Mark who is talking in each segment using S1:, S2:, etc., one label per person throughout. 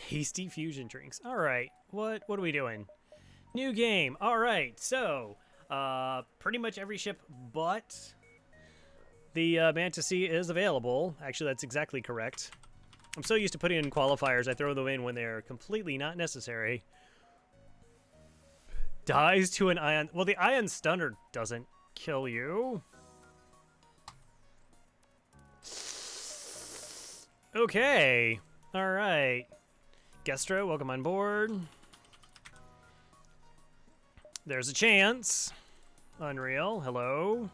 S1: Hasty fusion drinks. All right. What are we doing? New game. All right. So, pretty much every ship but the Manta Sea is available. Actually, that's exactly correct. I'm so used to putting in qualifiers, I throw them in when they're completely not necessary. Dies to an ion. Well, the ion stunner doesn't kill you. Okay. All right. Gestra, welcome on board. There's a chance. Unreal. Hello.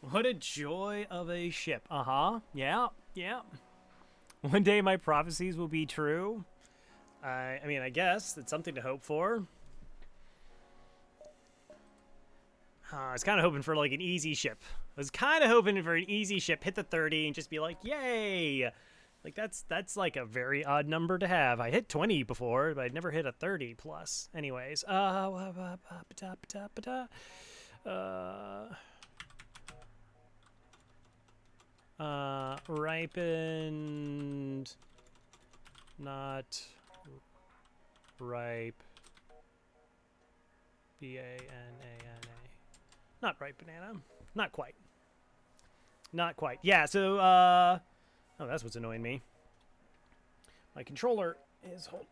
S1: What a joy of a ship. Uh-huh. Yeah. Yeah. One day my prophecies will be true. I mean, I guess it's something to hope for. I was kind of hoping for like an easy ship. I was kind of hoping for an easy ship, hit the 30 and just be like, yay! Like that's like a very odd number to have. I hit 20 before, but I'd never hit a 30 plus. Anyways, ripened, not ripe. B-A-N-A-N-A. Not ripe banana. Not quite. Not quite. Yeah, so, oh, that's what's annoying me. My controller is hold.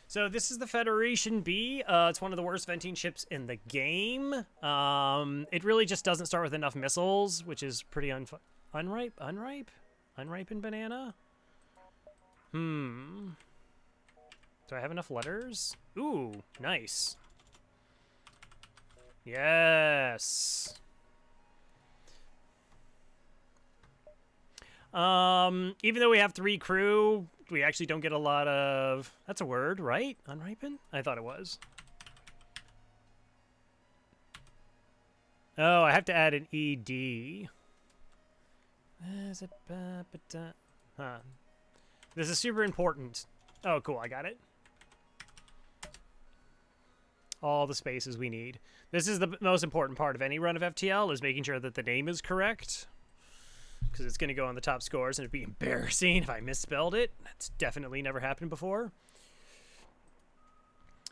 S1: So this is the Federation B. It's one of the worst venting ships in the game. It really just doesn't start with enough missiles, which is pretty unripe? Unripened banana? Do I have enough letters? Ooh, nice. Yes. Even though we have 3 crew, we actually don't get a lot of... That's a word, right? Unripened? I thought it was. Oh, I have to add an ED. Huh. This is super important. Oh, cool, I got it. All the spaces we need. This is the most important part of any run of FTL, is making sure that the name is correct. Because it's going to go on the top scores, and it'd be embarrassing if I misspelled it. That's definitely never happened before.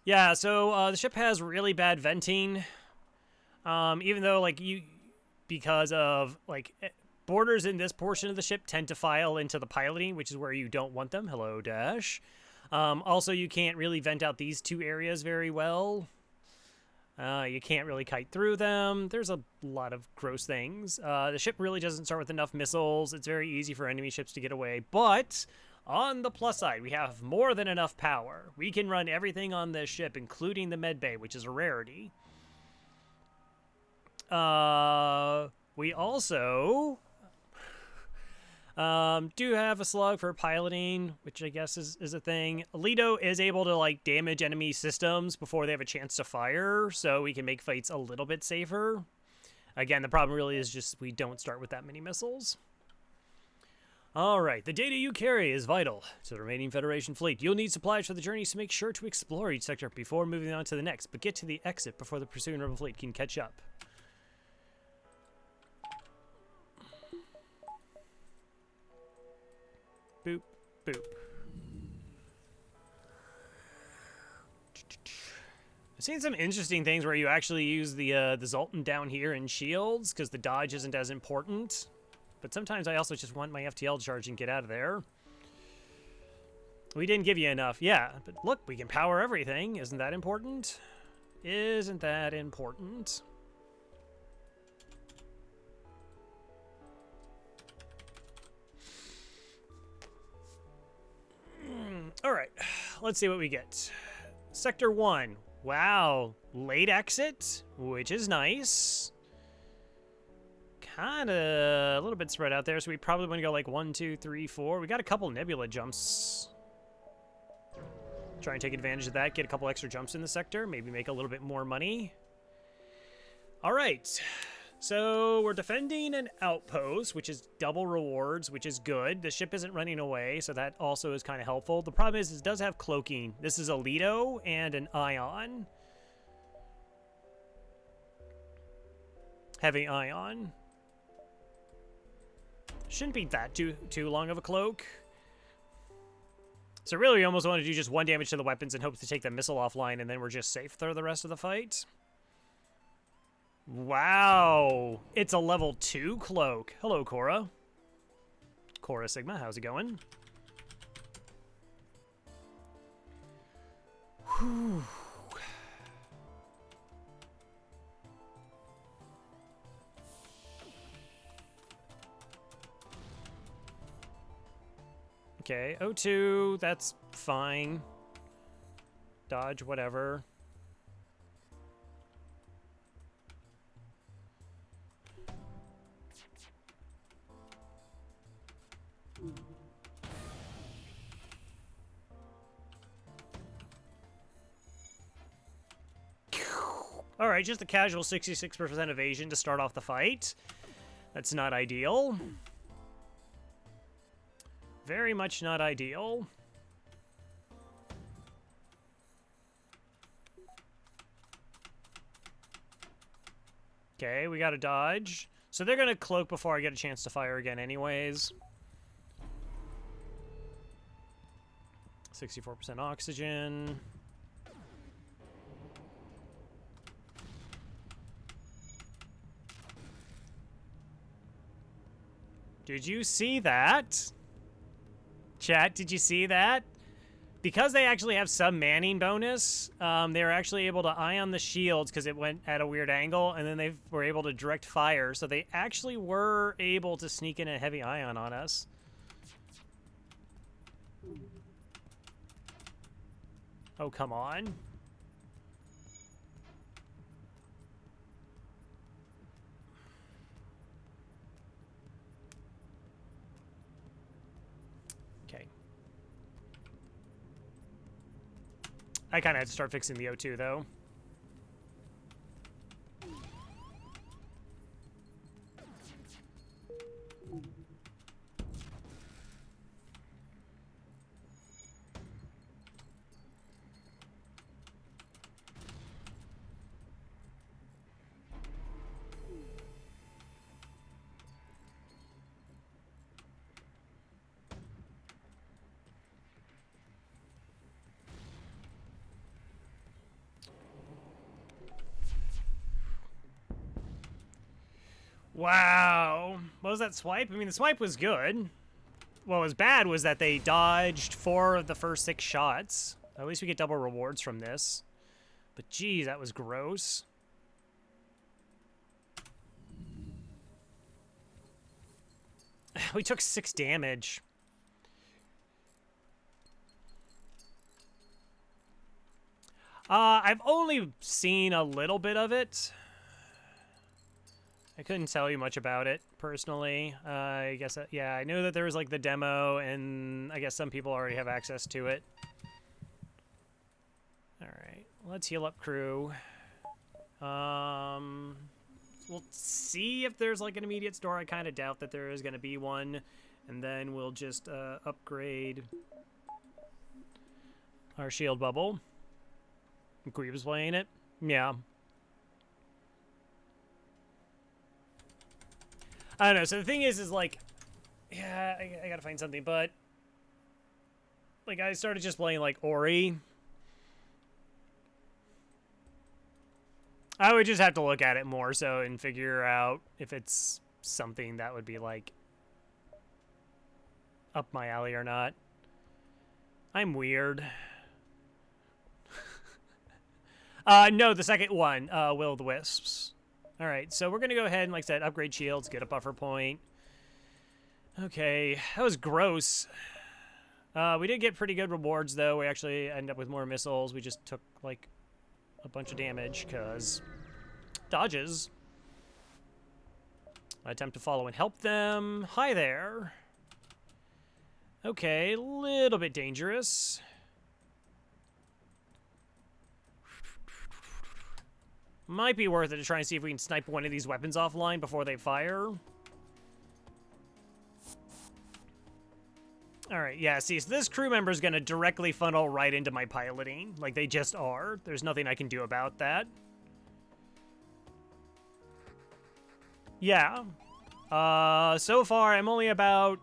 S1: Yeah, so the ship has really bad venting. Even though, like, because of, like, borders in this portion of the ship tend to file into the piloting, which is where you don't want them. Hello, Dash. Also, you can't really vent out these 2 areas very well. You can't really kite through them. There's a lot of gross things. The ship really doesn't start with enough missiles. It's very easy for enemy ships to get away. But on the plus side, we have more than enough power. We can run everything on this ship, including the med bay, which is a rarity. We also... do have a slug for piloting, which I guess is a thing. Alito is able to, like, damage enemy systems before they have a chance to fire, so we can make fights a little bit safer. Again, the problem really is just we don't start with that many missiles. Alright, the data you carry is vital to the remaining Federation fleet. You'll need supplies for the journey, so make sure to explore each sector before moving on to the next, but get to the exit before the pursuing rebel fleet can catch up. Boop, boop. I've seen some interesting things where you actually use the Zoltan down here in shields, because the dodge isn't as important. But sometimes I also just want my FTL charge and get out of there. We didn't give you enough. Yeah, but look, we can power everything. Isn't that important? Isn't that important? All right, let's see what we get. Sector 1. Wow, late exit, which is nice. Kind of a little bit spread out there, so we probably want to go like 1, 2, 3, 4. We got a couple nebula jumps. Try and take advantage of that, get a couple extra jumps in the sector, maybe make a little bit more money. All right. So we're defending an outpost, which is double rewards, which is good. The ship isn't running away, so that also is kind of helpful. The problem is it does have cloaking. This is a Lido and an Ion. Heavy Ion. Shouldn't be that too long of a cloak. So really, we almost want to do just 1 damage to the weapons and hope to take the missile offline, and then we're just safe for the rest of the fight. Wow. It's a level 2 cloak. Hello, Cora. Cora Sigma, how's it going? Whew. Okay, O2, that's fine. Dodge, whatever. All right, just a casual 66% evasion to start off the fight. That's not ideal. Very much not ideal. Okay, we got to dodge. So they're going to cloak before I get a chance to fire again anyways. 64% oxygen. Did you see that? Chat, did you see that? Because they actually have some manning bonus, they were actually able to ion the shields because it went at a weird angle, and then they were able to direct fire, so they actually were able to sneak in a heavy ion on us. Oh, come on. I kind of had to start fixing the O2, though. Wow. What was that swipe? I mean, the swipe was good. What was bad was that they dodged 4 of the first 6 shots. At least we get double rewards from this. But geez, that was gross. We took 6 damage. I've only seen a little bit of it. I couldn't tell you much about it, personally. I guess, yeah, I know that there was, like, the demo, and I guess some people already have access to it. Alright, let's heal up crew. We'll see if there's, like, an immediate store. I kind of doubt that there is going to be one. And then we'll just upgrade our shield bubble. Queeb is playing it. Yeah. I don't know. So the thing is like, yeah, I gotta find something. But, like, I started just playing, like, Ori. I would just have to look at it more so and figure out if it's something that would be, like, up my alley or not. I'm weird. No, the second one, Will of the Wisps. All right, so we're going to go ahead and, like I said, upgrade shields, get a buffer point. Okay, that was gross. We did get pretty good rewards, though. We actually ended up with more missiles. We just took, like, a bunch of damage, because dodges. I attempt to follow and help them. Hi there. Okay, a little bit dangerous. Might be worth it to try and see if we can snipe one of these weapons offline before they fire. Alright, yeah, see, so this crew member is going to directly funnel right into my piloting. Like, they just are. There's nothing I can do about that. Yeah. So far, I'm only about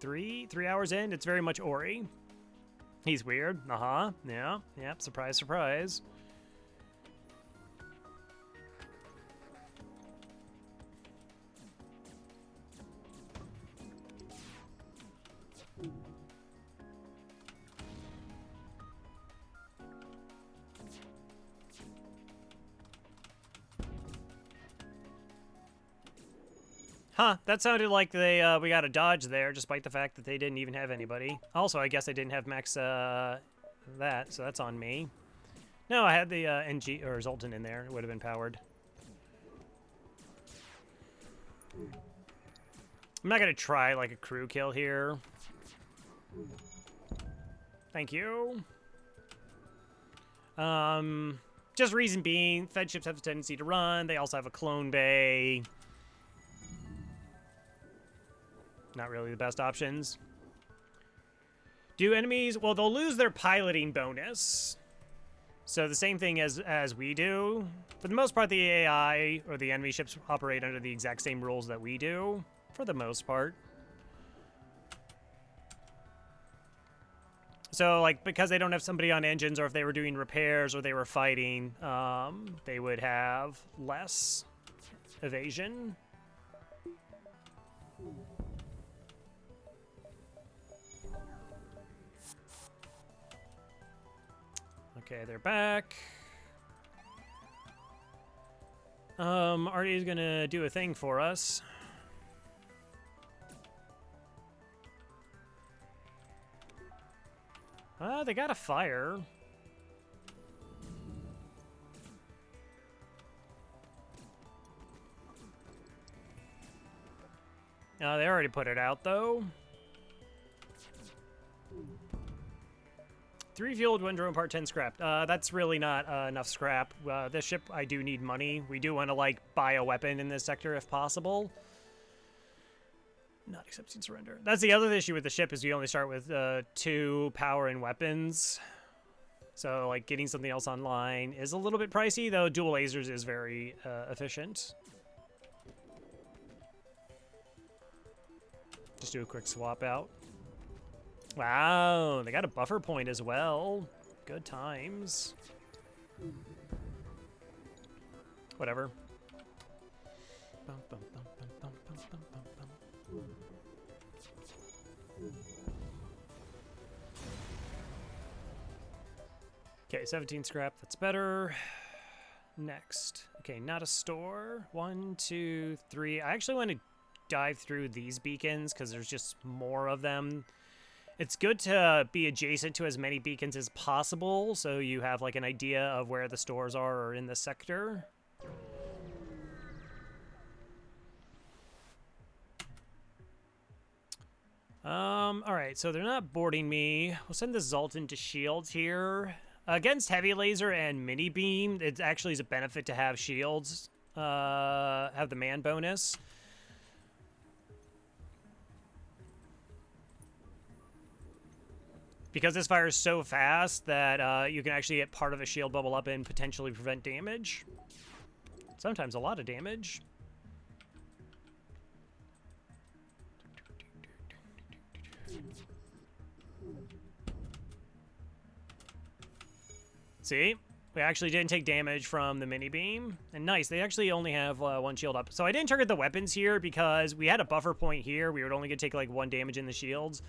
S1: 3 hours in. It's very much Ori. He's weird. Uh-huh. Yeah. Yep. Surprise, surprise. Huh, that sounded like they we got a dodge there, despite the fact that they didn't even have anybody. Also, I guess I didn't have max that, so that's on me. No, I had the NG or Zoltan in there. It would have been powered. I'm not gonna try like a crew kill here. Thank you. Just reason being, Fed ships have a tendency to run. They also have a clone bay. Not really the best options. Do enemies... Well, they'll lose their piloting bonus. So the same thing as we do. For the most part, the AI or the enemy ships operate under the exact same rules that we do. For the most part. So, like, because they don't have somebody on engines, or if they were doing repairs or they were fighting, they would have less evasion. Okay, they're back. Artie's gonna do a thing for us. They got a fire. They already put it out, though. 3 fueled, 1 drone part, 10 scrap. That's really not enough scrap. This ship, I do need money. We do want to, like, buy a weapon in this sector if possible. Not accepting surrender. That's the other issue with the ship is you only start with 2 power and weapons. So, like, getting something else online is a little bit pricey, though dual lasers is very efficient. Just do a quick swap out. Wow, they got a buffer point as well. Good times. Whatever. Okay, 17 scrap, that's better. Next. Okay, not a store. 1, 2, 3. I actually want to dive through these beacons because there's just more of them. It's good to be adjacent to as many beacons as possible so you have like an idea of where the stores are or in the sector. Alright, so they're not boarding me. We'll send the Zoltan to shields here. Against heavy laser and mini beam, it actually is a benefit to have shields, have the man bonus. Because this fires so fast that you can actually get part of a shield bubble up and potentially prevent damage. Sometimes a lot of damage. See? We actually didn't take damage from the mini beam. And nice, they actually only have 1 shield up. So I didn't target the weapons here because we had a buffer point here. We were only going to take like 1 damage in the shields.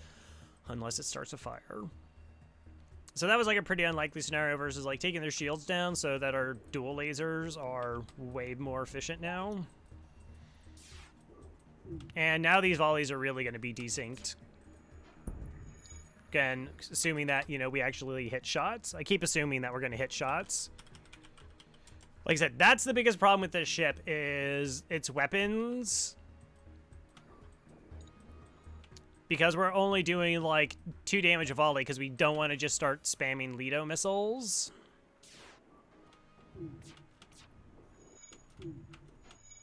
S1: Unless it starts a fire. So that was like a pretty unlikely scenario versus like taking their shields down so that our dual lasers are way more efficient now. And now these volleys are really going to be desynced. Again, assuming that, you know, we actually hit shots. I keep assuming that we're going to hit shots. Like I said, that's the biggest problem with this ship is its weapons. Because we're only doing, like, 2 damage a volley because we don't want to just start spamming Lido missiles.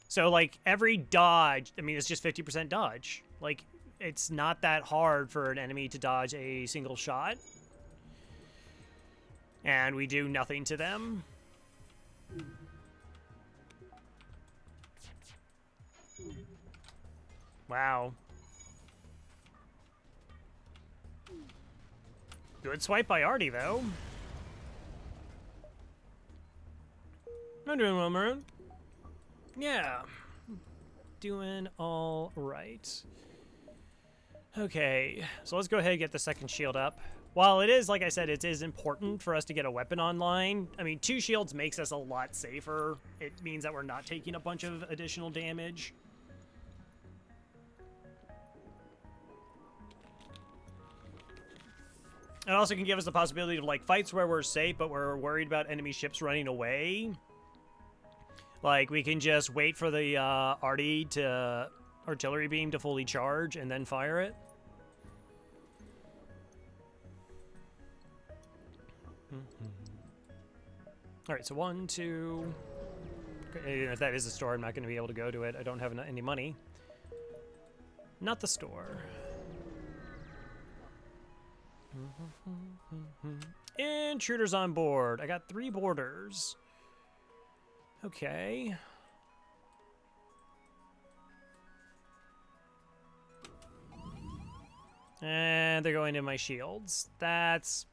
S1: So, like, every dodge, I mean, it's just 50% dodge. Like, it's not that hard for an enemy to dodge a single shot. And we do nothing to them. Wow. Good swipe by Artie, though. I'm doing well, Maroon. Yeah. Doing all right. Okay, so let's go ahead and get the second shield up. While it is, like I said, it is important for us to get a weapon online. I mean, 2 shields makes us a lot safer. It means that we're not taking a bunch of additional damage. It also can give us the possibility of, like, fights where we're safe, but we're worried about enemy ships running away. Like, we can just wait for the artillery beam to fully charge and then fire it. All right, so 1, 2. Okay, if that is a store, I'm not going to be able to go to it. I don't have any money. Not the store. Intruders on board. I got 3 boarders. Okay. And they're going to my shields. That's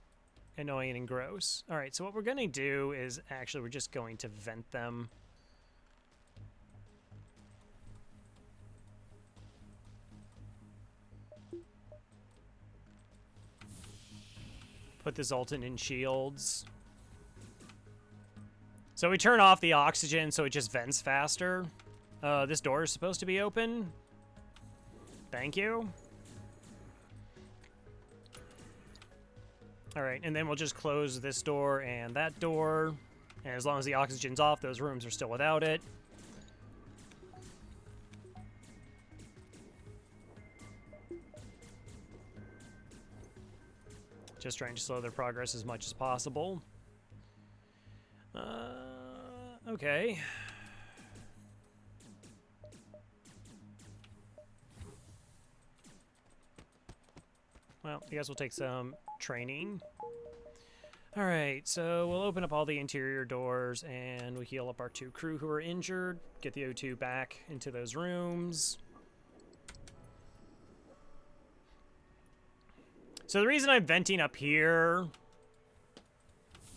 S1: annoying and gross. All right, so what we're going to do is actually we're just going to vent them. Put the Zoltan in shields. So we turn off the oxygen so it just vents faster. This door is supposed to be open. Thank you. All right, and then we'll just close this door and that door. And as long as the oxygen's off, those rooms are still without it. Just trying to slow their progress as much as possible. Okay. Well, I guess we'll take some training. All right, so we'll open up all the interior doors and we'll heal up our 2 crew who are injured, get the O2 back into those rooms. So the reason I'm venting up here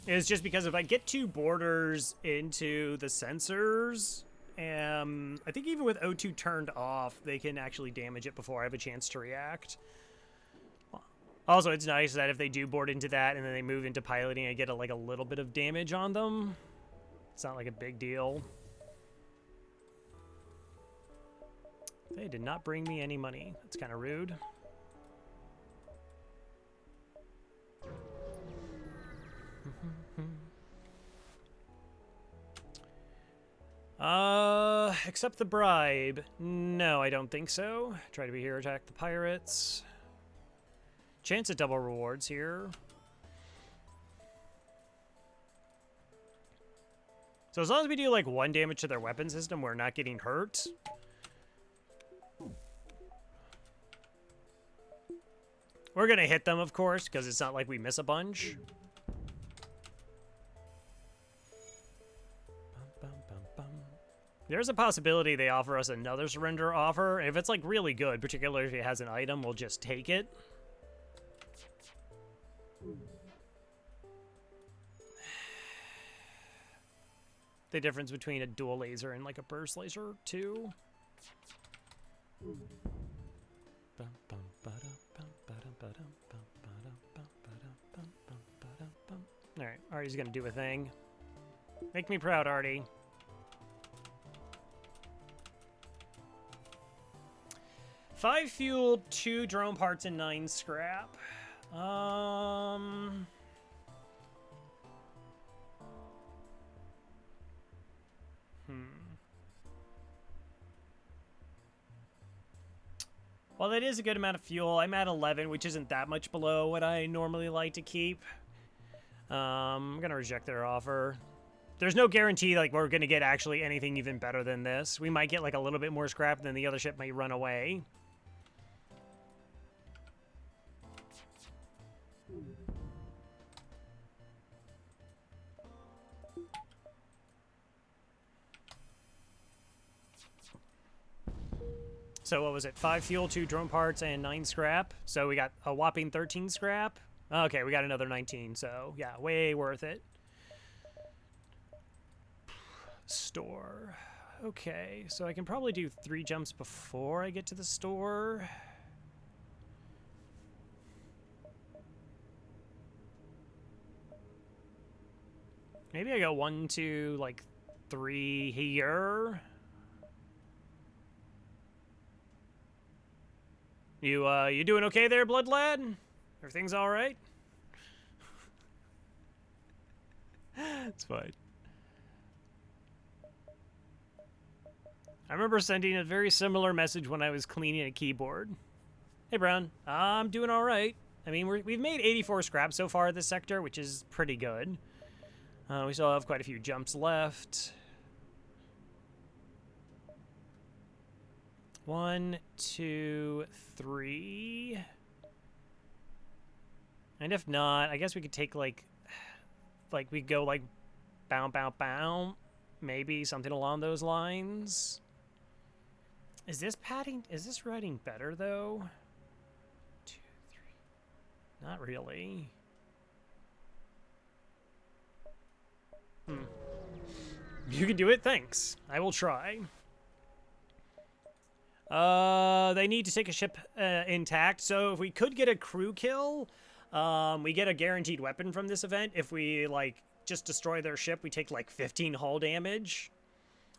S1: is just because if I get 2 boarders into the sensors, I think even with O2 turned off, they can actually damage it before I have a chance to react. Also, it's nice that if they do board into that and then they move into piloting, I get a little bit of damage on them. It's not like a big deal. They did not bring me any money. That's kind of rude. Accept the bribe. No, I don't think so. Try to be here, attack the pirates. Chance at double rewards here. So as long as we do like 1 damage to their weapon system, we're not getting hurt. We're gonna hit them, of course, because it's not like we miss a bunch. There's a possibility they offer us another surrender offer. If it's like really good, particularly if it has an item, we'll just take it. The difference between a dual laser and like a burst laser too. Alright, Artie's gonna do a thing. Make me proud, Artie. Five fuel, 2 drone parts, and 9 scrap. Well, that is a good amount of fuel. I'm at 11, which isn't that much below what I normally like to keep. I'm gonna reject their offer. There's no guarantee like we're gonna get actually anything even better than this. We might get like a little bit more scrap, and then the other ship might run away. So what was it? 5 fuel, 2 drone parts, and 9 scrap. So we got a whopping 13 scrap. Okay, we got another 19. So yeah, way worth it. Store. Okay, so I can probably do 3 jumps before I get to the store. Maybe I go 1, 2, like 3 here. You doing okay there, Blood Lad? Everything's all right? It's fine. I remember sending a very similar message when I was cleaning a keyboard. Hey, Brown. I'm doing all right. I mean, we've made 84 scrap so far this sector, which is pretty good. We still have quite a few jumps left. 1, 2, 3. And if not, I guess we could take like we go like bow, bow, bow. Maybe something along those lines. Is this writing better though? 2, 3. Not really. You can do it, thanks. I will try. They need to take a ship intact, so if we could get a crew kill, we get a guaranteed weapon from this event. If we, like, just destroy their ship, we take, like, 15 hull damage.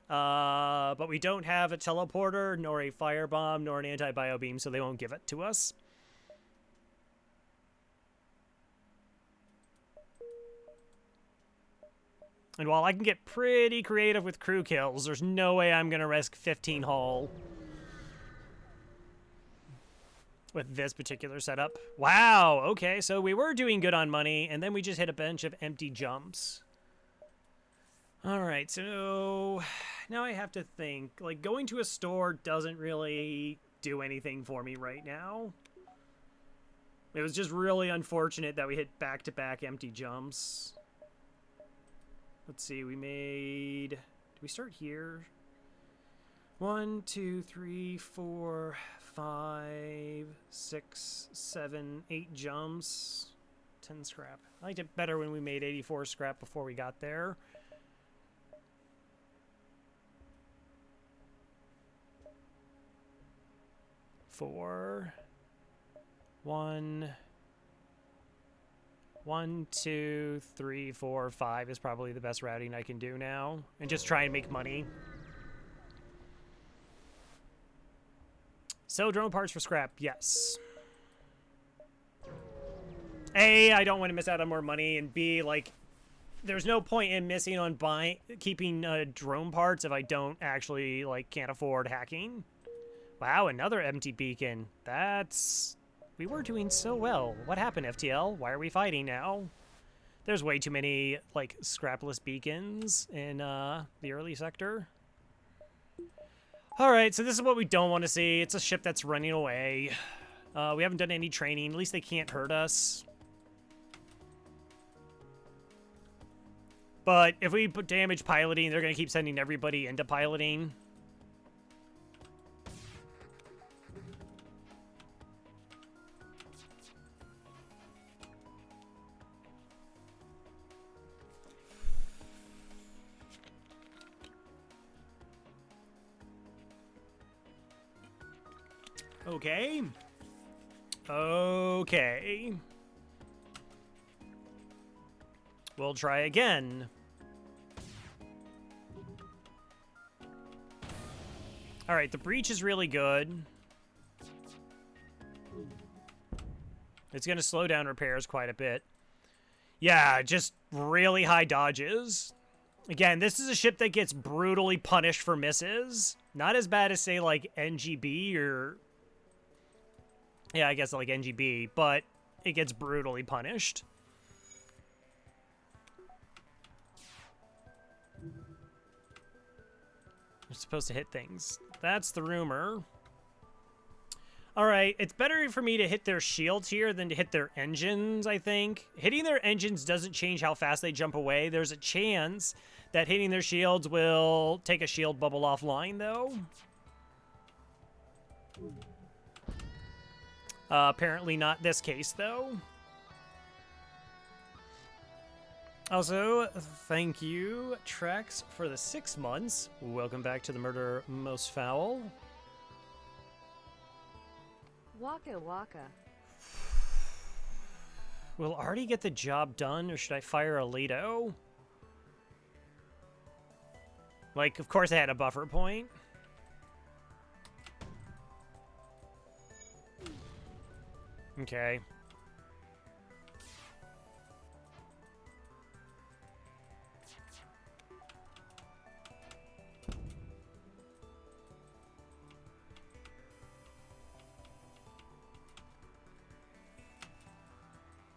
S1: But we don't have a teleporter, nor a firebomb, nor an anti-bio beam, so they won't give it to us. And while I can get pretty creative with crew kills, there's no way I'm going to risk 15 hull with this particular setup. Wow, okay, so we were doing good on money, and then we just hit a bunch of empty jumps. Alright, so now I have to think. Like, going to a store doesn't really do anything for me right now. It was just really unfortunate that we hit back-to-back empty jumps. Let's see, we made... Did we start here? 1, 2, 3, 4, 5, 6, 7, 8 jumps. 10 scrap. I liked it better when we made 84 scrap before we got there. Four. 1, 2, 3, 4, 5 is probably the best routing I can do now. And just try and make money. Sell drone parts for scrap, yes. A, I don't want to miss out on more money, and B, like, there's no point in missing on keeping drone parts if I don't actually, like, can't afford hacking. Wow, another empty beacon. We were doing so well. What happened, FTL? Why are we fighting now? There's way too many, like, scrapless beacons in the early sector. Alright, so this is what we don't want to see. It's a ship that's running away. We haven't done any training. At least they can't hurt us. But if we put damage piloting, they're going to keep sending everybody into piloting. Okay. Okay. We'll try again. All right, the breach is really good. It's going to slow down repairs quite a bit. Yeah, just really high dodges. Again, this is a ship that gets brutally punished for misses. Not as bad as, say, like, NGB or... Yeah, I guess like NGB, but it gets brutally punished. You're supposed to hit things. That's the rumor. Alright, it's better for me to hit their shields here than to hit their engines, I think. Hitting their engines doesn't change how fast they jump away. There's a chance that hitting their shields will take a shield bubble offline, though. Apparently not this case, though. Also, thank you, Trex, for the 6 months. Welcome back to the Murder Most Foul.
S2: Waka waka.
S1: Will Artie get the job done, or should I fire Alito? Like, of course I had a buffer point. Okay.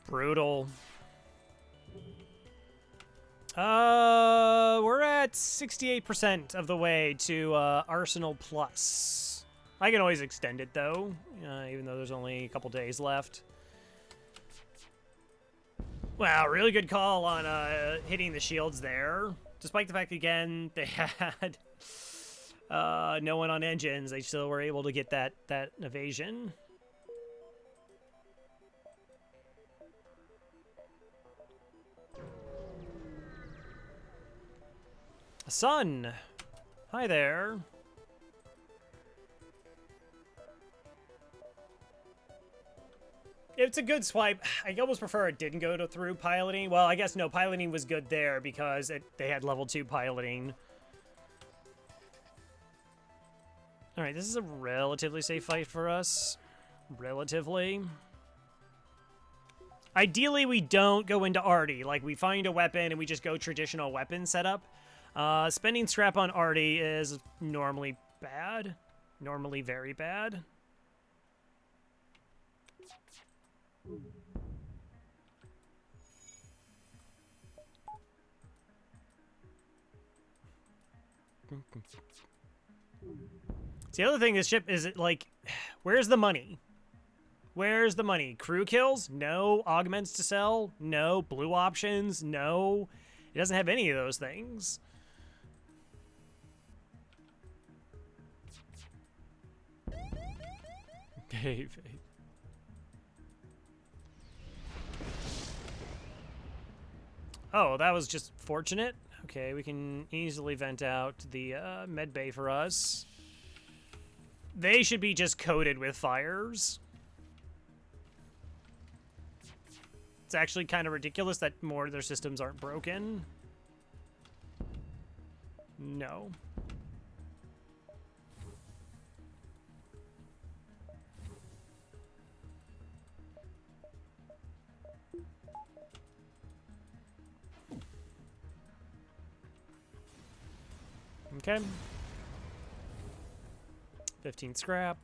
S1: Brutal. We're at 68% of the way to Arsenal Plus. I can always extend it though, even though there's only a couple days left. Wow, really good call on hitting the shields there. Despite the fact, again, they had no one on engines, they still were able to get that evasion. Sun! Hi there. It's a good swipe. I almost prefer it didn't go through piloting. Well, I guess no, piloting was good there because they had level 2 piloting. Alright, this is a relatively safe fight for us. Relatively. Ideally, we don't go into Artie. Like, we find a weapon and we just go traditional weapon setup. Spending scrap on Artie is normally bad. Normally very bad. See, the other thing, this ship is, like, where's the money? Where's the money? Crew kills? No. Augments to sell? No. Blue options? No. It doesn't have any of those things. David. Oh, that was just fortunate. Okay, we can easily vent out the med bay for us. They should be just coated with fires. It's actually kind of ridiculous that more of their systems aren't broken. No. Okay. 15 scrap.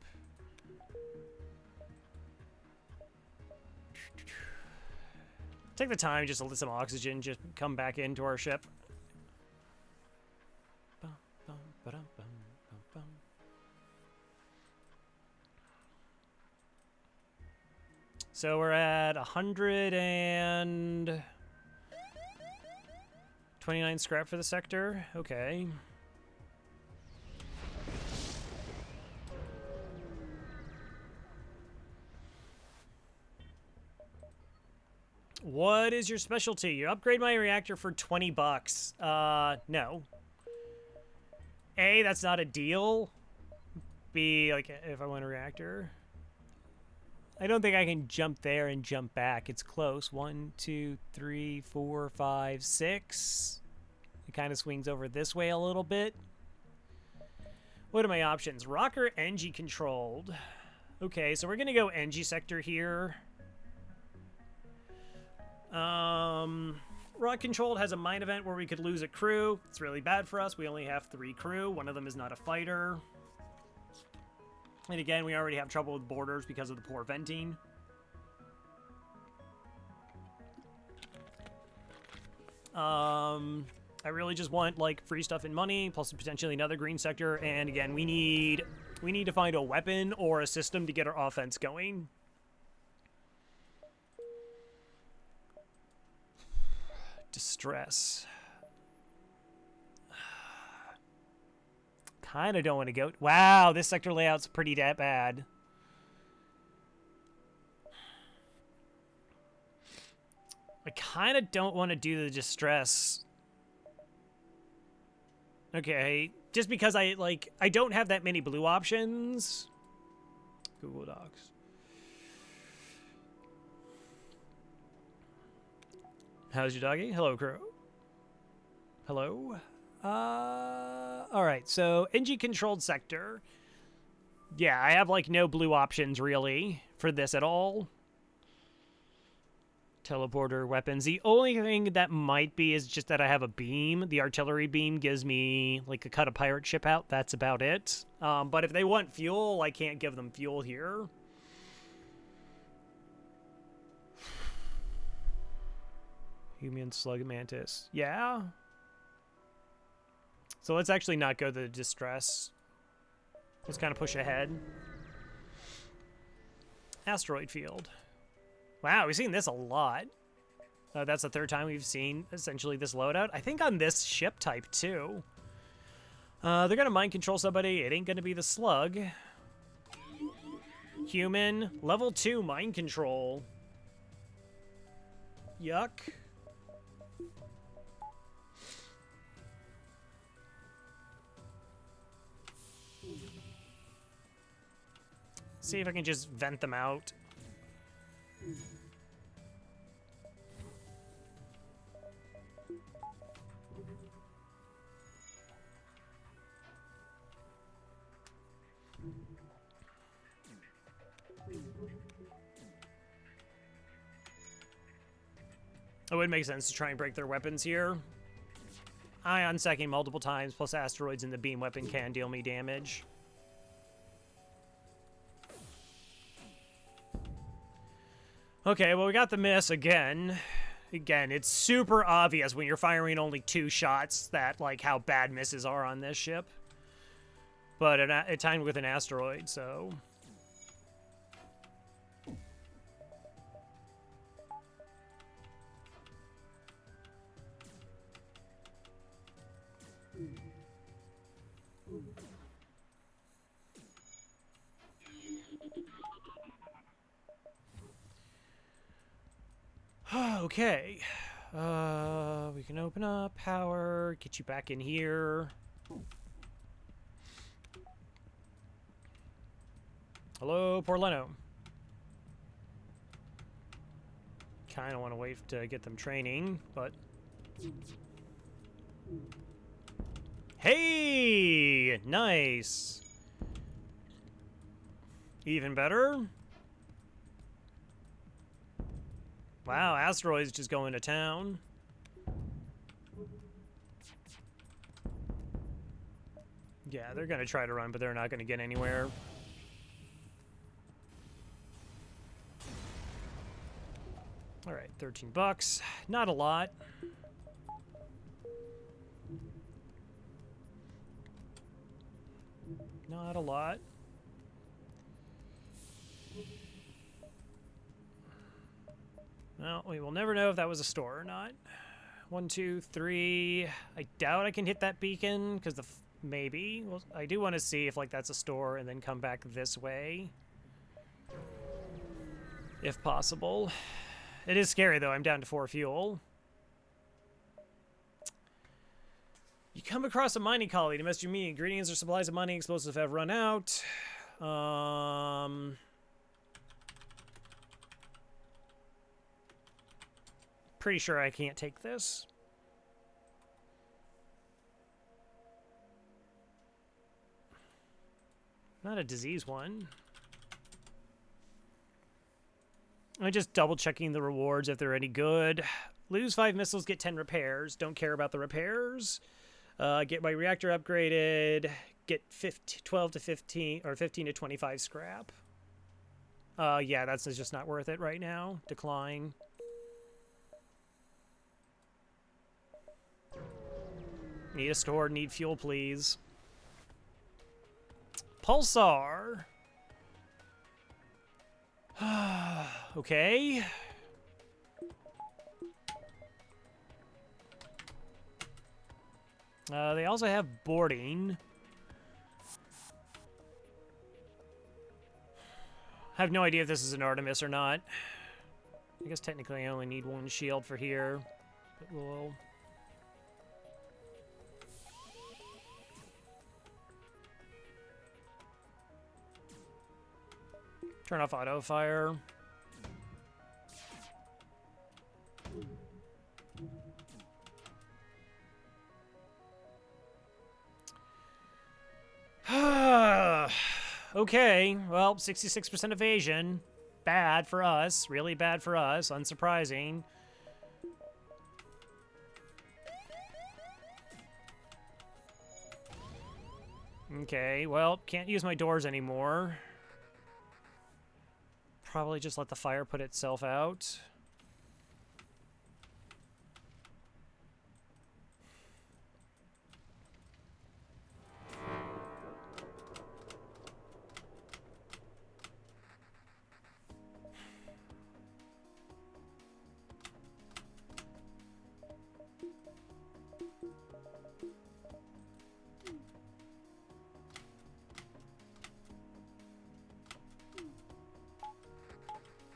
S1: Take the time just to let some oxygen just come back into our ship. So we're at 129 scrap for the sector. Okay. What is your specialty? You upgrade my reactor for 20 bucks. No. A, that's not a deal. B, like, if I want a reactor. I don't think I can jump there and jump back. It's close. 1, 2, 3, 4, 5, 6. It kind of swings over this way a little bit. What are my options? Rocker NG controlled. Okay, so we're going to go NG sector here. Rock controlled has a mine event where we could lose a crew. It's really bad for us. We only have 3 crew. One of them is not a fighter. And again, we already have trouble with borders because of the poor venting. I really just want, like, free stuff and money, plus potentially another green sector. And again, we need to find a weapon or a system to get our offense going. Distress. kind of don't want to go. Wow, this sector layout's pretty bad. I kind of don't want to do the distress. Okay, just because I don't have that many blue options. Google Docs. How's your doggy? Hello, Crow. Hello. All right, so NG controlled sector. Yeah, I have like no blue options really for this at all. Teleporter weapons. The only thing that might be is just that I have a beam. The artillery beam gives me like a cut a pirate ship out. That's about it. But if they want fuel, I can't give them fuel here. Human slug mantis. Yeah. So let's actually not go the distress. Let's kind of push ahead. Asteroid field. Wow, we've seen this a lot. That's the third time we've seen essentially this loadout. I think on this ship type too. They're gonna mind control somebody. It ain't gonna be the slug. Human. Level 2 mind control. Yuck. See if I can just vent them out. It would make sense to try and break their weapons here. Ion secking multiple times, plus asteroids in the beam weapon can deal me damage. Okay, well, we got the miss again. Again, it's super obvious when you're firing only 2 shots that, like, how bad misses are on this ship. But it timed with an asteroid, so... Okay. We can open up power, get you back in here. Hello, Porleno. Kind of want to wait to get them training, but... Hey! Nice! Even better? Wow, asteroids just going to town. Yeah, they're gonna try to run, but they're not gonna get anywhere. All right, $13. Not a lot. Not a lot. Well, we will never know if that was a store or not. 1, 2, 3. I doubt I can hit that beacon because maybe. Well, I do want to see if like that's a store and then come back this way, if possible. It is scary though. I'm down to 4 fuel. You come across a mining colony to mess with me. Ingredients or supplies of mining explosives have run out. Pretty sure I can't take this. Not a disease one. I'm just double checking the rewards if they're any good. Lose 5 missiles, get 10 repairs. Don't care about the repairs. Get my reactor upgraded. Get 12 to 15 or 15 to 25 scrap. Yeah, that's just not worth it right now. Decline. Need a store, need fuel, please. Pulsar. Okay. They also have boarding. I have no idea if this is an Artemis or not. I guess technically I only need one shield for here. But we'll... turn off auto fire. Okay, well, 66% evasion. Bad for us. Really bad for us. Unsurprising. Okay, well, can't use my doors anymore. Probably just let the fire put itself out.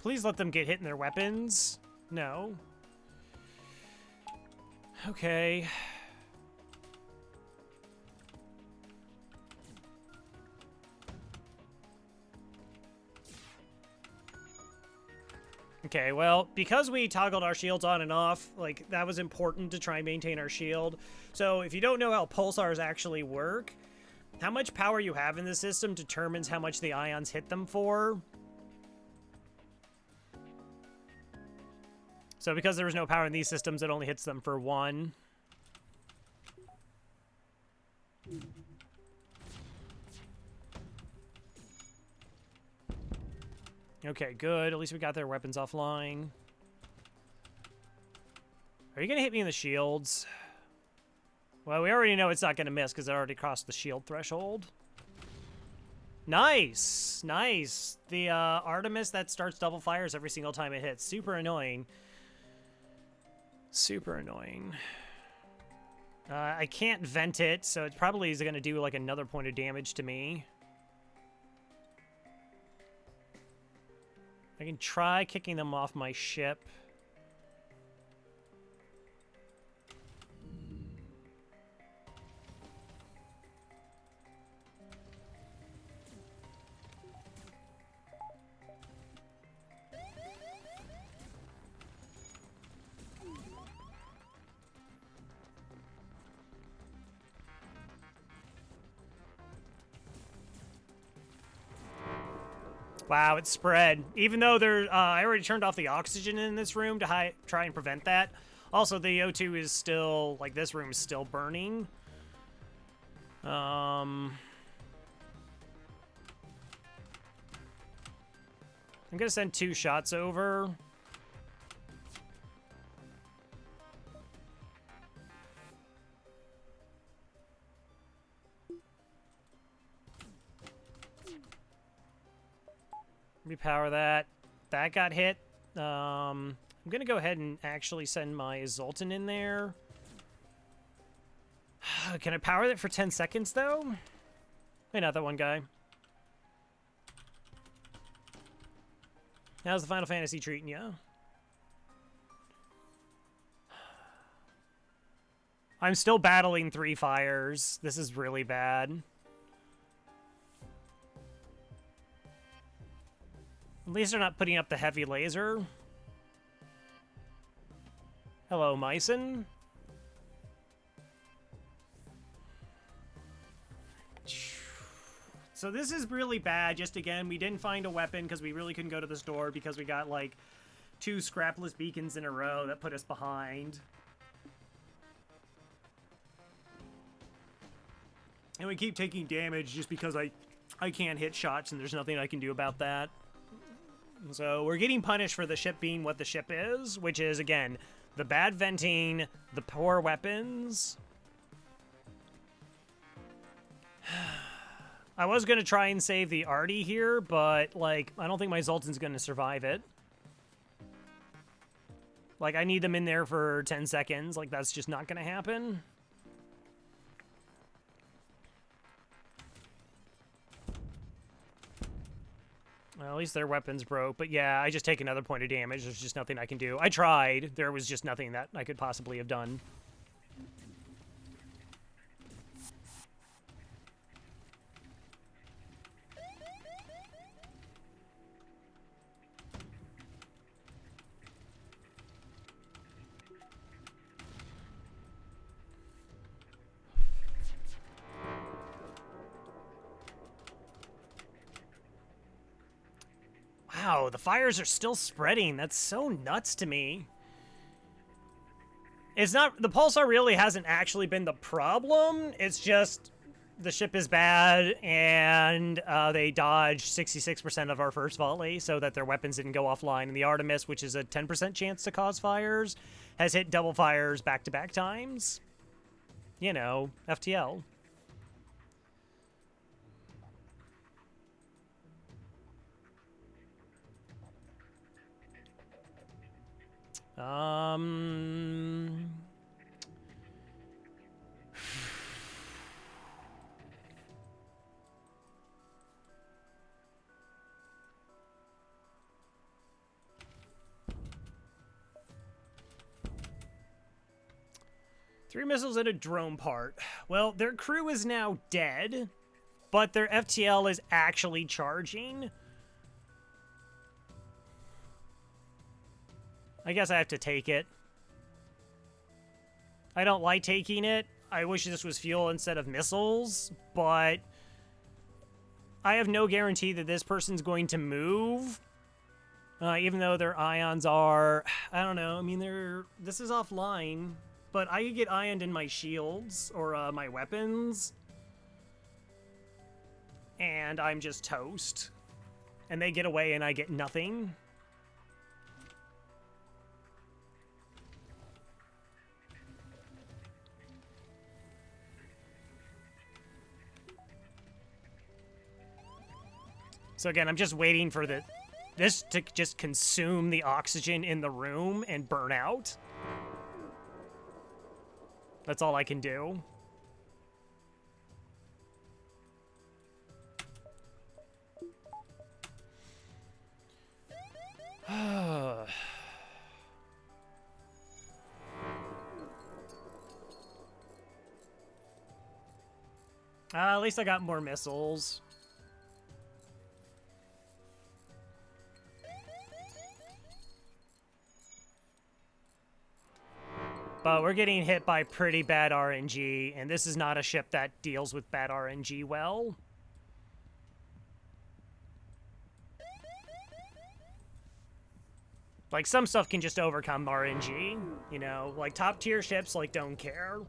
S1: Please let them get hit in their weapons. No. Okay. Okay, well, because we toggled our shields on and off, like, that was important to try and maintain our shield. So if you don't know how pulsars actually work, how much power you have in the system determines how much the ions hit them for. So because there was no power in these systems, it only hits them for 1. Okay, good. At least we got their weapons offline. Are you going to hit me in the shields? Well, we already know it's not going to miss because it already crossed the shield threshold. Nice! Nice! The Artemis that starts double fires every single time it hits. Super annoying. Super annoying. I can't vent it, so it probably is going to do like another point of damage to me. I can try kicking them off my ship. Wow, it spread. Even though there, I already turned off the oxygen in this room to try and prevent that. Also, the O2 is still, like, this room is still burning. I'm gonna send 2 shots over. Repower that. That got hit. I'm gonna go ahead and actually send my Zoltan in there. Can I power it for 10 seconds, though? Hey, not that one guy. How's the Final Fantasy treating you? I'm still battling 3 fires. This is really bad. At least they're not putting up the heavy laser. Hello, Myson. So this is really bad. Just again, we didn't find a weapon because we really couldn't go to the store because we got like 2 scrapless beacons in a row that put us behind. And we keep taking damage just because I can't hit shots and there's nothing I can do about that. So we're getting punished for the ship being what the ship is, which is, again, the bad venting, the poor weapons. I was going to try and save the Artie here, but, like, I don't think my Zoltan's going to survive it. Like, I need them in there for 10 seconds. Like, that's just not going to happen. Well, at least their weapons broke. But yeah, I just take another point of damage. There's just nothing I can do. I tried. There was just nothing that I could possibly have done. Wow, the fires are still spreading. That's so nuts to me. It's not... The pulsar really hasn't actually been the problem. It's just the ship is bad, and they dodged 66% of our first volley so that their weapons didn't go offline. And the Artemis, which is a 10% chance to cause fires, has hit double fires back-to-back times. You know, FTL. Three missiles and a drone part. Well, their crew is now dead, but their FTL is actually charging. I guess I have to take it. I don't like taking it. I wish this was fuel instead of missiles, but I have no guarantee that this person's going to move. Even though their ions are, I don't know, I mean, this is offline, but I could get ioned in my shields or my weapons, and I'm just toast. And they get away and I get nothing. So again, I'm just waiting for this to just consume the oxygen in the room and burn out. That's all I can do. At least I got more missiles. But we're getting hit by pretty bad RNG, and this is not a ship that deals with bad RNG well. Like, some stuff can just overcome RNG, you know? Like, top-tier ships, like, don't care.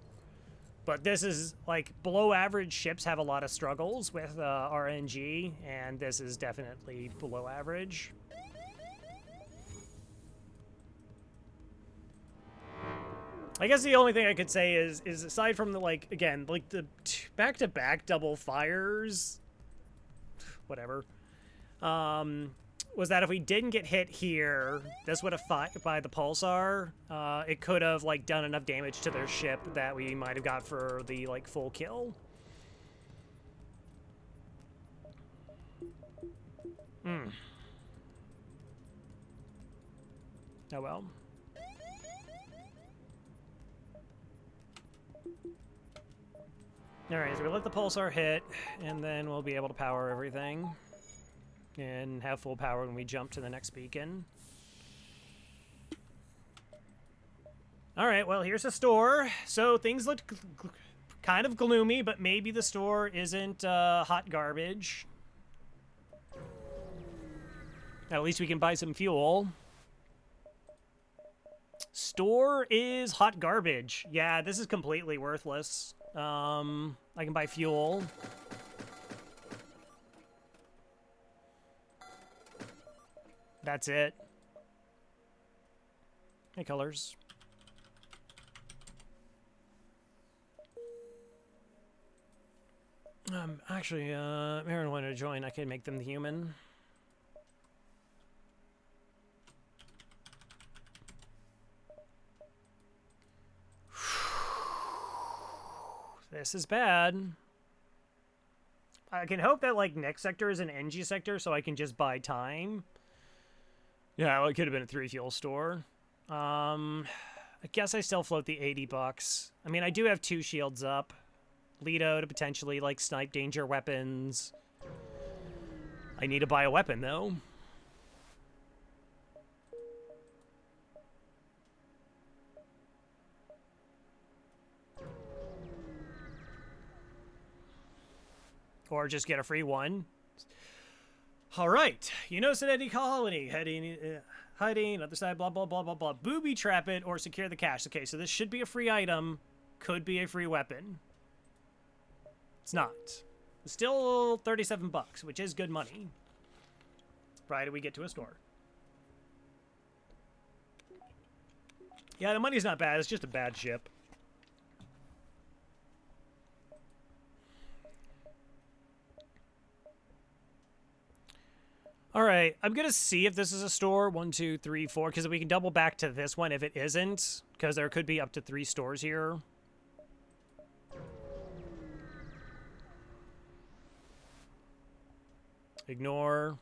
S1: But this is, like, below-average ships have a lot of struggles with RNG, and this is definitely below average. I guess the only thing I could say is aside from the, like, again, like, the back-to-back double fires, whatever, was that if we didn't get hit here, this would have fought by the pulsar. It could have, like, done enough damage to their ship that we might have got for the, like, full kill. Oh, well. Alright, so we let the pulsar hit, and then we'll be able to power everything. And have full power when we jump to the next beacon. Alright, well, here's the store. So things look kind of gloomy, but maybe the store isn't hot garbage. At least we can buy some fuel. Store is hot garbage. Yeah, this is completely worthless. I can buy fuel. That's it. Hey, colors. Actually, Marin wanted to join. I can make them the human. This is bad. I can hope that, like, next sector is an NG sector so I can just buy time. Yeah, well, it could have been a 3-fuel store. I guess I still float the $80. I mean, I do have 2 shields up. Lido to potentially, like, snipe danger weapons. I need to buy a weapon, though. Or just get a free one. All right. You know Serenity Colony. Hiding, other side, blah, blah, blah, blah, blah. Booby trap it or secure the cache. Okay, so this should be a free item. Could be a free weapon. It's not. It's still $37, which is good money. Provided we get to a store. Yeah, the money's not bad. It's just a bad ship. All right, I'm going to see if this is a store. 1, 2, 3, 4, because we can double back to this one if it isn't, because there could be up to 3 stores here. Ignore.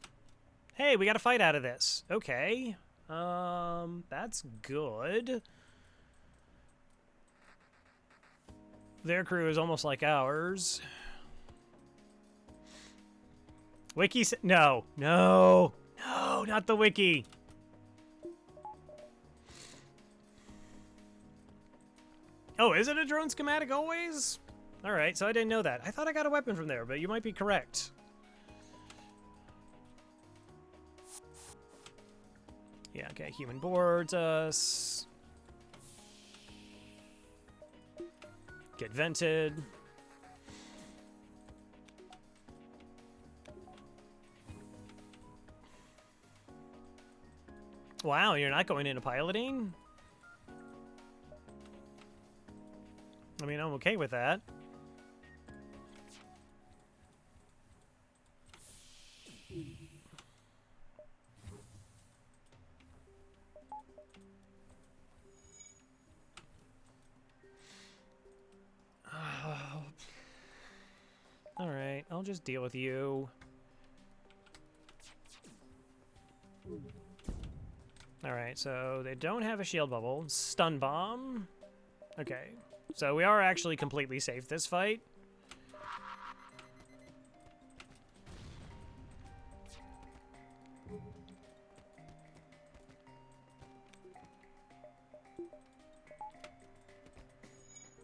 S1: Hey, we got a fight out of this. Okay. That's good. Their crew is almost like ours. Wiki, no, not the wiki. Oh, is it a drone schematic always? All right, so I didn't know that. I thought I got a weapon from there, but you might be correct. Yeah, okay, human boards us. Get vented. Wow, you're not going into piloting? I mean, I'm okay with that. All right, I'll just deal with you. Alright, so they don't have a shield bubble. Stun bomb. Okay, so we are actually completely safe this fight.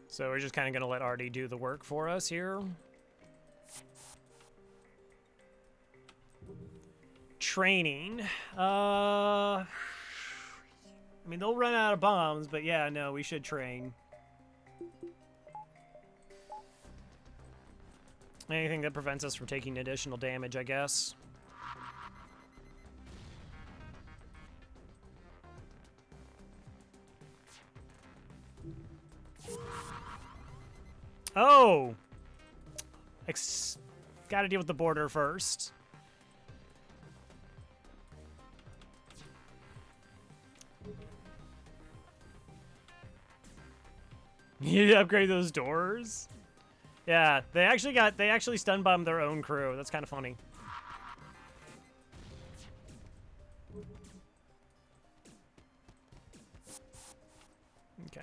S1: So we're just kind of going to let Artie do the work for us here. Training. I mean, they'll run out of bombs, but yeah, no, we should train. Anything that prevents us from taking additional damage, I guess. Oh! Gotta deal with the border first. You need to upgrade those doors? Yeah, they actually stun bombed their own crew. That's kind of funny. Okay.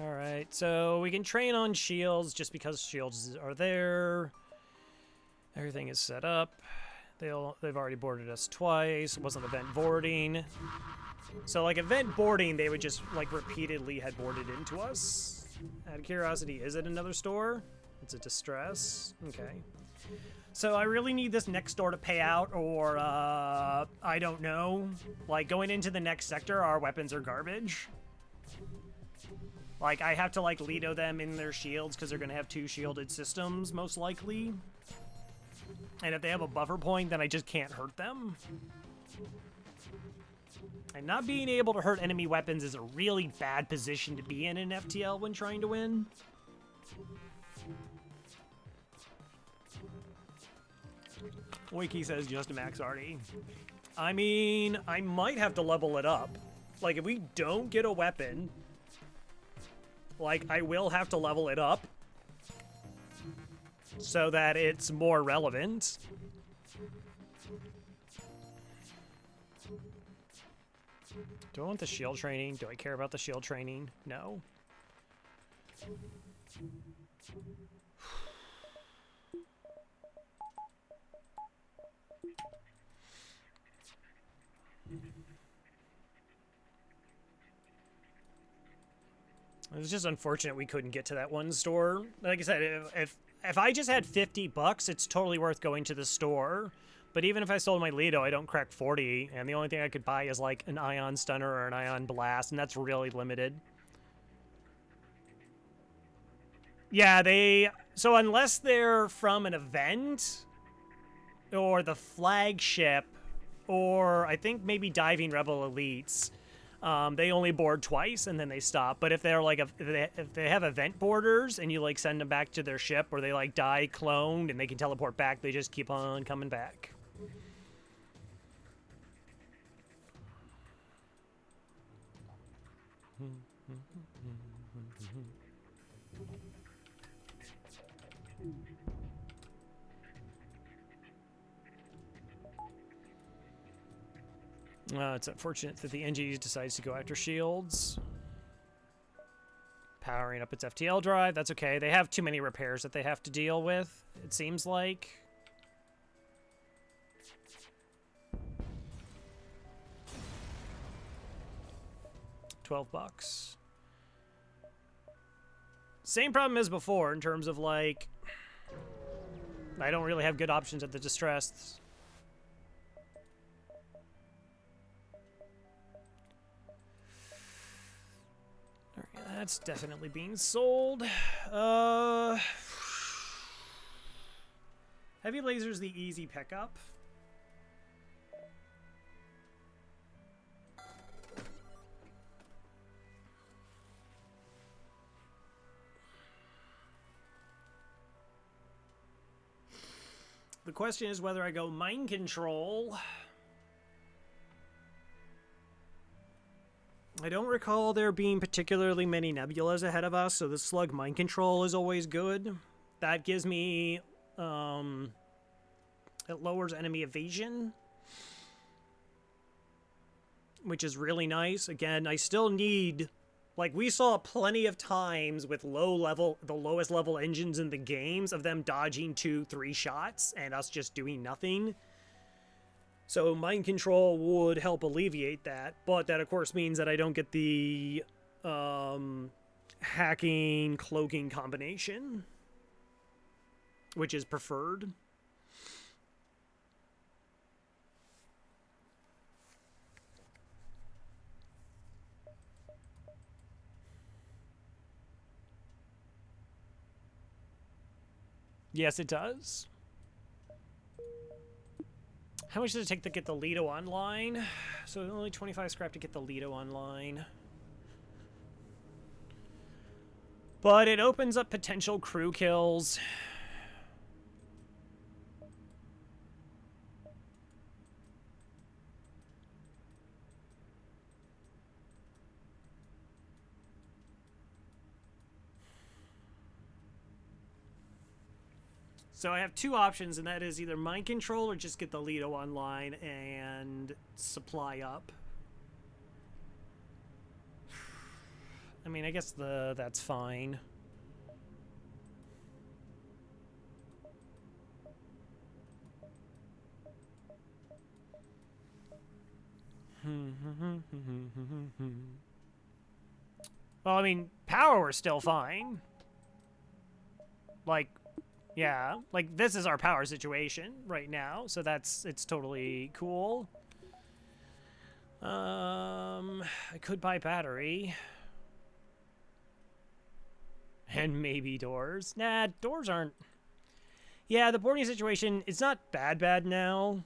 S1: All right, so we can train on shields just because shields are there. Everything is set up. They've already boarded us twice. It wasn't event boarding. So like event boarding, they would just like repeatedly had boarded into us. Out of curiosity, is it another store? It's a distress. Okay. So I really need this next store to pay out, or I don't know. Like going into the next sector, our weapons are garbage. Like, I have to, like, Lido them in their shields because they're going to have 2 shielded systems, most likely. And if they have a buffer point, then I just can't hurt them. And not being able to hurt enemy weapons is a really bad position to be in FTL when trying to win. Wiki says just a max arty. I mean, I might have to level it up. Like, if we don't get a weapon, like, I will have to level it up so that it's more relevant. Do I want the shield training? Do I care about the shield training? No. It was just unfortunate we couldn't get to that one store. Like I said, if I just had $50, it's totally worth going to the store. But even if I sold my Lido, I don't crack 40, and the only thing I could buy is like an Ion Stunner or an Ion Blast, and that's really limited. Yeah, so unless they're from an event, or the flagship, or I think maybe Diving Rebel Elites, they only board twice and then they stop. But if they're like, if they have event boarders and you like send them back to their ship, or they like die cloned and they can teleport back, they just keep on coming back. It's unfortunate that the NG decides to go after shields. Powering up its FTL drive. That's okay. They have too many repairs that they have to deal with, it seems like. $12. Same problem as before in terms of, like, I don't really have good options at the distressed. Alright, that's definitely being sold. Heavy laser's the easy pickup. The question is whether I go mind control. I don't recall there being particularly many nebulas ahead of us, so the slug mind control is always good. That gives me, it lowers enemy evasion, which is really nice. Again, I still need, like, we saw plenty of times with the lowest level engines in the games of them dodging 2-3 shots and us just doing nothing. So mind control would help alleviate that, but that of course means that I don't get the hacking cloaking combination, which is preferred. Yes, it does. How much does it take to get the Lido online? So only 25 scrap to get the Lido online. But it opens up potential crew kills. So I have two options, and that is either mind control or just get the Lido online and supply up. I mean, I guess that's fine. Well, I mean, power is still fine. Like, yeah, like this is our power situation right now, so it's totally cool. I could buy battery. And maybe doors. Nah, doors aren't. Yeah, the boarding situation, it's not bad now.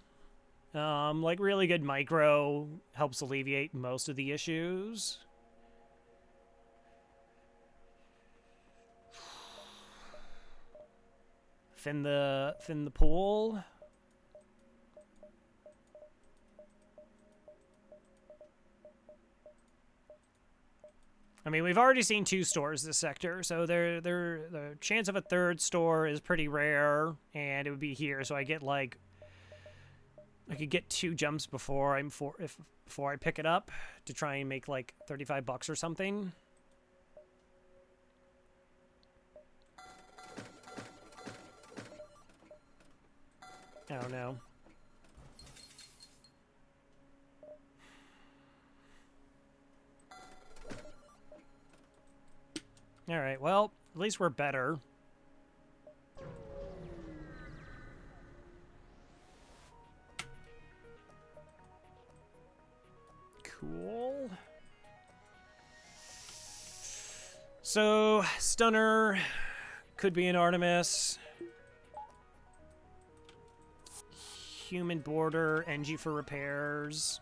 S1: Like really good micro helps alleviate most of the issues. Fin the pool. I mean, we've already seen 2 stores this sector, so the chance of a 3rd store is pretty rare, and it would be here. So I get like, I could get 2 jumps before before I pick it up to try and make like $35 or something. I don't know. All right, well, at least we're better. Cool. So, Stunner could be an Artemis. Human Border, NG for repairs.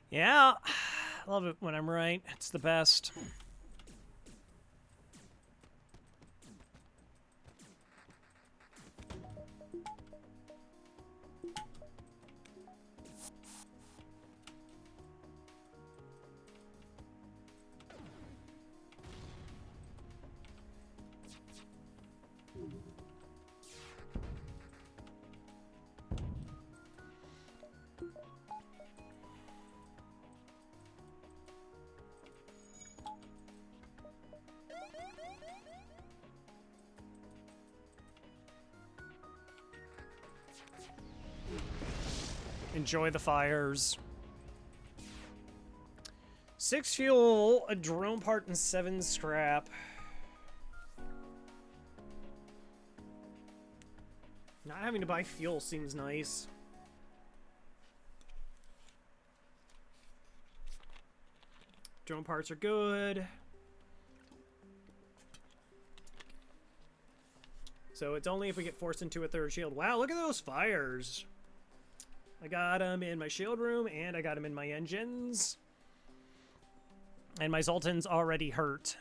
S1: Yeah, I love it when I'm right. It's the best. Enjoy the fires. 6 fuel, a drone part, and 7 scrap. Not having to buy fuel seems nice. Drone parts are good. So it's only if we get forced into a 3rd shield. Wow, look at those fires. I got them in my shield room, and I got them in my engines. And my Zoltan's already hurt.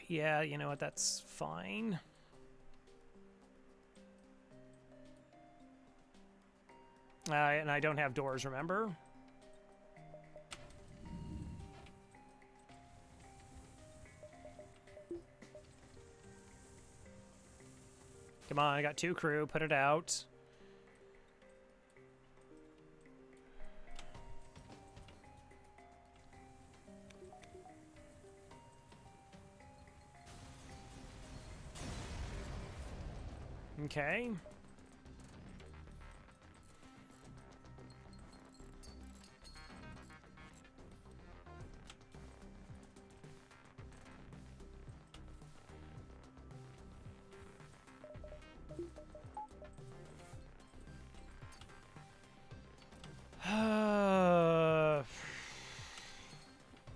S1: Yeah, you know what? That's fine. And I don't have doors, remember? Come on, I got 2 crew. Put it out. Okay.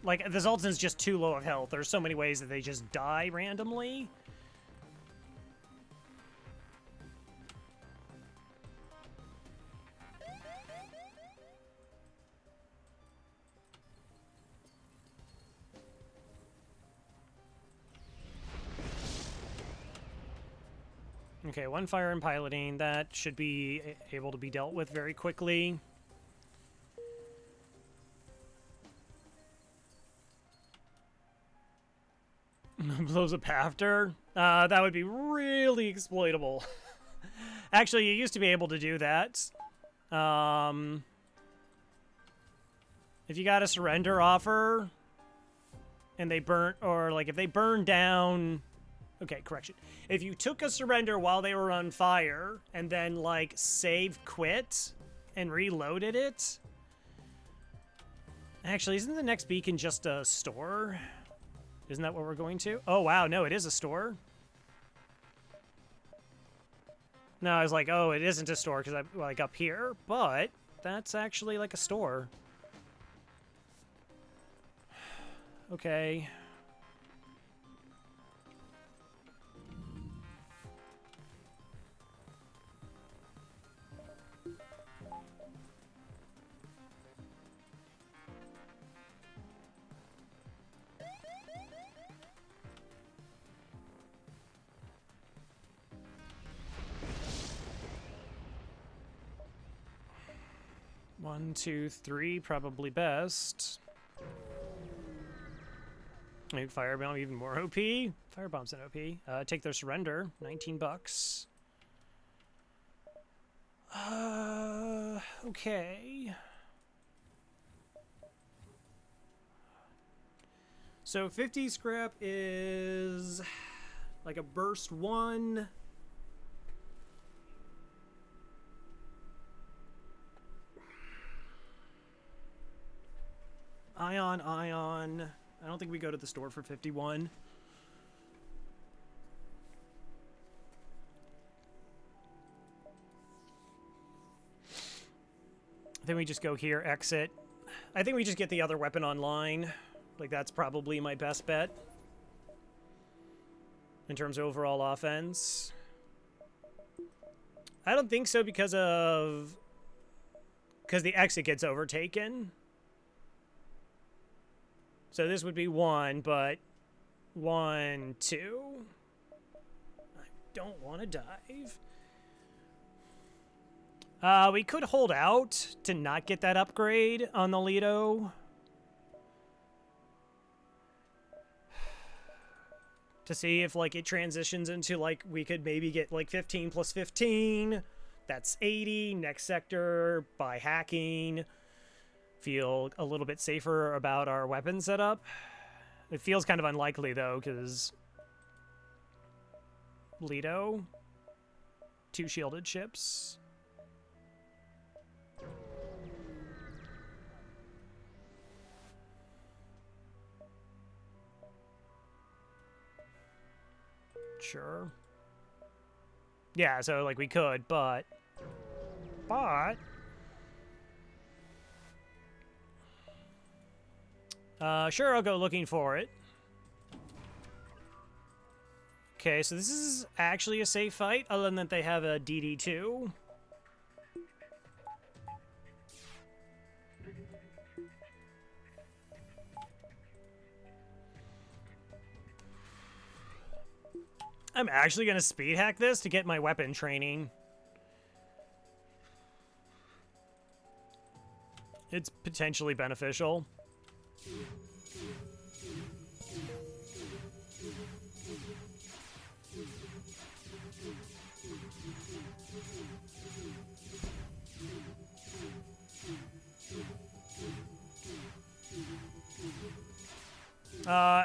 S1: Like, the Zoltan's just too low of health. There's so many ways that they just die randomly. Okay, 1 fire and piloting. That should be able to be dealt with very quickly. Blows up after? That would be really exploitable. Actually, you used to be able to do that. If you got a surrender offer, and they burnt, or like if they burned down... Okay, correction. If you took a surrender while they were on fire, and then like save quit, and reloaded it... Actually, isn't the next beacon just a store? Isn't that what we're going to? Oh, wow. No, it is a store. No, I was like, oh, it isn't a store because I'm like up here, but that's actually like a store. Okay. One, two, three, probably best. Make Firebomb even more OP. Firebomb's an OP. Take their surrender, 19 bucks. Okay. So 50 scrap is like a burst 1. Ion. I don't think we go to the store for 51. Then we just go here, exit. I think we just get the other weapon online. Like, that's probably my best bet in terms of overall offense. I don't think so because the exit gets overtaken. So this would be 1, but 1, 2. I don't want to dive. We could hold out to not get that upgrade on the Lido. To see if, like, it transitions into, like, we could maybe get, like, 15 plus 15. That's 80. Next sector by hacking. Feel a little bit safer about our weapon setup. It feels kind of unlikely, though, because Lido. 2 shielded ships. Sure. Yeah, so, like, we could, but... Sure, I'll go looking for it. Okay, so this is actually a safe fight, other than that they have a DD2. I'm actually going to speed hack this to get my weapon training. It's potentially beneficial.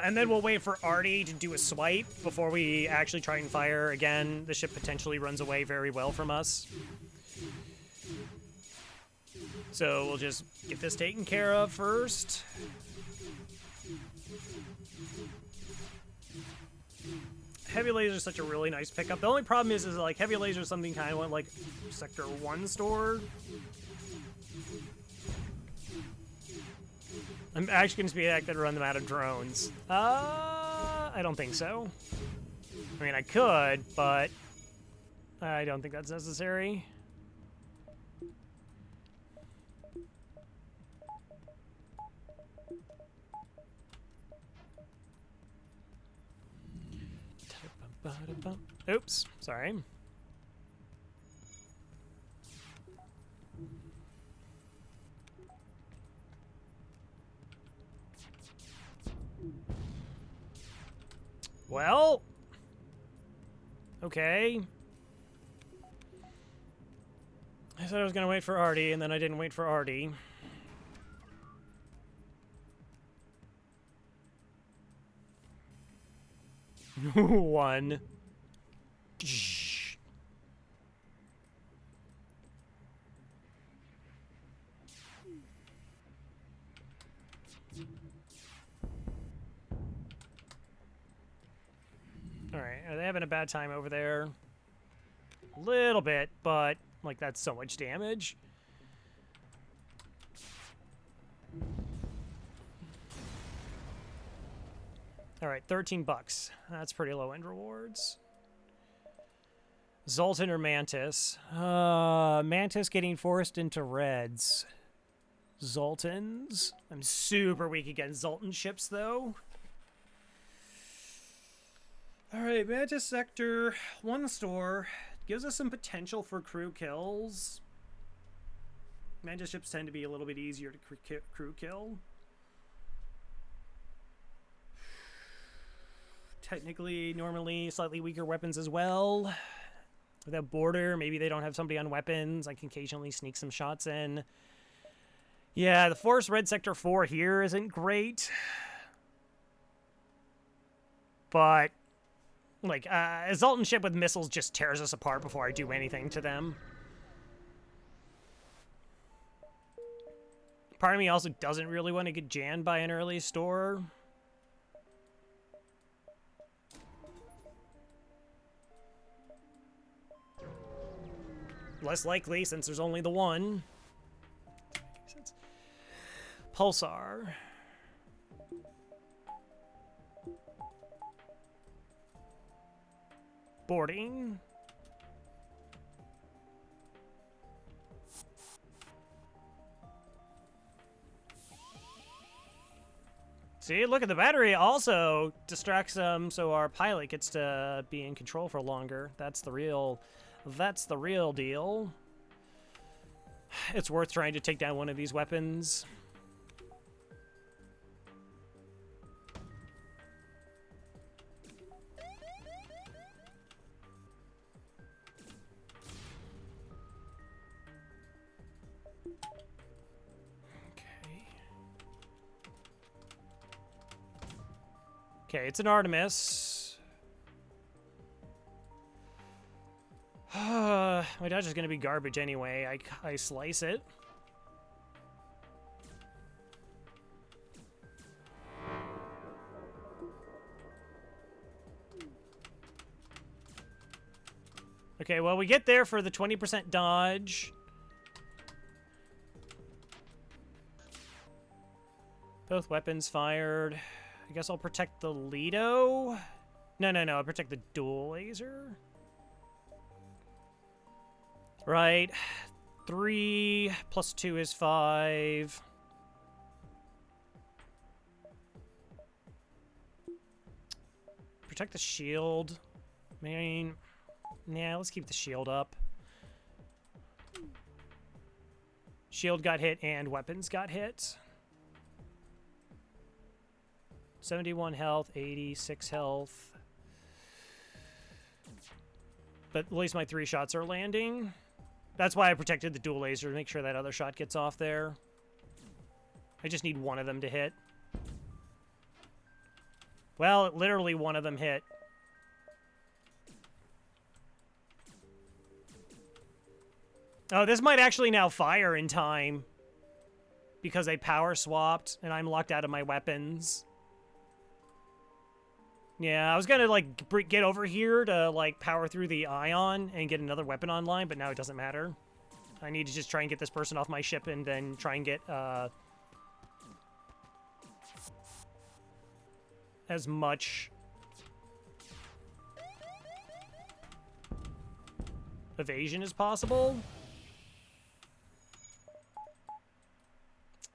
S1: And then we'll wait for Artie to do a swipe before we actually try and fire. Again, the ship potentially runs away very well from us. So we'll just get this taken care of first. Heavy laser is such a really nice pickup. The only problem is like heavy laser is something kind of like Sector 1 store. I'm actually going to be active to run them out of drones. I don't think so. I mean, I could, but I don't think that's necessary. Oops, sorry. Well, okay. I said I was going to wait for Artie, and then I didn't wait for Artie. One. Alright, are they having a bad time over there? Little bit, but, like, that's so much damage. Alright, 13 bucks. That's pretty low-end rewards. Zoltan or Mantis? Mantis getting forced into reds. Zoltans? I'm super weak against Zoltan ships, though. Alright, Mantis Sector, 1 store. Gives us some potential for crew kills. Mantis ships tend to be a little bit easier to crew kill. Technically, normally, slightly weaker weapons as well. With a border, maybe they don't have somebody on weapons. I can occasionally sneak some shots in. Yeah, the Force Red Sector 4 here isn't great. But, like, a Zoltan ship with missiles just tears us apart before I do anything to them. Part of me also doesn't really want to get jammed by an early store. Less likely, since there's only the one. Pulsar. Boarding. See, look at the battery also distracts them so our pilot gets to be in control for longer. That's the real deal. It's worth trying to take down one of these weapons. Okay, it's an Artemis. My dodge is going to be garbage anyway. I slice it. Okay, well, we get there for the 20% dodge. Both weapons fired. I guess I'll protect the Lido. No, I'll protect the dual laser. Right. 3 plus 2 is 5. Protect the shield. I mean, yeah, let's keep the shield up. Shield got hit and weapons got hit. 71 health, 86 health. But at least my 3 shots are landing. That's why I protected the dual laser, to make sure that other shot gets off there. I just need one of them to hit. Well, literally one of them hit. Oh, this might actually now fire in time. Because I power swapped and I'm locked out of my weapons. Yeah, I was gonna, like, get over here to, like, power through the ion and get another weapon online, but now it doesn't matter. I need to just try and get this person off my ship and then try and get, as much evasion as possible.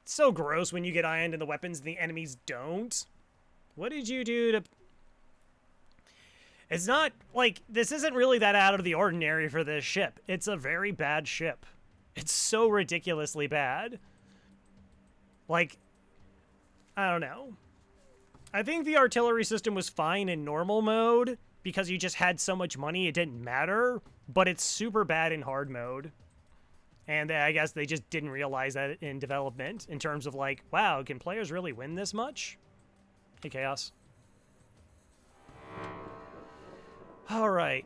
S1: It's so gross when you get ioned and the weapons and the enemies don't. What did you do to... It's not, like, this isn't really that out of the ordinary for this ship. It's a very bad ship. It's so ridiculously bad. Like, I don't know. I think the artillery system was fine in normal mode because you just had so much money it didn't matter, but it's super bad in hard mode. And I guess they just didn't realize that in development in terms of, like, wow, can players really win this much? Hey, Chaos. All right.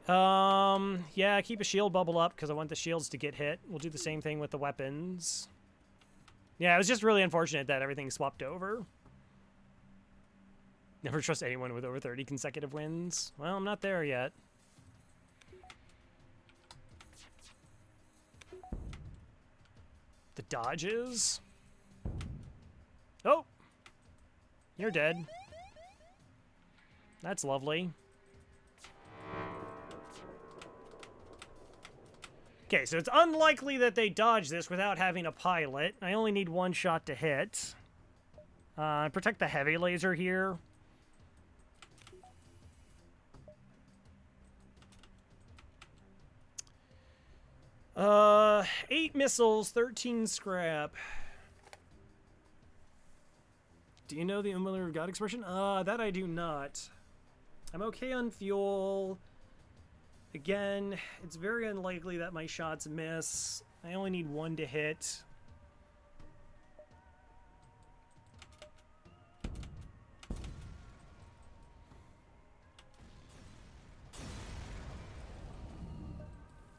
S1: Yeah, keep a shield bubble up because I want the shields to get hit. We'll do the same thing with the weapons. Yeah, it was just really unfortunate that everything swapped over. Never trust anyone with over 30 consecutive wins. Well, I'm not there yet. the dodges. Oh! You're dead. That's lovely. Okay, so it's unlikely that they dodge this without having a pilot. I only need one shot to hit. Protect the heavy laser here. Uh, 8 missiles, 13 scrap. Do you know the Umbrella of God expression? That I do not. I'm okay on fuel. Again, it's very unlikely that my shots miss. I only need one to hit.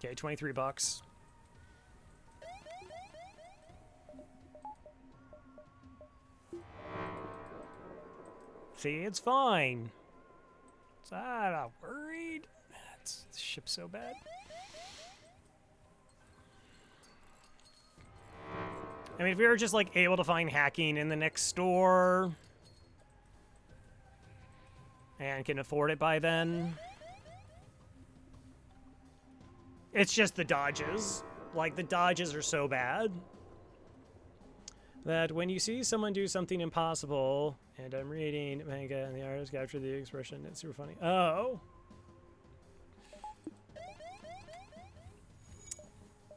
S1: Okay, 23 bucks. See, it's fine. So I'm not worried. The ship's so bad. I mean, if we were just, like, able to find hacking in the next store and can afford it by then. It's just the dodges. Like, the dodges are so bad that when you see someone do something impossible, and I'm reading manga and the artist capture the expression, it's super funny. Oh.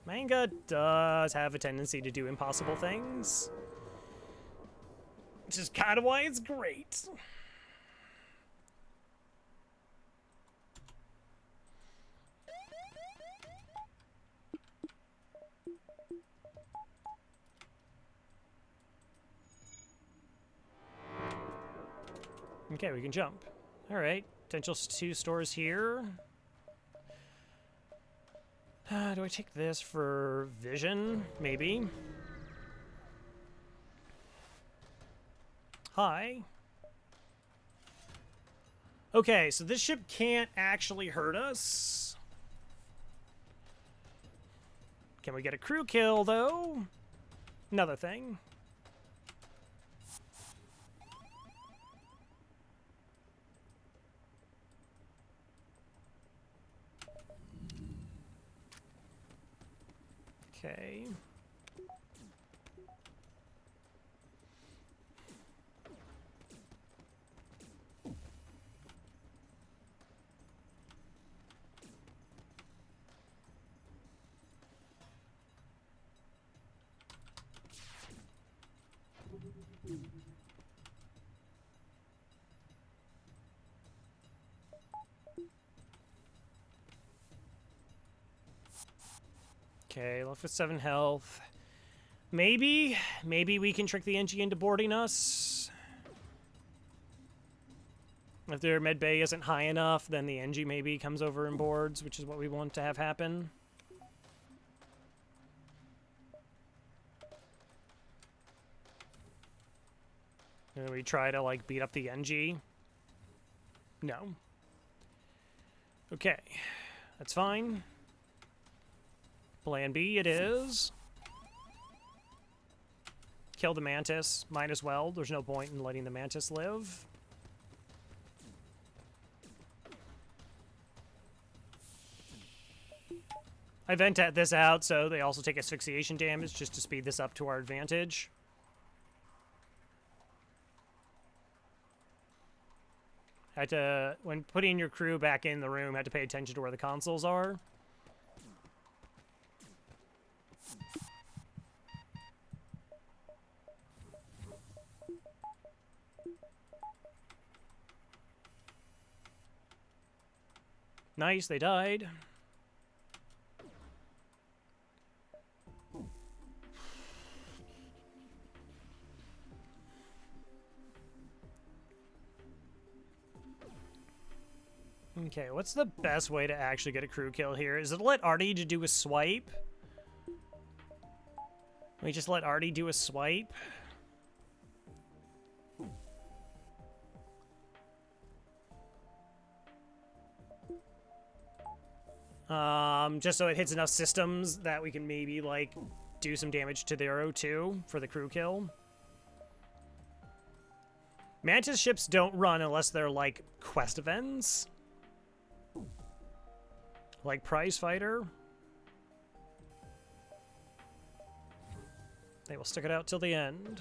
S1: Manga does have a tendency to do impossible things, which is kind of why it's great. Okay, we can jump. All right, potential 2 stores here. Do I take this for vision? Maybe. Hi. Okay, so this ship can't actually hurt us. Can we get a crew kill, though? Another thing. Okay. Okay, left with 7 health. Maybe we can trick the NG into boarding us. If their med bay isn't high enough, then the NG maybe comes over and boards, which is what we want to have happen. And we try to, like, beat up the NG. No. Okay, that's fine. Plan B it is. Kill the Mantis. Might as well. There's no point in letting the Mantis live. I vent this out so they also take asphyxiation damage just to speed this up to our advantage. Had to, when putting your crew back in the room, had to pay attention to where the consoles are. Nice, they died. Okay, what's the best way to actually get a crew kill here? Is it let Artie to do a swipe? We just let Artie do a swipe? Just so it hits enough systems that we can maybe, like, do some damage to their O2 for the crew kill. Mantis ships don't run unless they're like quest events. Like Prize Fighter. They will stick it out till the end.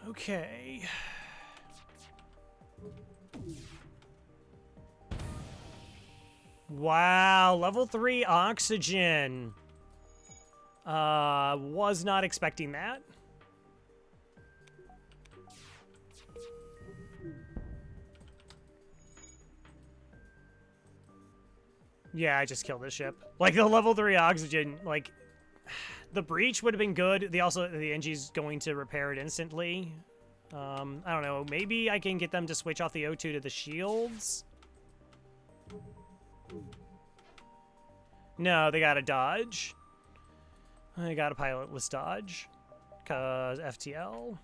S1: Okay. Wow, level 3 oxygen. Was not expecting that. Yeah, I just killed this ship. Like, the level 3 oxygen, like, the breach would have been good. The NG's going to repair it instantly. I don't know. Maybe I can get them to switch off the O2 to the shields. No, they gotta dodge. They got a pilotless dodge. Cause FTL.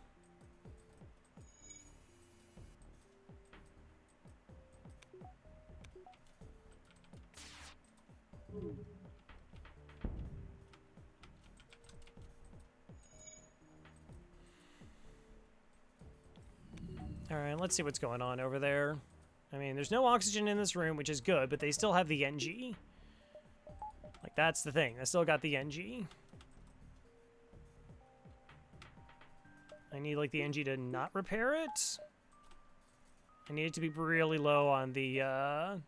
S1: Alright, let's see what's going on over there. I mean, there's no oxygen in this room, which is good, but they still have the NG. Like, that's the thing. They still got the NG. I need, like, the NG to not repair it. I need it to be really low on the,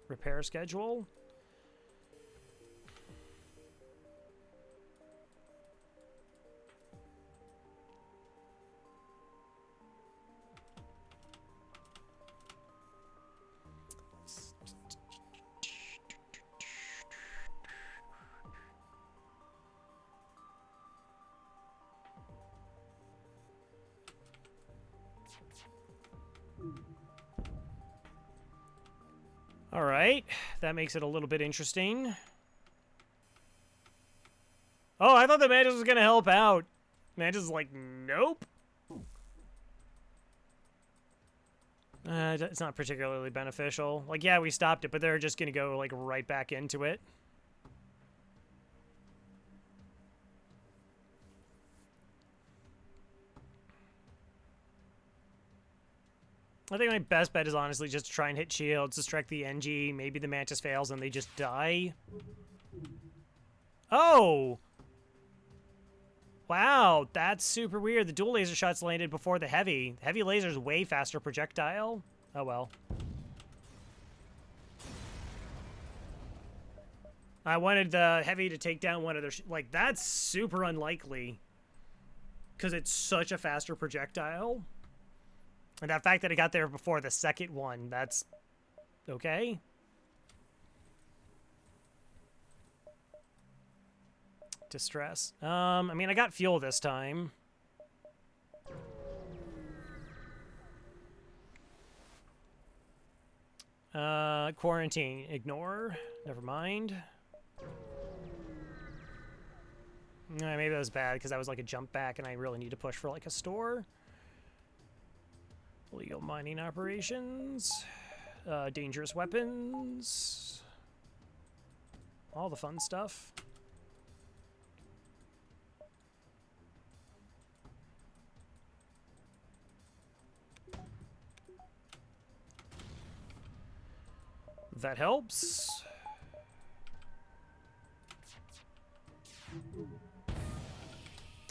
S1: repair schedule. All right, that makes it a little bit interesting. Oh, I thought the Mantis was gonna help out. Mantis is like, nope. It's not particularly beneficial. Like, yeah, we stopped it, but they're just gonna go, like, right back into it. I think my best bet is honestly just to try and hit shields, distract the NG. Maybe the Mantis fails and they just die. Oh! Wow, that's super weird. The dual laser shots landed before the heavy. The heavy laser's way faster projectile. Oh well. I wanted the heavy to take down one of their... like, that's super unlikely. Because it's such a faster projectile. And that fact that it got there before the second one, that's okay. Distress. I mean, I got fuel this time. Quarantine. Ignore. Never mind. Maybe that was bad because that was like a jump back and I really need to push for like a store. Illegal mining operations, dangerous weapons, all the fun stuff. That helps.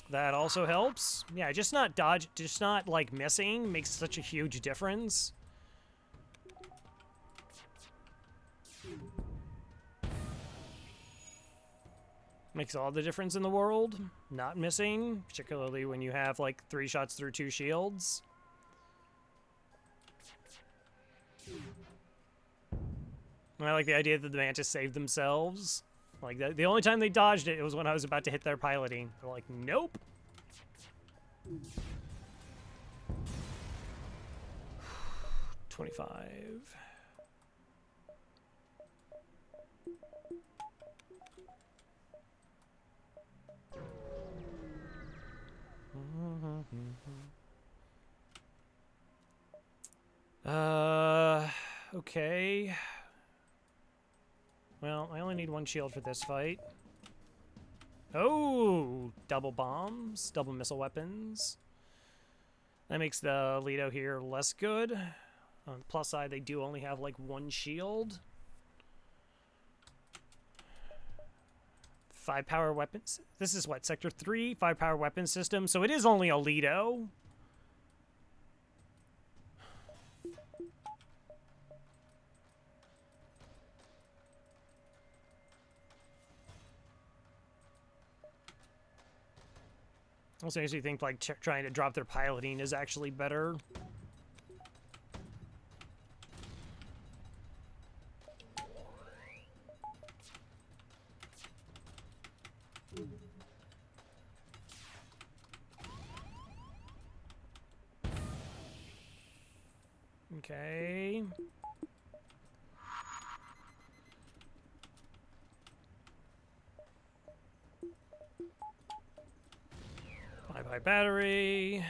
S1: That also helps. Yeah, just not dodge, just not like missing makes such a huge difference. Makes all the difference in the world. Not missing, particularly when you have like 3 shots through 2 shields. And I like the idea that the Mantis saved themselves. Like, the only time they dodged it, it was when I was about to hit their piloting. They're like, nope. 25. Okay. Well, I only need one shield for this fight. Oh, double bombs, double missile weapons. That makes the Lido here less good. On the plus side, they do only have like one shield. 5 power weapons. This is what, Sector 3? 5 power weapon system. So it is only a Lido. Also makes me think like trying to drop their piloting is actually better. Okay. Bye-bye battery.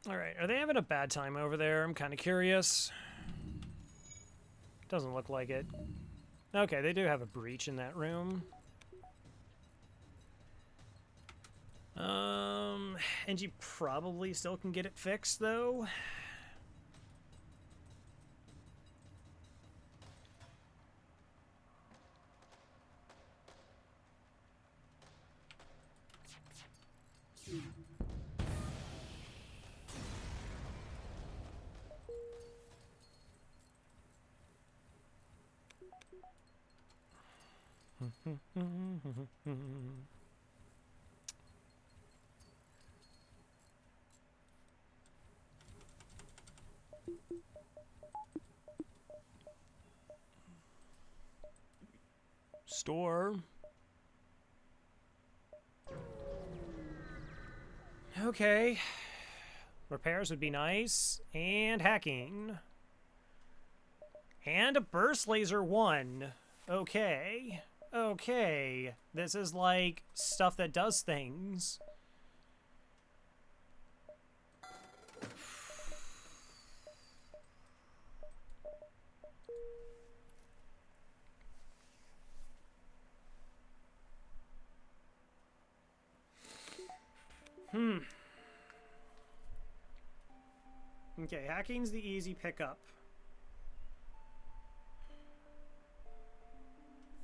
S1: All right, are they having a bad time over there? I'm kind of curious. Doesn't look like it. Okay, they do have a breach in that room. And you probably still can get it fixed, though. Store. Okay. Repairs would be nice. And hacking. And a burst laser 1. Okay. Okay. This is like stuff that does things. Okay, hacking's the easy pickup.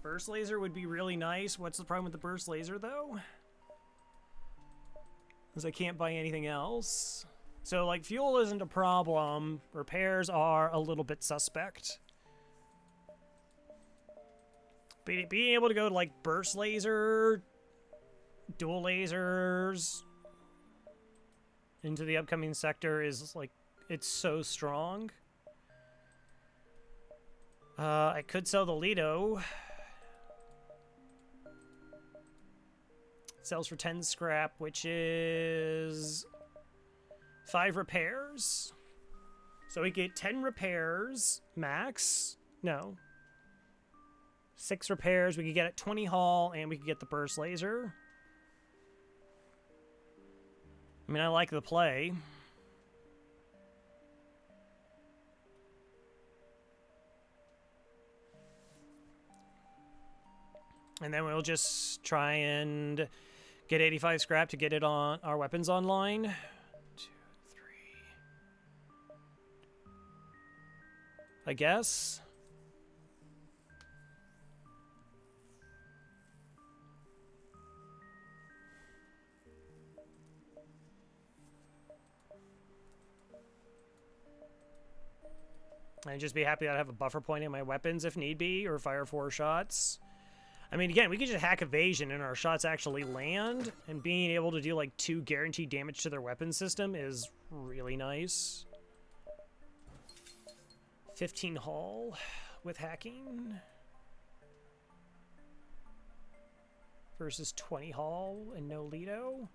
S1: Burst laser would be really nice. What's the problem with the burst laser, though? Because I can't buy anything else. So, like, fuel isn't a problem. Repairs are a little bit suspect. But being able to go to, like, burst laser, dual lasers into the upcoming sector is, like, it's so strong. I could sell the Lido. Sells for 10 scrap, which is 5 repairs. So we get 10 repairs max. No. 6 repairs. We could get it 20 hull, and we could get the burst laser. I mean, I like the play. And then we'll just try and get 85 scrap to get it on our weapons online. 2, 3. I guess. And just be happy that I have a buffer point in my weapons if need be, or fire 4 shots. I mean, again, we could just hack evasion and our shots actually land, and being able to do like 2 guaranteed damage to their weapon system is really nice. 15 hull with hacking versus 20 hull and no Lido.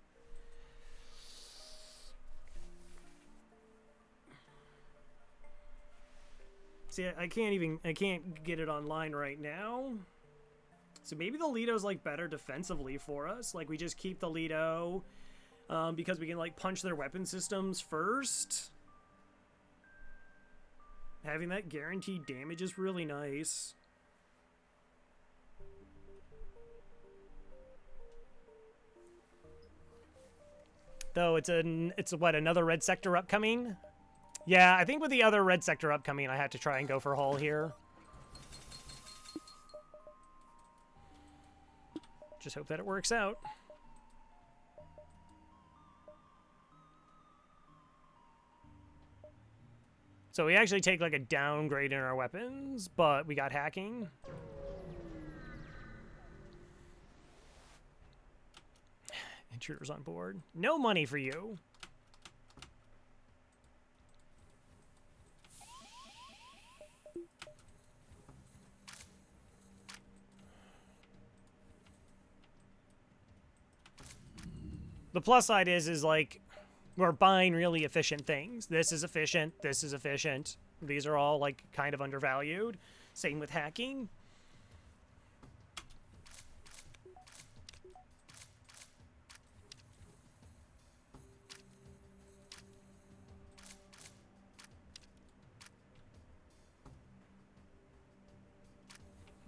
S1: See, I can't get it online right now. So maybe the Lido's like better defensively for us. Like we just keep the Lido because we can like punch their weapon systems first. Having that guaranteed damage is really nice. Though it's what, another red sector upcoming? Yeah, I think with the other red sector upcoming, I have to try and go for hull here. Just hope that it works out. So we actually take like a downgrade in our weapons, but we got hacking. Intruders on board. No money for you. The plus side is like, we're buying really efficient things. This is efficient. This is efficient. These are all like kind of undervalued. Same with hacking.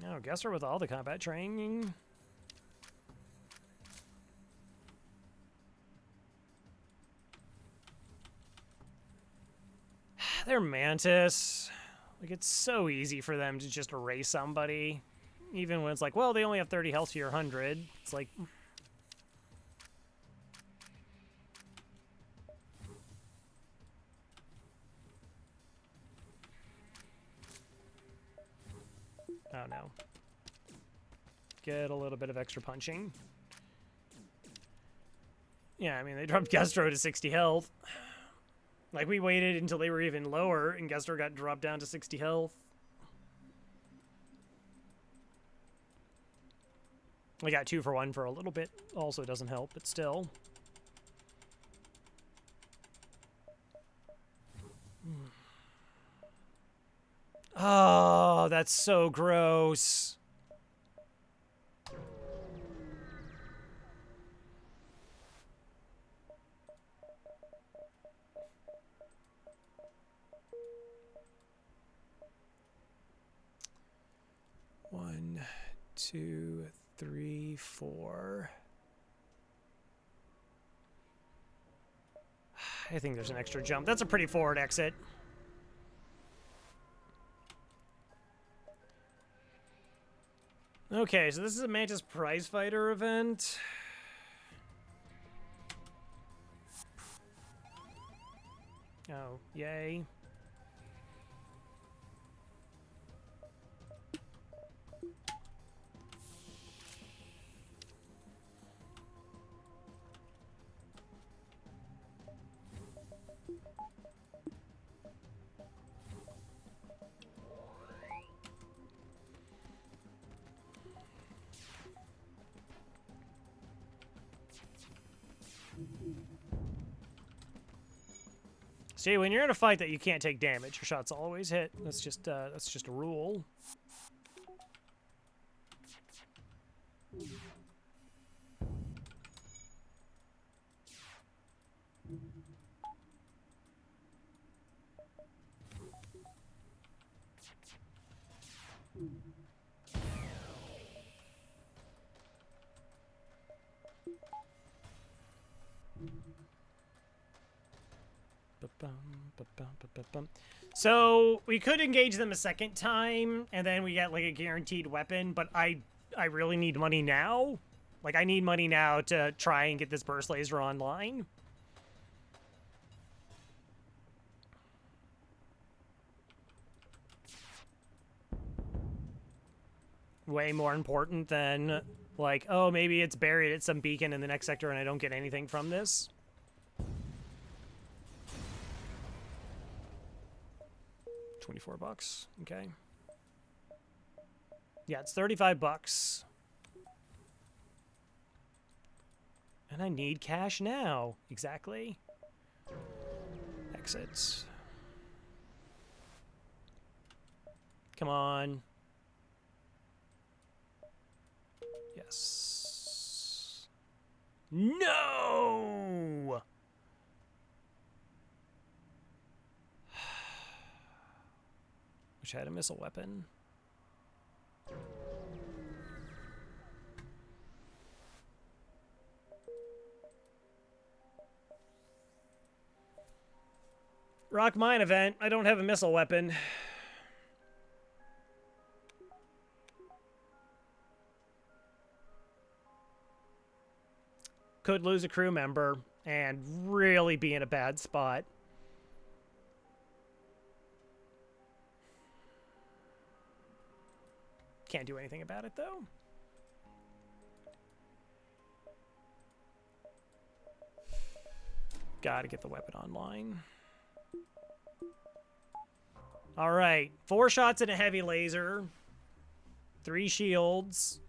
S1: No, Guesser with all the combat training. They're Mantis. Like, it's so easy for them to just erase somebody. Even when it's like, well, they only have 30 health to your 100. It's like... Oh, no. Get a little bit of extra punching. Yeah, I mean, they dropped Gestro to 60 health. Like, we waited until they were even lower, and Gestro got dropped down to 60 health. We got 2 for 1 for a little bit. Also doesn't help, but still. Oh, that's so gross. One, two, three, four. I think there's an extra jump. That's a pretty forward exit. Okay, so this is a Mantis Prizefighter event. Oh, yay. See, when you're in a fight that you can't take damage, your shots always hit. That's just a rule. So we could engage them a second time, and then we get like a guaranteed weapon. But I really need money now. Like, I need money now to try and get this burst laser online. Way more important than like, oh, maybe it's buried at some beacon in the next sector and I don't get anything from this. $24. Okay. Yeah, it's $35. And I need cash now. Exactly. Exits. Come on. Yes. No! Wish I had a missile weapon. Rock mine event. I don't have a missile weapon. Could lose a crew member and really be in a bad spot. Can't do anything about it, though. Gotta get the weapon online. All right. 4 shots and a heavy laser. 3 shields.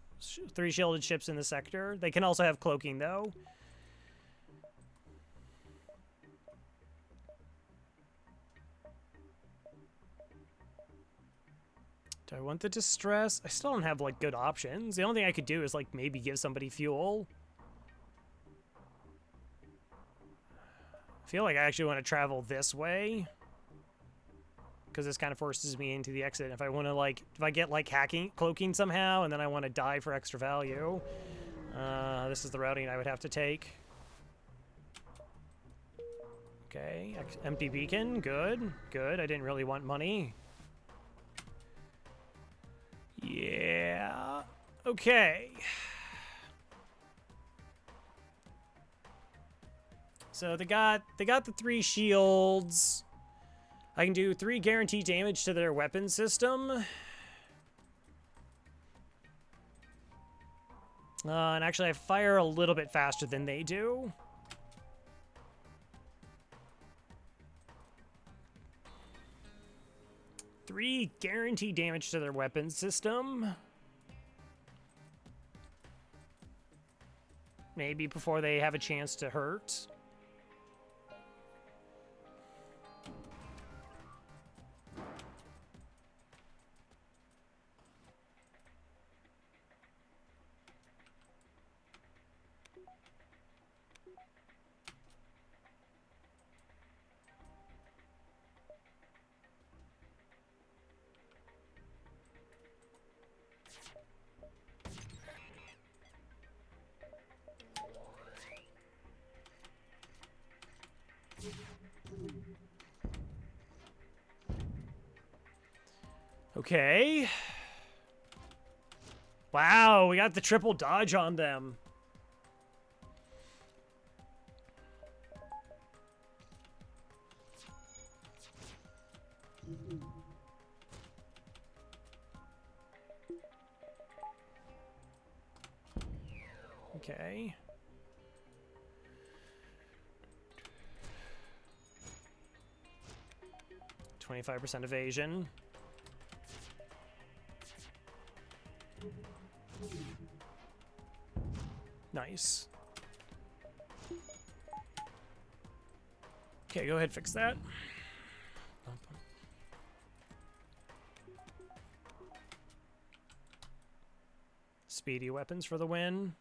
S1: 3 shielded ships in the sector. They can also have cloaking, though. Do I want the distress? I still don't have, like, good options. The only thing I could do is, like, maybe give somebody fuel. I feel like I actually want to travel this way, because this kind of forces me into the exit. If I want to, like, if I get, like, cloaking somehow, and then I want to die for extra value, this is the routing I would have to take. Okay, empty beacon, good, good. I didn't really want money. Yeah, okay. So they got the 3 shields. I can do 3 guaranteed damage to their weapon system. And actually I fire a little bit faster than they do. Three guaranteed damage to their weapon system. Maybe before they have a chance to hurt. Okay. Wow, we got the triple dodge on them. Okay. %25 evasion. Nice. Okay, go ahead, fix that. Speedy weapons for the win.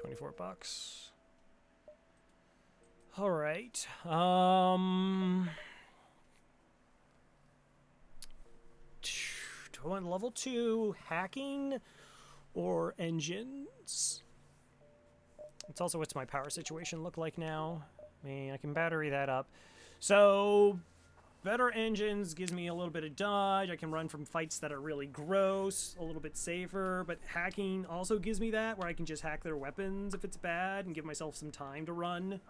S1: $24. All right. Do I want level 2 hacking or engines? It's also what's my power situation look like now. I mean, I can battery that up. So better engines gives me a little bit of dodge. I can run from fights that are really gross, a little bit safer, but hacking also gives me that, where I can just hack their weapons if it's bad and give myself some time to run.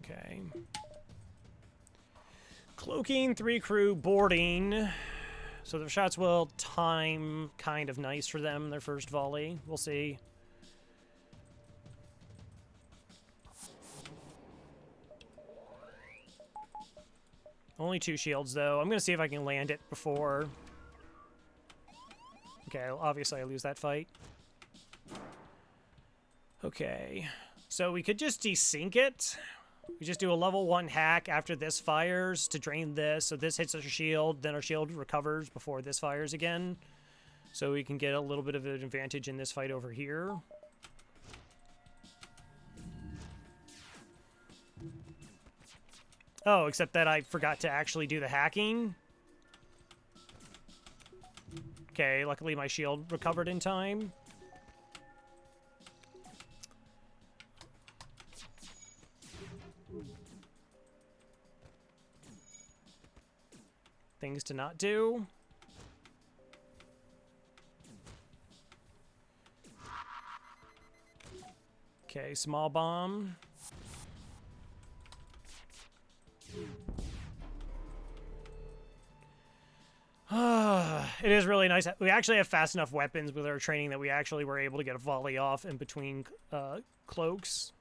S1: Okay. Cloaking, 3 crew, boarding. So the shots will time kind of nice for them, their first volley. We'll see. Only 2 shields, though. I'm going to see if I can land it before. Okay, obviously I lose that fight. Okay. So we could just desync it. We just do a level 1 hack after this fires to drain this. So this hits our shield, then our shield recovers before this fires again. So we can get a little bit of an advantage in this fight over here. Oh, except that I forgot to actually do the hacking. Okay, luckily my shield recovered in time. Things to not do. Okay, small bomb. It is really nice. We actually have fast enough weapons with our training that we actually were able to get a volley off in between cloaks.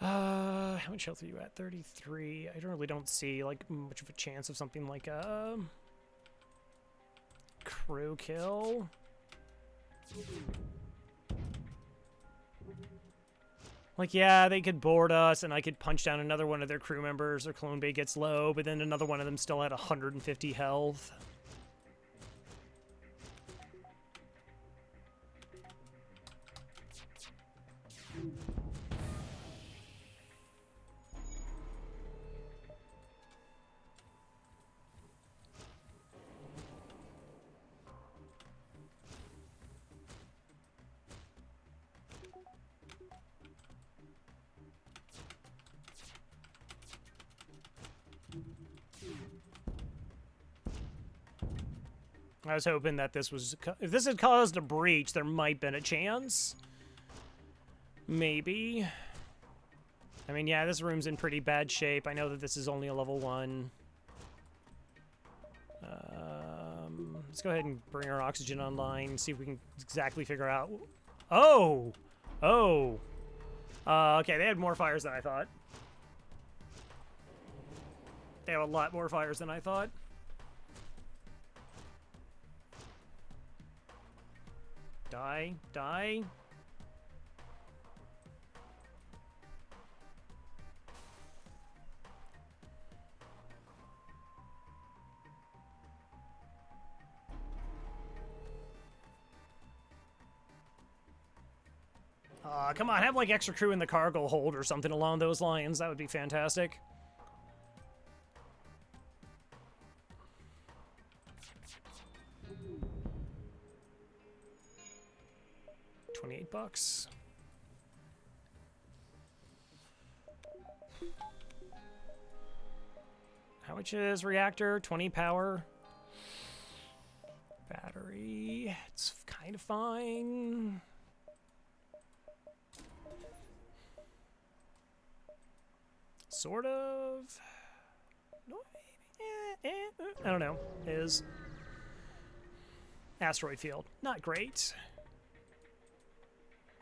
S1: How much health are you at? 33. I really don't see like much of a chance of something like a crew kill. Like, yeah, they could board us, and I could punch down another one of their crew members. Their clone bay gets low, but then another one of them still had 150 health. I was hoping that this was... If this had caused a breach, there might have been a chance. Maybe. I mean, yeah, this room's in pretty bad shape. I know that this is only a level 1. Let's go ahead and bring our oxygen online and see if we can exactly figure out... Oh! Oh! Okay, they had more fires than I thought. They have a lot more fires than I thought. Die, die. Come on, have like extra crew in the cargo hold or something along those lines. That would be fantastic. $28. How much is reactor? 20 power. Battery. It's kind of fine. Sort of. I don't know. Is asteroid field. Not great.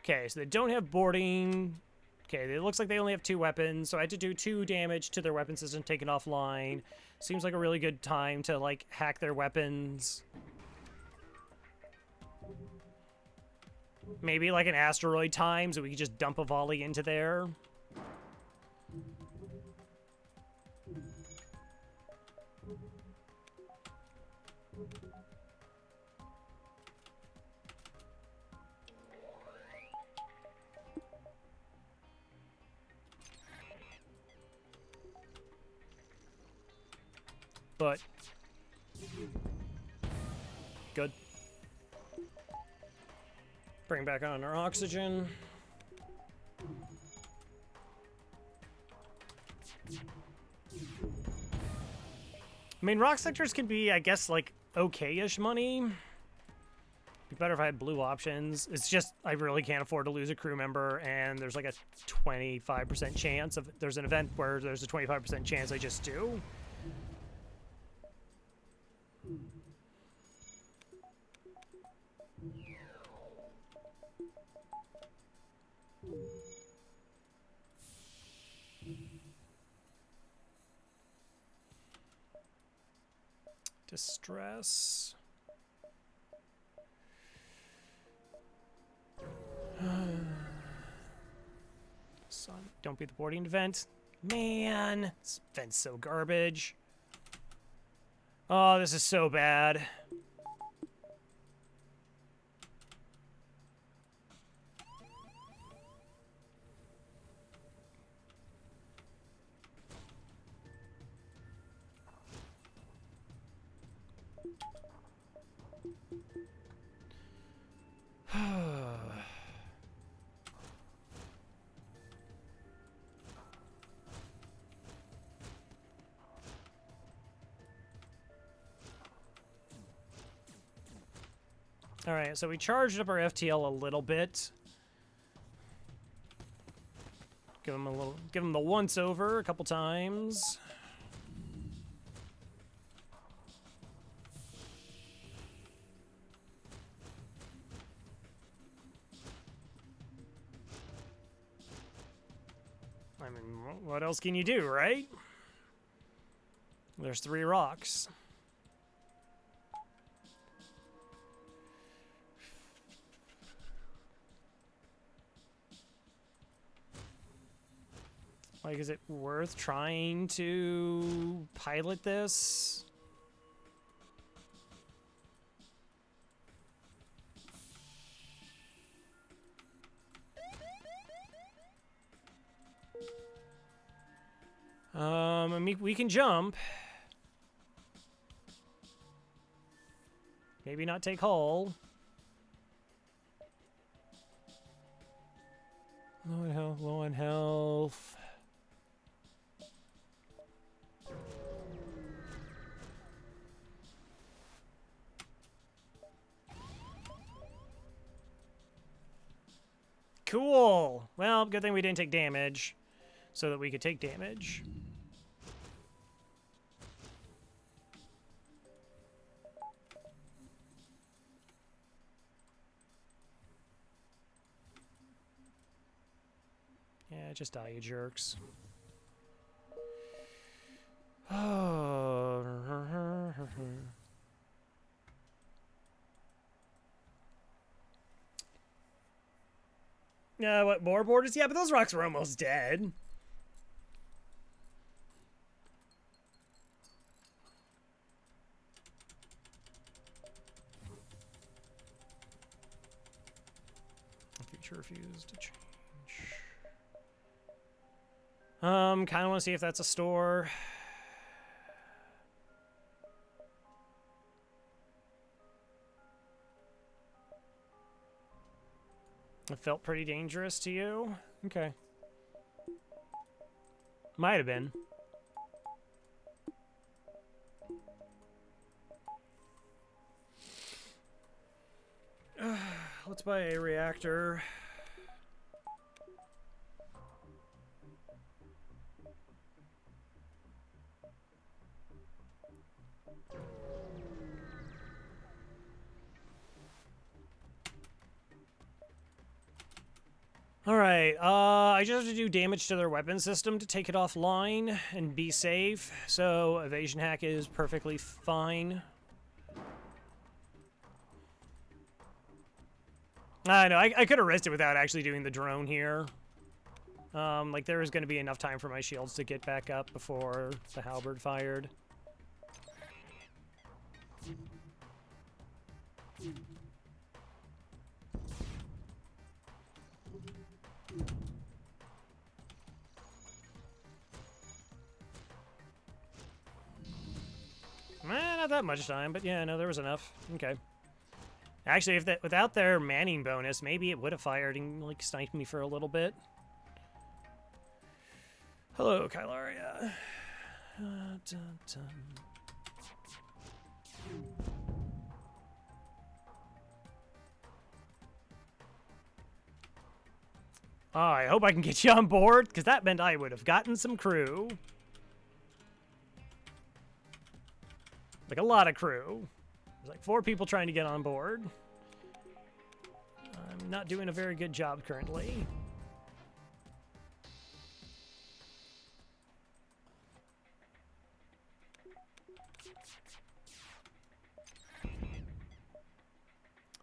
S1: Okay, so they don't have boarding. Okay, it looks like they only have 2 weapons, so I had to do 2 damage to their weapon system taken offline. Seems like a really good time to, like, hack their weapons. Maybe, like, an asteroid time, so we could just dump a volley into there. But good. Bring back on our oxygen. I mean, rock sectors can be, I guess, like, okay-ish money. Be better if I had blue options. It's just, I really can't afford to lose a crew member, and there's like a 25% chance of, there's an event where there's a 25% chance I just do. Distress. Son, don't be the boarding event. Man, this event's so garbage. Oh, this is so bad. All right, so we charged up our FTL a little bit. Give him the once over a couple times. I mean, what else can you do, right? There's 3 rocks. Like, is it worth trying to pilot this? I mean, we can jump. Maybe not take hull. Low on health, low on health. Cool. Well, good thing we didn't take damage, so that we could take damage. Yeah, just die, you jerks. Oh. What, more borders? Yeah, but those rocks were almost dead. Future refused to change. Kind of want to see if that's a store. It felt pretty dangerous to you? Okay. Might have been. Let's buy a reactor. Alright, I just have to do damage to their weapon system to take it offline and be safe, so evasion hack is perfectly fine. I know, I could have risked it without actually doing the drone here. Like, there was going to be enough time for my shields to get back up before the halberd fired. Not that much time, but yeah, no, there was enough. Okay. Actually, if that without their manning bonus, maybe it would have fired and like sniped me for a little bit. Hello, Kylaria. Dun, dun. Oh, I hope I can get you on board, because that meant I would have gotten some crew. Like a lot of crew. There's like 4 people trying to get on board. I'm not doing a very good job currently.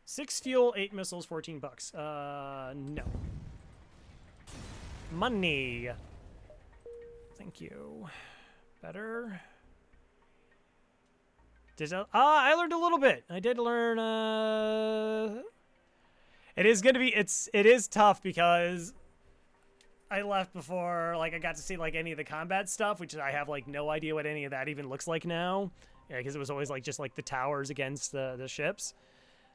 S1: $6 fuel, 8 missiles, $14. No. Money. Thank you. Better. I learned a little bit. I did learn, it is gonna be, it is tough because I left before, like, I got to see, like, any of the combat stuff, which I have, like, no idea what any of that even looks like now. Yeah, because it was always, like, just, like, the towers against the ships.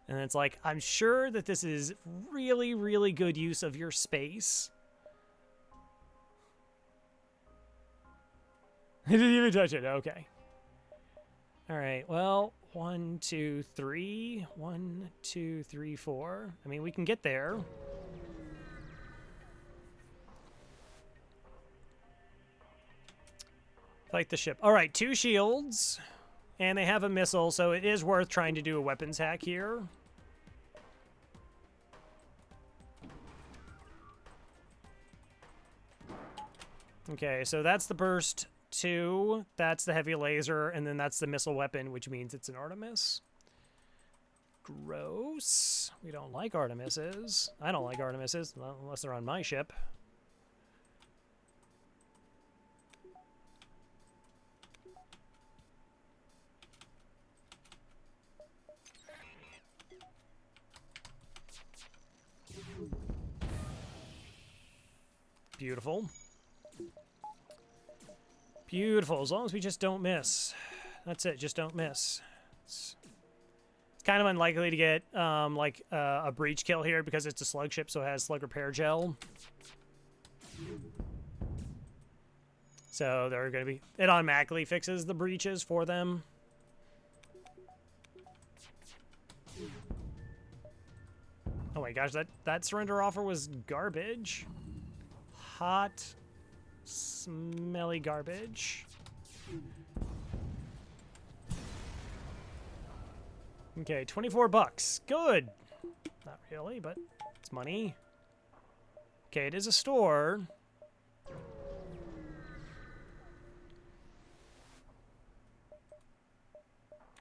S1: And it's like, I'm sure that this is really, really good use of your space. I didn't even touch it. Okay. All right. Well, 1, 2, 3. 1, 2, 3, 4. I mean, we can get there. Fight the ship. All right. 2 shields. And they have a missile, so it is worth trying to do a weapons hack here. Okay, so that's the burst 2, that's the heavy laser, and then that's the missile weapon, which means it's an Artemis. Gross. We don't like Artemises. I don't like Artemises, unless they're on my ship. Beautiful. Beautiful, as long as we just don't miss. That's it, just don't miss. It's kind of unlikely to get, like, a breach kill here because it's a slug ship, so it has slug repair gel. So they're going to be... It automatically fixes the breaches for them. Oh my gosh, that surrender offer was garbage. Hot... smelly garbage. Okay, $24. Good. Not really, but it's money. Okay, it is a store.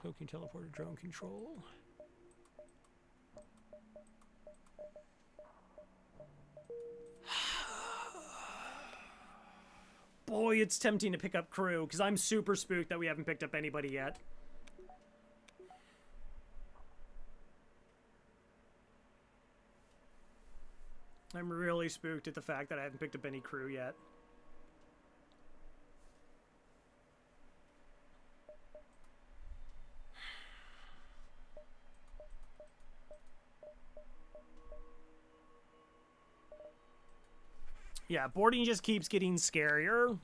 S1: Cloaking, teleporter, drone control. Boy, it's tempting to pick up crew, because I'm super spooked that we haven't picked up anybody yet. I'm really spooked at the fact that I haven't picked up any crew yet. Yeah, boarding just keeps getting scarier.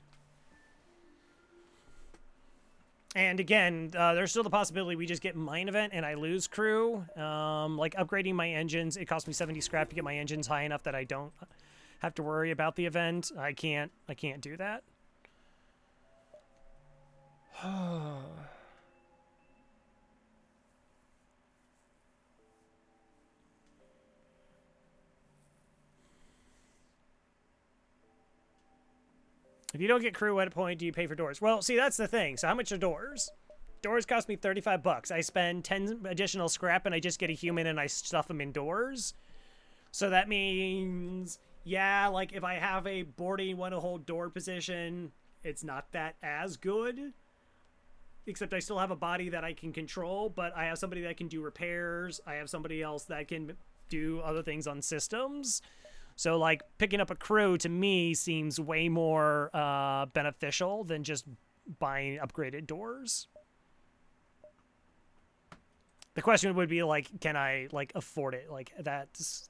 S1: And again, there's still the possibility we just get mine event and I lose crew. Like upgrading my engines, it cost me 70 scrap to get my engines high enough that I don't have to worry about the event. I can't do that. If you don't get crew at a point, do you pay for doors? Well, see, that's the thing. So how much are doors? Doors cost me $35. I spend 10 additional scrap and I just get a human and I stuff them indoors. So that means, yeah, like if I have a boarding want to hold door position, it's not that as good. Except I still have a body that I can control, but I have somebody that can do repairs. I have somebody else that can do other things on systems. So, like, picking up a crew, to me, seems way more beneficial than just buying upgraded doors. The question would be like, can I like afford it? Like it's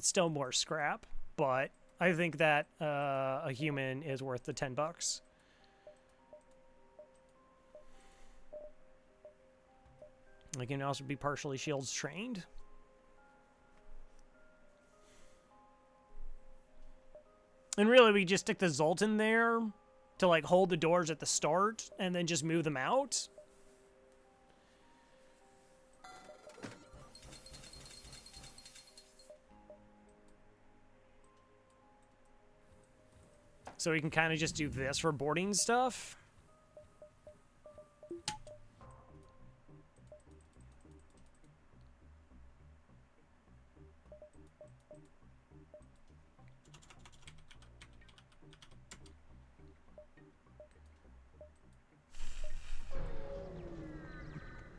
S1: still more scrap, but I think that a human is worth the $10. Like, can also be partially shields trained. And really, we just stick the Zoltan there to like hold the doors at the start and then just move them out. So we can kind of just do this for boarding stuff.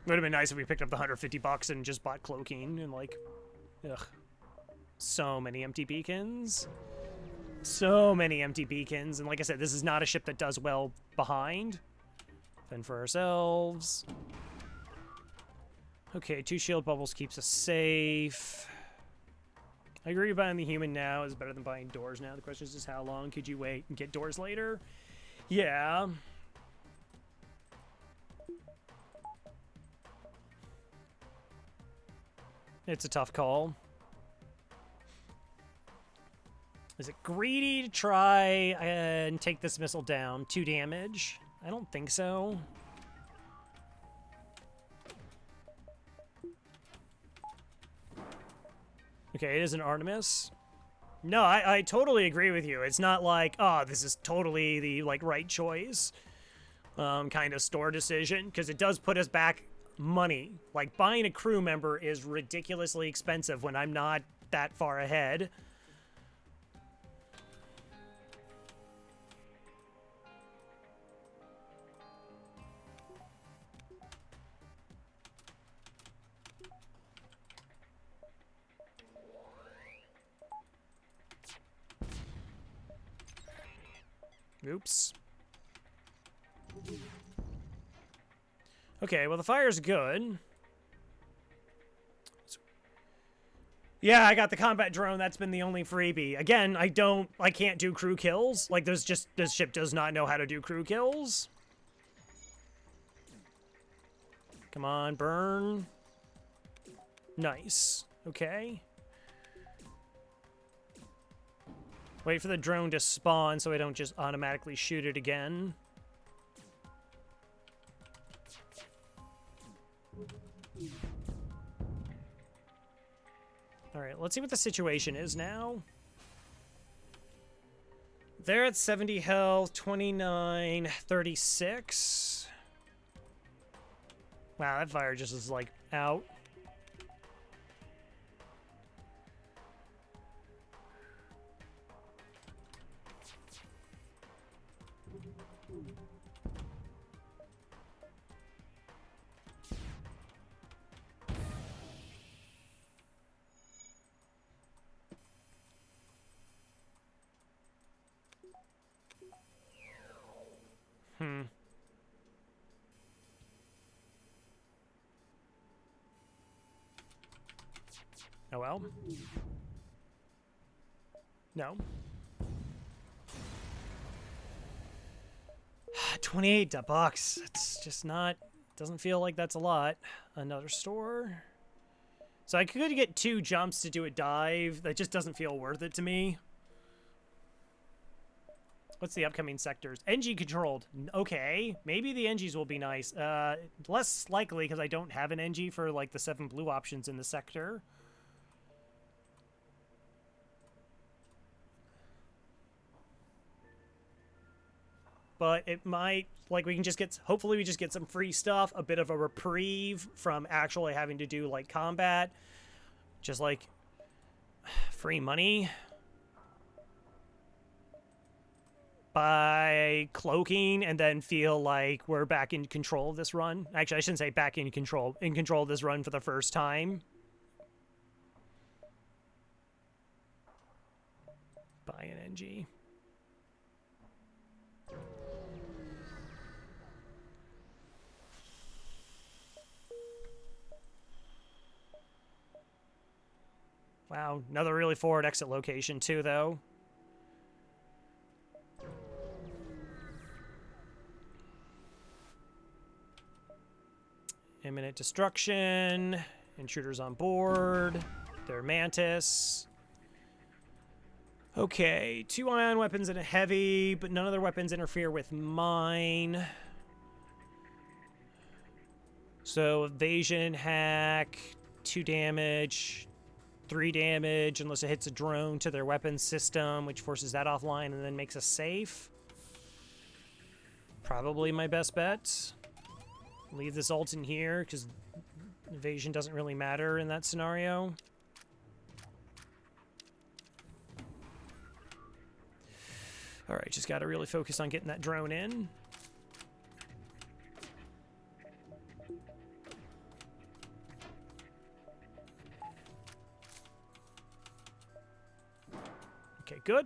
S1: Would have been nice if we picked up the $150 and just bought cloaking and like, ugh. So many empty beacons. So many empty beacons. And like I said, this is not a ship that does well behind. Fend for ourselves. Okay, 2 shield bubbles keeps us safe. I agree buying the human now is better than buying doors now. The question is just how long could you wait and get doors later? Yeah. It's a tough call. Is it greedy to try and take this missile down? 2 damage? I don't think so. Okay, it is an Artemis. No, I totally agree with you. It's not like, oh, this is totally the like right choice kind of store decision, because it does put us back money. Like, buying a crew member is ridiculously expensive when I'm not that far ahead. Oops. Okay, well, the fire's good. Yeah, I got the combat drone. That's been the only freebie. Again, I can't do crew kills. Like, this ship does not know how to do crew kills. Come on, burn. Nice. Okay. Wait for the drone to spawn so I don't just automatically shoot it again. Alright, let's see what the situation is now. They're at 70 health, 29, 36. Wow, that fire just is, like, out. Oh well. No. 28 bucks. It's just not... Doesn't feel like that's a lot. Another store. So I could get 2 jumps to do a dive. That just doesn't feel worth it to me. What's the upcoming sectors? NG controlled. Okay. Maybe the NGs will be nice. Less likely because I don't have an NG for like the 7 blue options in the sector. But it might, like, we can just get, hopefully we just get some free stuff, a bit of a reprieve from actually having to do, like, combat. Just, like, free money. By cloaking and then feel like we're back in control of this run. Actually, I shouldn't say back in control of this run for the first time. Buy an NG. Wow, another really forward exit location too, though. Imminent destruction. Intruders on board. They're Mantis. Okay, 2 ion weapons and a heavy, but none of their weapons interfere with mine. So evasion, hack, 2 damage, 3 damage, unless it hits a drone to their weapons system, which forces that offline and then makes us safe. Probably my best bet. Leave this ult in here, because evasion doesn't really matter in that scenario. Alright, just gotta really focus on getting that drone in. Okay, good.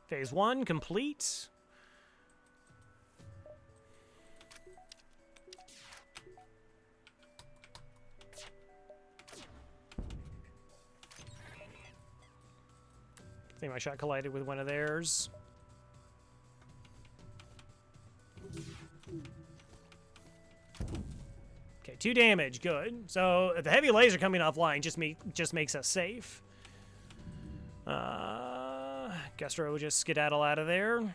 S1: Phase 1 complete. I think my shot collided with one of theirs. Okay, 2 damage, good. So the heavy laser coming offline just makes us safe. Gustro will just skedaddle out of there.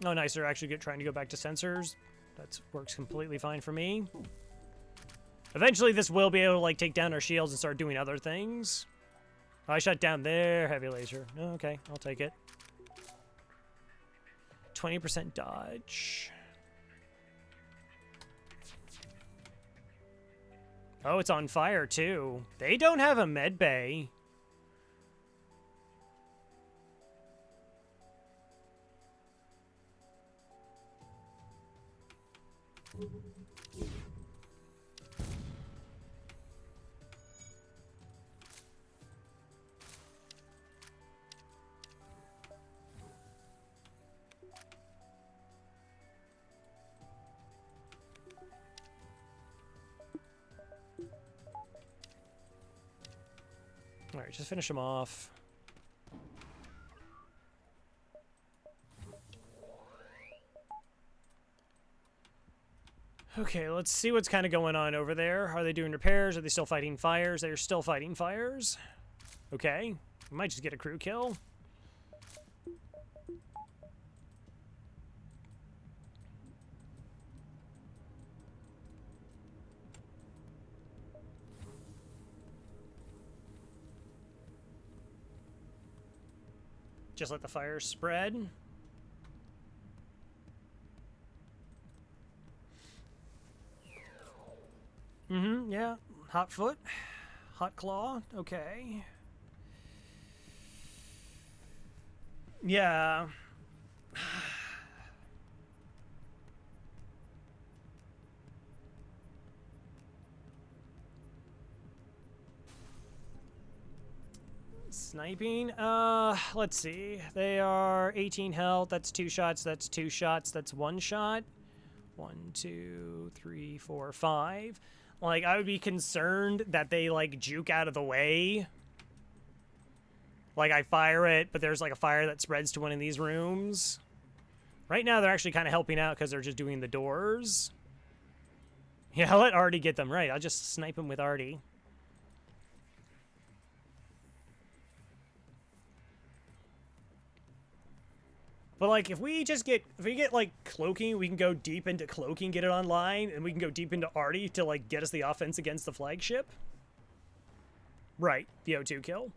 S1: Oh, nice. They're actually trying to go back to sensors. That works completely fine for me. Eventually, this will be able to like take down our shields and start doing other things. Oh, I shut down their heavy laser. Oh, okay, I'll take it. 20% dodge. Oh, it's on fire, too. They don't have a med bay. Alright, just finish him off. Okay, let's see what's kind of going on over there. Are they doing repairs? Are they still fighting fires? They're still fighting fires. Okay, we might just get a crew kill. Just let the fire spread. Yeah. Hot foot. Hot claw. Okay. Yeah. Sniping? Let's see. They are 18 health. That's 2 shots. That's 2 shots. That's 1 shot. 1, 2, 3, 4, 5. Like, I would be concerned that they, like, juke out of the way. Like, I fire it, but there's, like, a fire that spreads to one of these rooms. Right now, they're actually kind of helping out because they're just doing the doors. Yeah, I'll let Artie get them right. I'll just snipe them with Artie. But, like, if we get, like, cloaking, we can go deep into cloaking, get it online, and we can go deep into Artie to, like, get us the offense against the flagship. Right, the O2 kill.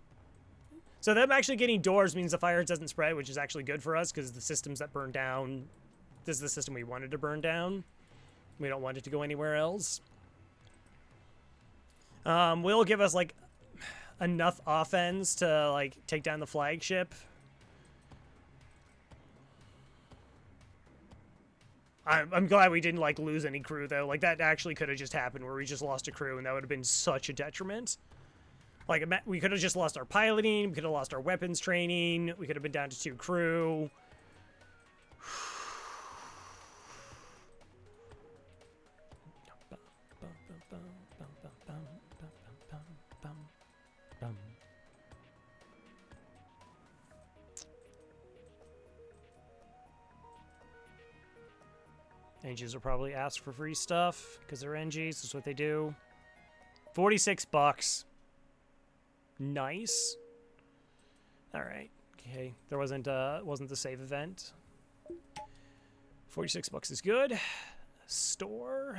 S1: So them actually getting doors means the fire doesn't spread, which is actually good for us, because the systems that burn down, this is the system we wanted to burn down. We don't want it to go anywhere else. Will give us, like, enough offense to, like, take down the flagship. I'm glad we didn't, like, lose any crew, though. Like, that actually could have just happened where we just lost a crew, and that would have been such a detriment. Like, we could have just lost our piloting, we could have lost our weapons training, we could have been down to 2 crew. NGs will probably ask for free stuff because they're NGs. That's what they do. 46 bucks. Nice. All right. Okay. There wasn't the save event. 46 bucks is good. Store.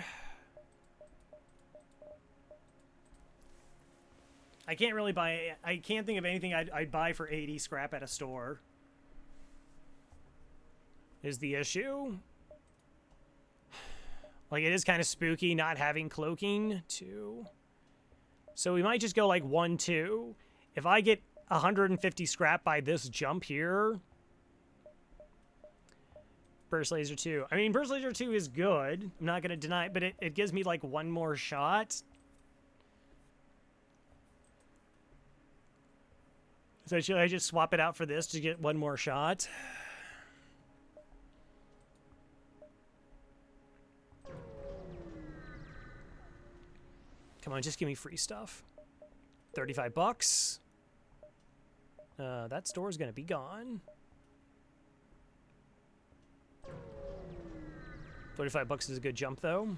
S1: I can't really buy. I can't think of anything I'd buy for 80 scrap at a store. Is the issue. Like, it is kind of spooky not having cloaking, too. So we might just go, like, 1, 2. If I get 150 scrap by this jump here... Burst Laser 2. I mean, Burst Laser 2 is good. I'm not going to deny it, but it gives me, like, one more shot. So should I just swap it out for this to get one more shot? Come on, just give me free stuff. 35 bucks. That store's gonna be gone. 35 bucks is a good jump, though.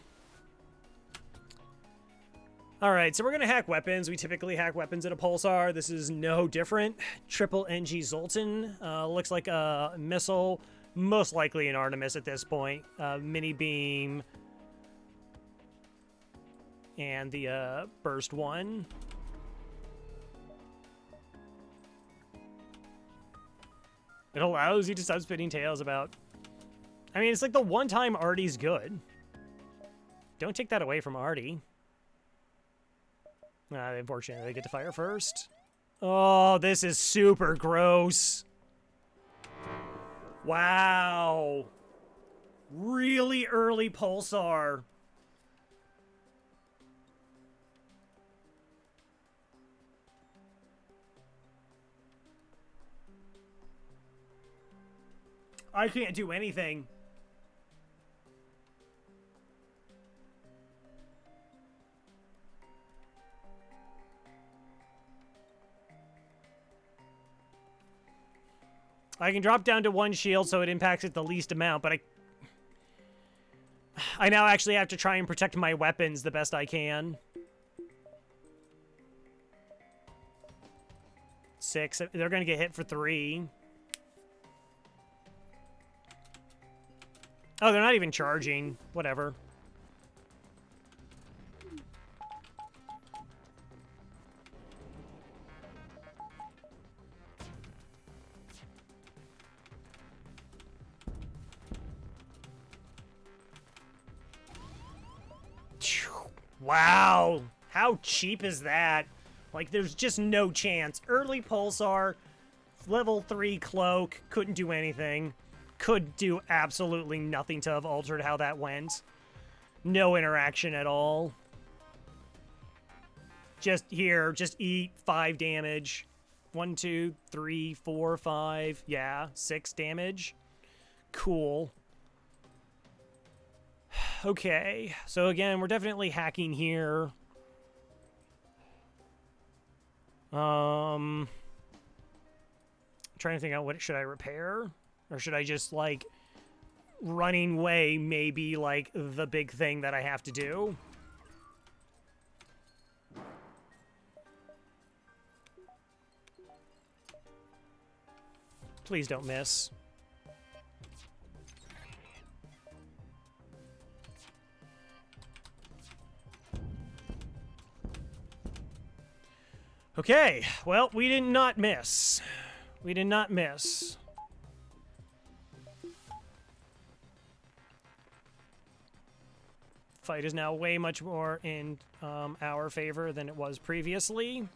S1: Alright, so we're gonna hack weapons. We typically hack weapons at a pulsar. This is no different. Triple NG Zoltan. Looks like a missile. Most likely an Artemis at this point. Mini beam. And the burst one. It allows you to stop spinning tails about... I mean, it's like the one time Artie's good. Don't take that away from Artie. Unfortunately, they get to fire first. Oh, this is super gross. Wow. Really early pulsar. I can't do anything. I can drop down to 1 shield so it impacts it the least amount, but I now actually have to try and protect my weapons the best I can. 6. They're going to get hit for 3. Oh, they're not even charging. Whatever. Wow. How cheap is that? Like, there's just no chance. Early pulsar, level 3 cloak, couldn't do anything. Could do absolutely nothing to have altered how that went. No interaction at all. Just here, just eat 5 damage. 1, 2, 3, 4, 5. Yeah, 6 damage. Cool. Okay, so again, we're definitely hacking here. Trying to think out what should I repair? Or should I just, like, running way may be, like, the big thing that I have to do? Please don't miss. Okay, well, we did not miss. We did not miss. Fight is now way much more in our favor than it was previously.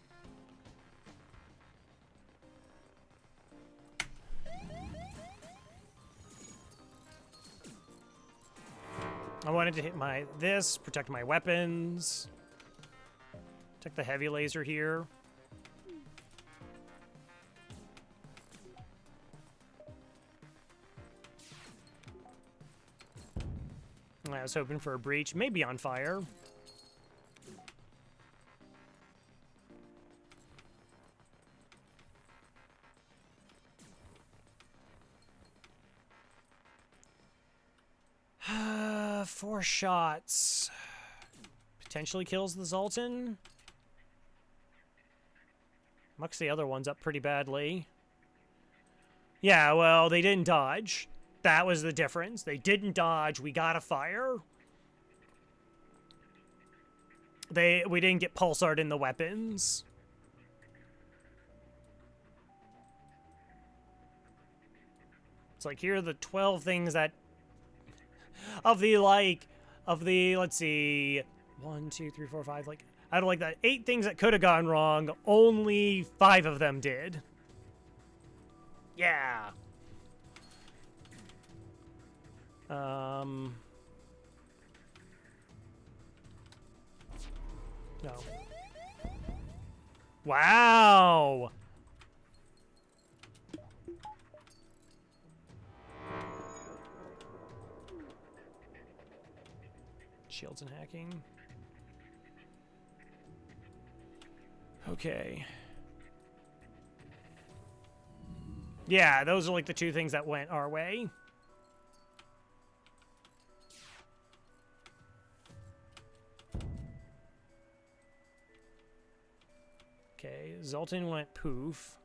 S1: I wanted to hit this, protect my weapons. Protect the heavy laser here. I was hoping for a breach, maybe on fire. 4 shots. Potentially kills the Zoltan. Mucks the other ones up pretty badly. Yeah, well, they didn't dodge. That was the difference. They didn't dodge. We got a fire. We didn't get pulsar'd in the weapons. It's like, here are the 12 things that... let's see... 1, 2, 3, 4, 5, like... Out of, like, the 8 things that could have gone wrong, only 5 of them did. Yeah. No. Wow! Shields and hacking. Okay. Yeah, those are like the 2 things that went our way. Okay, Zoltan went poof.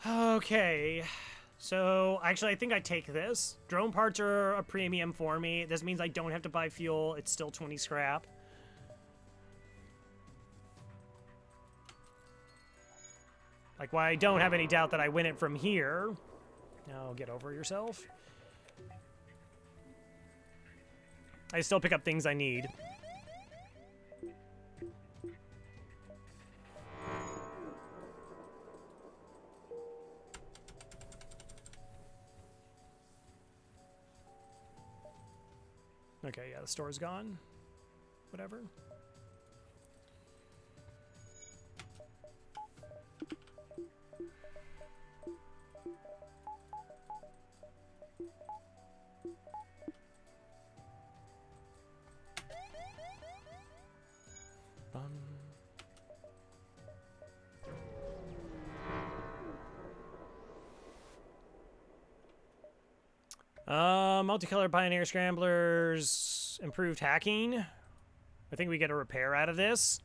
S1: Okay, so actually I think I take this. Drone parts are a premium for me. This means I don't have to buy fuel. It's still 20 scrap. Like, why I don't have any doubt that I win it from here. Now get over yourself. I still pick up things I need. Okay, yeah, the store's gone. Whatever. Multicolored Pioneer Scramblers, improved hacking. I think we get a repair out of this.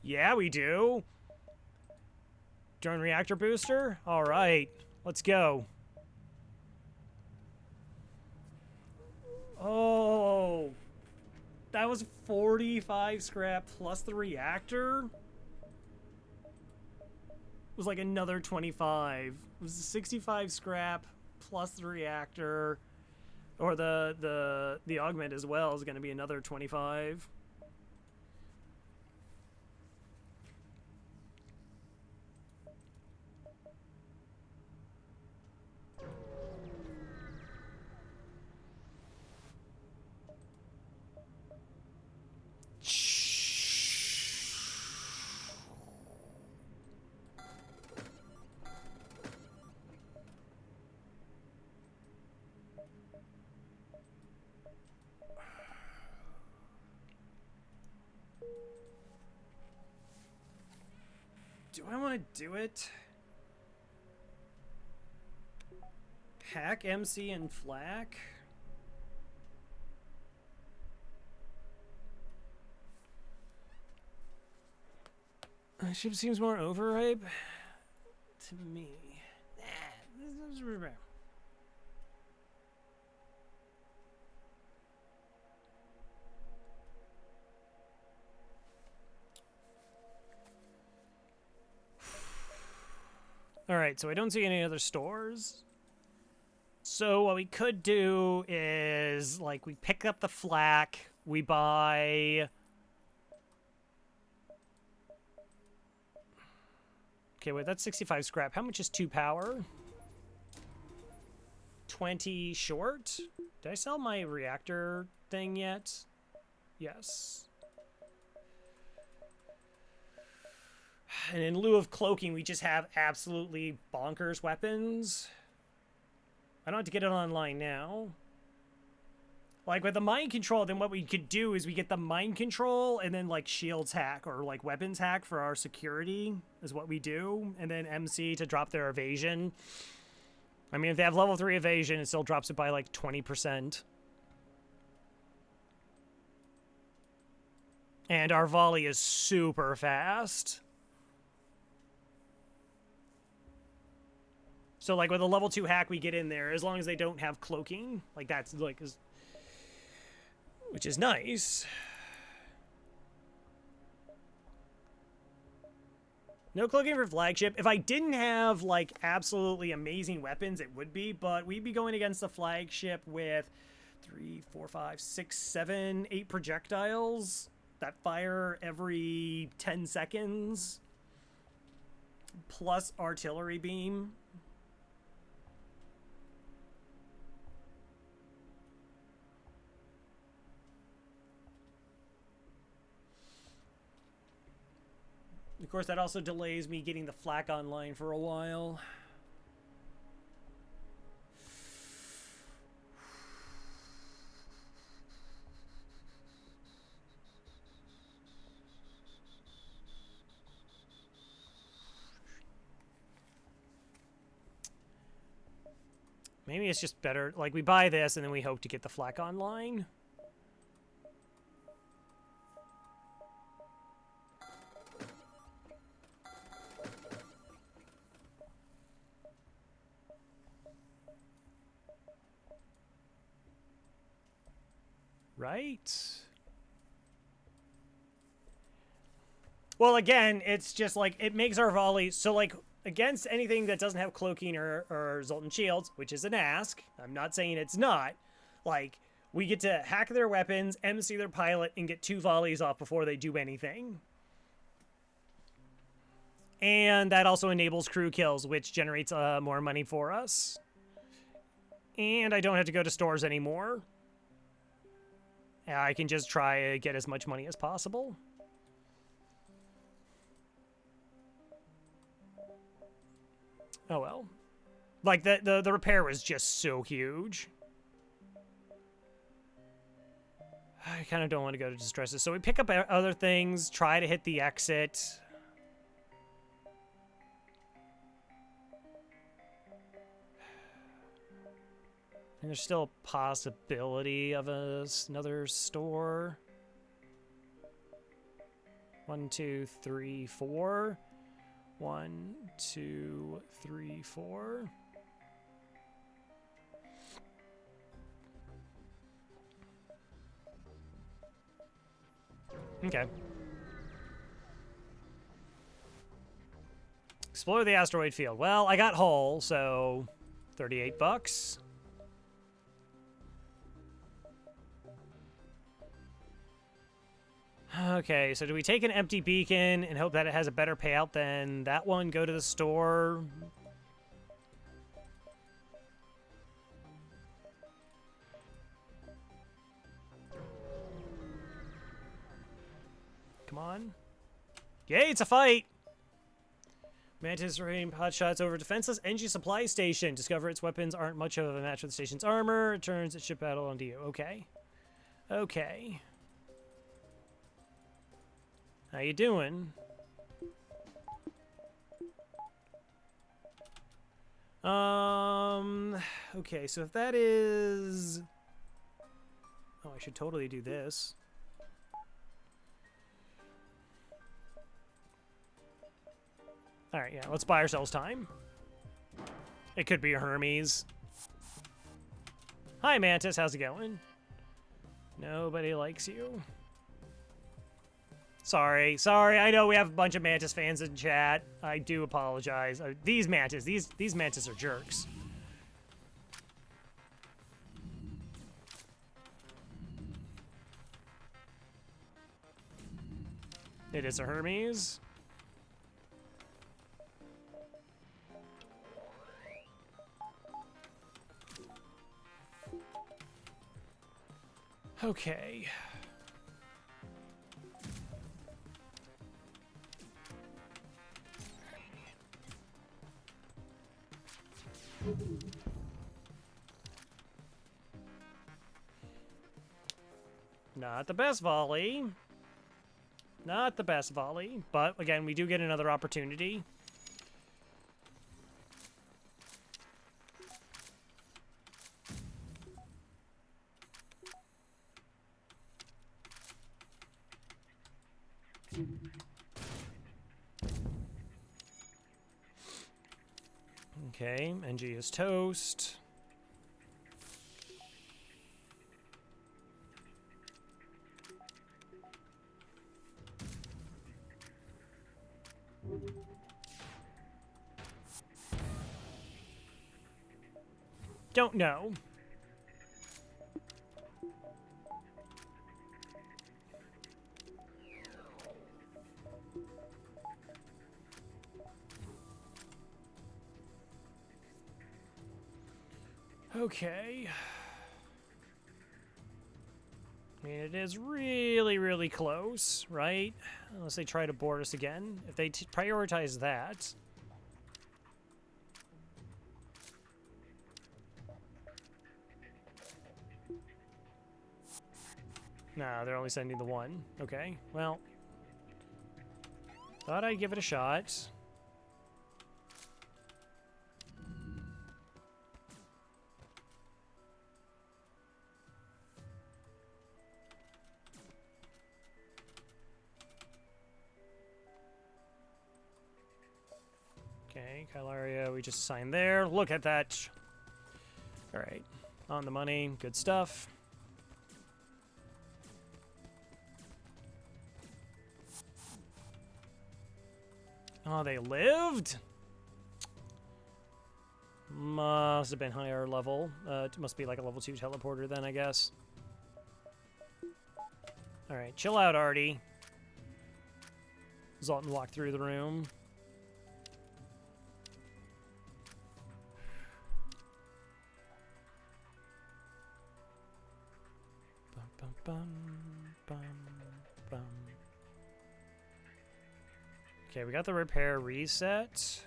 S1: Yeah, we do. Drone reactor booster? All right, let's go. Oh, that was 45 scrap plus the reactor? It was like another 25. It was 65 scrap plus the reactor, or the augment as well is going to be another 25. Do I want to do it? Hack, MC, and Flak? Ship seems more overripe to me. This is Alright, so I don't see any other stores. So what we could do is, like, we pick up the flak, we buy... Okay, wait, that's 65 scrap. How much is 2 power? 20 short? Did I sell my reactor thing yet? Yes. And in lieu of cloaking, we just have absolutely bonkers weapons. I don't have to get it online now. Like, with the mind control, then what we could do is we get the mind control and then, like, shields hack or, like, weapons hack for our security is what we do. And then MC to drop their evasion. I mean, if they have level 3 evasion, it still drops it by, like, 20%. And our volley is super fast. So, like, with a level 2 hack, we get in there, as long as they don't have cloaking. Like, that's, like, which is nice. No cloaking for flagship. If I didn't have, like, absolutely amazing weapons, it would be, but we'd be going against the flagship with 3, 4, 5, 6, 7, 8 projectiles that fire every 10 seconds, plus artillery beam. Of course, that also delays me getting the flak online for a while. Maybe it's just better, like, we buy this and then we hope to get the flak online. Right? Well, again, it's just like, it makes our volley, so like, against anything that doesn't have cloaking or Zoltan shields, which is an ask, I'm not saying it's not, like, we get to hack their weapons, MC their pilot, and get 2 volleys off before they do anything. And that also enables crew kills, which generates more money for us. And I don't have to go to stores anymore. I can just try to get as much money as possible. Oh well. Like, the repair was just so huge. I kind of don't want to go to distresses. So we pick up other things, try to hit the exit. And there's still a possibility of another store. 1, 2, 3, 4. 1, 2, 3, 4. Okay. Explore the asteroid field. Well, I got Hull, so $38. Okay, so do we take an empty beacon and hope that it has a better payout than that one? Go to the store. Come on. Yay, it's a fight! Mantis rain hotshots over defenseless engine supply station. Discover its weapons aren't much of a match for the station's armor. Returns its ship battle onto you. Okay. Okay. How you doing? Okay, so if that is... Oh, I should totally do this. Alright, yeah, let's buy ourselves time. It could be a Hermes. Hi, Mantis, how's it going? Nobody likes you. Sorry, I know we have a bunch of Mantis fans in chat. I do apologize. These Mantis are jerks. It is a Hermes. Okay. Not the best volley. Not the best volley, but again, we do get another opportunity. Okay, NG is toast. Don't know. Okay. I mean, it is really, really close, right? Unless they try to board us again. If they prioritize that. Nah, they're only sending the one. Okay, well. Thought I'd give it a shot. Okay, Kylaria, we just signed there. Look at that. All right, on the money. Good stuff. Oh, they lived? Must have been higher level. It must be like a level 2 teleporter then, I guess. All right, chill out, Artie. Zoltan walked through the room. Bum, bum, bum, bum, bum. Okay, we got the repair reset.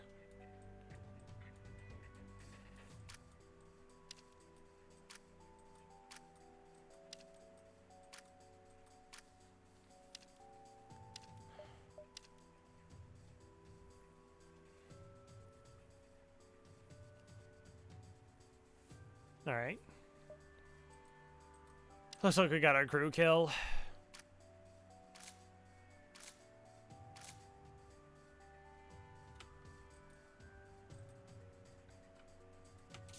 S1: All right. Looks like we got our crew kill.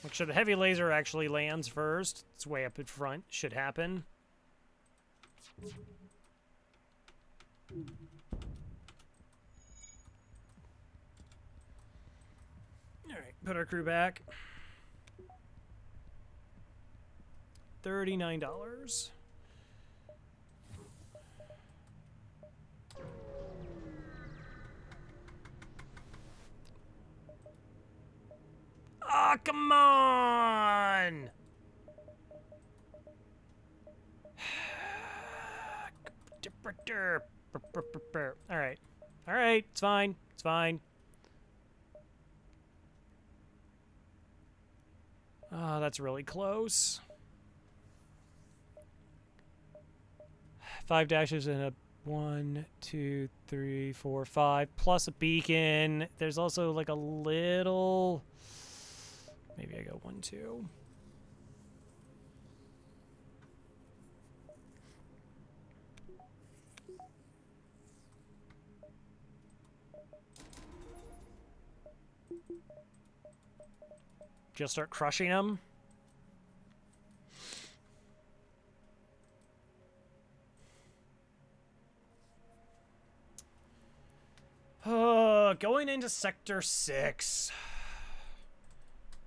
S1: Make sure the heavy laser actually lands first. It's way up in front. Should happen. All right, put our crew back. $39. Ah, oh, come on! All right. All right, it's fine. It's fine. Oh, that's really close. 5 dashes and a 1, 2, 3, 4, 5 plus a beacon. There's also like a little. Maybe I go 1, 2. Just start crushing them. Going into Sector 6.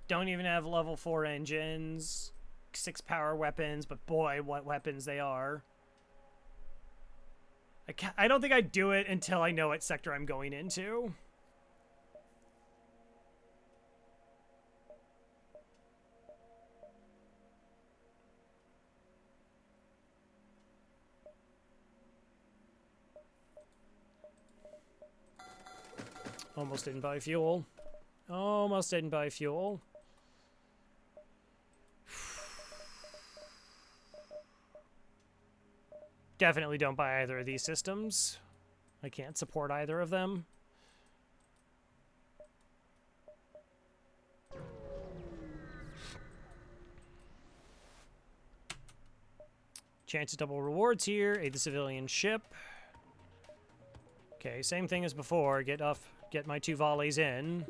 S1: Don't even have level 4 engines. 6 power weapons, but boy, what weapons they are. I don't think I'd do it until I know what sector I'm going into. Almost didn't buy fuel. Almost didn't buy fuel. Definitely don't buy either of these systems. I can't support either of them. Chance of double rewards here. Aid the civilian ship. Okay, same thing as before. Get my 2 volleys in.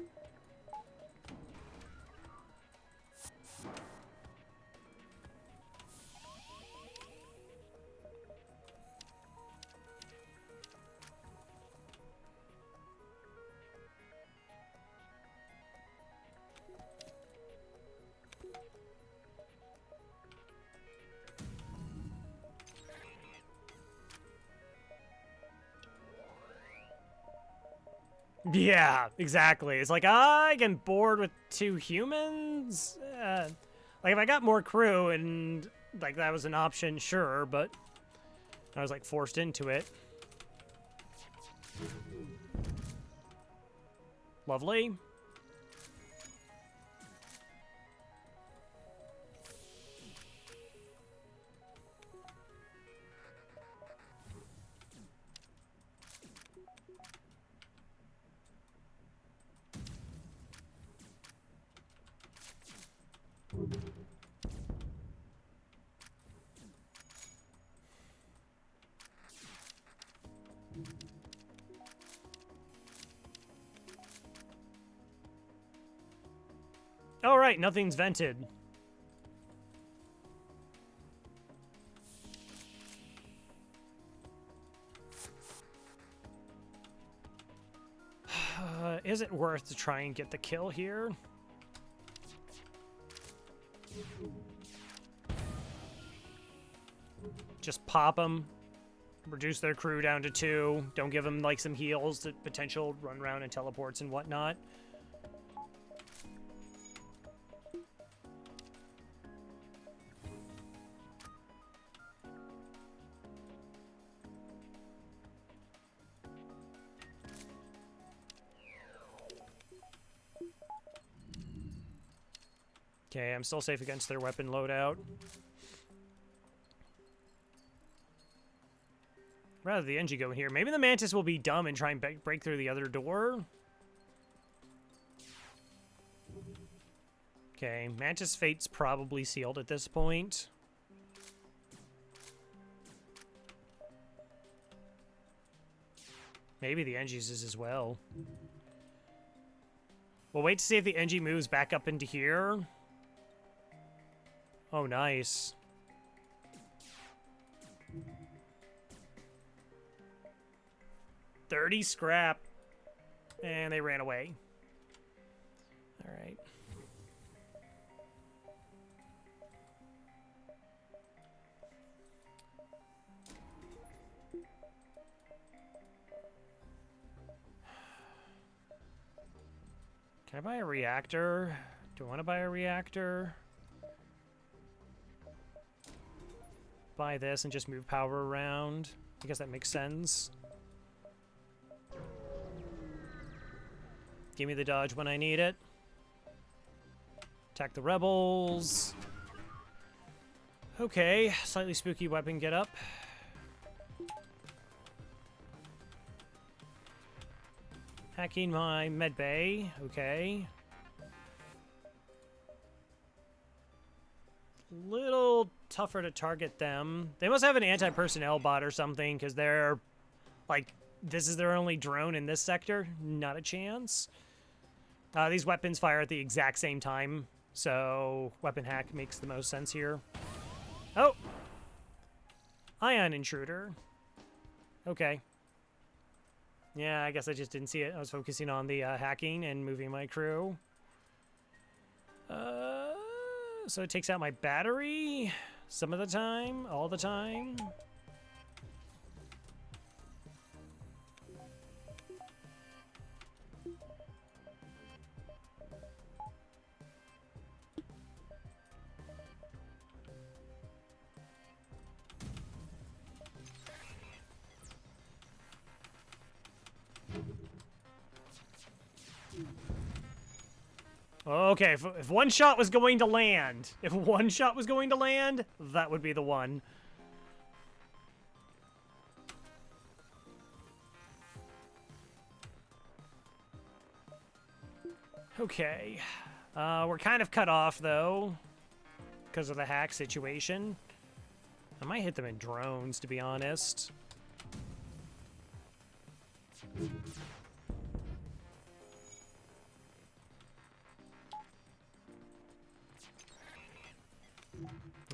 S1: Yeah, exactly. It's like, I can board with 2 humans? Like, if I got more crew and, like, that was an option, sure, but I was, like, forced into it. Lovely. All right, nothing's vented. Is it worth to try and get the kill here? Just pop them. Reduce their crew down to 2. Don't give them, like, some heals to potential run around and teleports and whatnot. Okay, I'm still safe against their weapon loadout. Rather the NG go in here. Maybe the Mantis will be dumb and try and break through the other door. Okay, Mantis' fate's probably sealed at this point. Maybe the NG's is as well. We'll wait to see if the NG moves back up into here. Oh, nice. $30 scrap. And they ran away. All right. Can I buy a reactor? Do I want to buy a reactor? Buy this and just move power around. I guess that makes sense. Give me the dodge when I need it. Attack the rebels. Okay, slightly spooky weapon get up. Hacking my medbay. Okay. Little tougher to target them. They must have an anti-personnel bot or something, because they're, like, this is their only drone in this sector. Not a chance. These weapons fire at the exact same time, so weapon hack makes the most sense here. Oh! Ion intruder. Okay. Yeah, I guess I just didn't see it. I was focusing on the hacking and moving my crew. So it takes out my battery some of the time, all the time. Okay, if one shot was going to land, that would be the one. Okay. We're kind of cut off, though, because of the hack situation. I might hit them in drones, to be honest.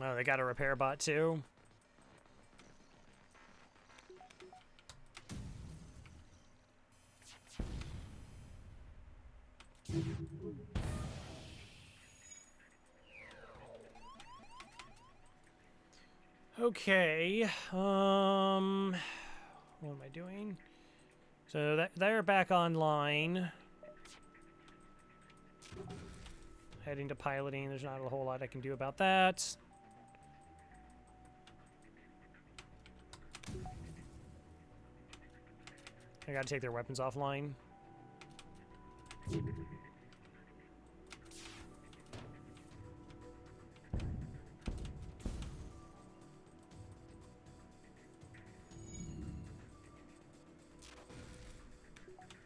S1: Oh, they got a repair bot, too. Okay, what am I doing? So they're back online. Heading to piloting, there's not a whole lot I can do about that. I gotta take their weapons offline.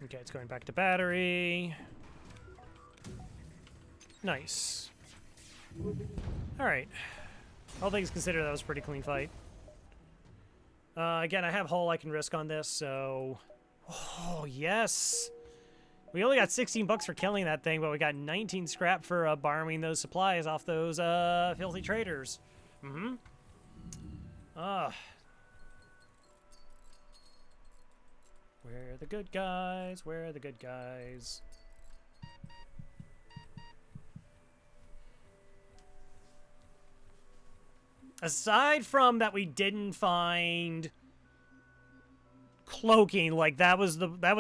S1: Okay, it's going back to battery. Nice. Alright. All things considered, that was a pretty clean fight. Again, I have hull I can risk on this, so... Oh, yes! We only got 16 bucks for killing that thing, but we got 19 scrap for borrowing those supplies off those filthy traders. Mm-hmm. Where are the good guys? Where are the good guys? Aside from that we didn't find cloaking, like that was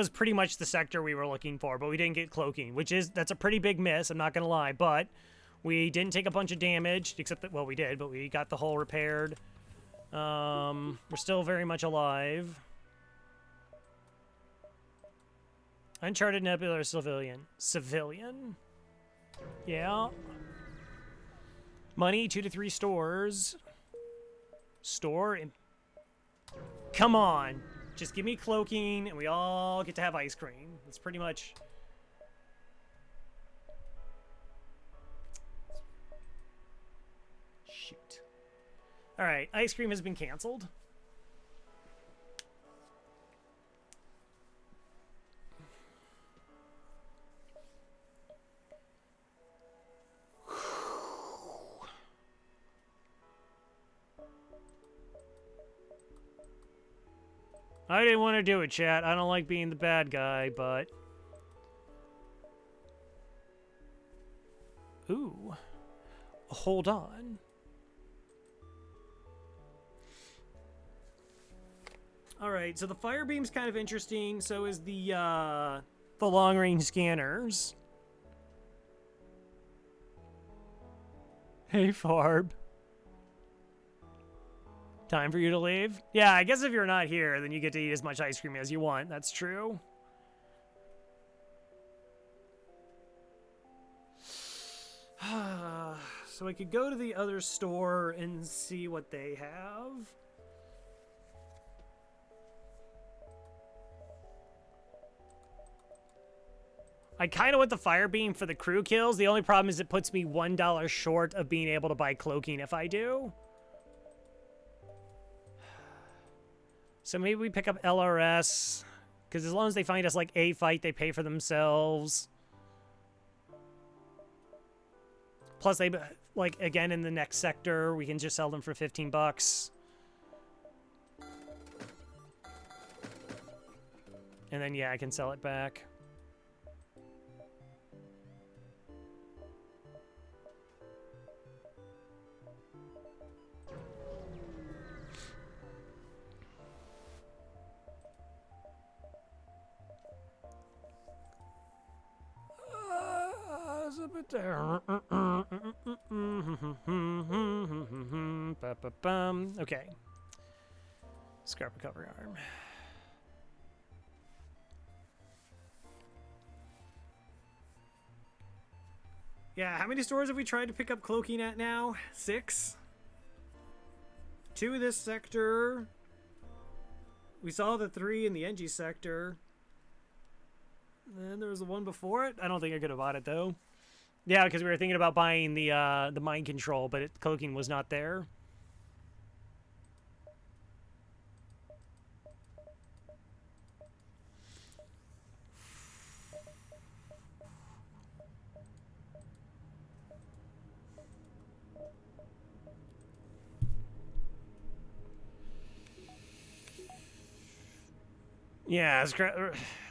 S1: pretty much the sector we were looking for, but we didn't get cloaking, that's a pretty big miss, I'm not gonna lie, but we didn't take a bunch of damage, except that, well, we did, but we got the hull repaired. We're still very much alive. Uncharted Nebular Civilian. Civilian? Yeah. Money, 2 to 3 stores. Store in... Come on! Just give me cloaking, and we all get to have ice cream. That's pretty much... Shoot. Alright, ice cream has been canceled. I didn't want to do it, chat. I don't like being the bad guy, but... Ooh. Hold on. Alright, so the fire beam's kind of interesting. So is the long-range scanners. Hey, Farb. Time for you to leave? Yeah, I guess if you're not here, then you get to eat as much ice cream as you want. That's true. So I could go to the other store and see what they have. I kind of want the fire beam for the crew kills. The only problem is it puts me $1 short of being able to buy cloaking if I do. So maybe we pick up LRS, because as long as they find us like a fight, they pay for themselves. Plus, they, like, again, in the next sector, we can just sell them for 15 bucks. And then, yeah, I can sell it back. Okay. Scrap recovery arm. Yeah, how many stores have we tried to pick up cloaking at now? 6? 2 this sector. We saw the 3 in the NG sector. And there was the one before it. I don't think I could have bought it though. Yeah, because we were thinking about buying the mind control, but cloaking was not there. Yeah,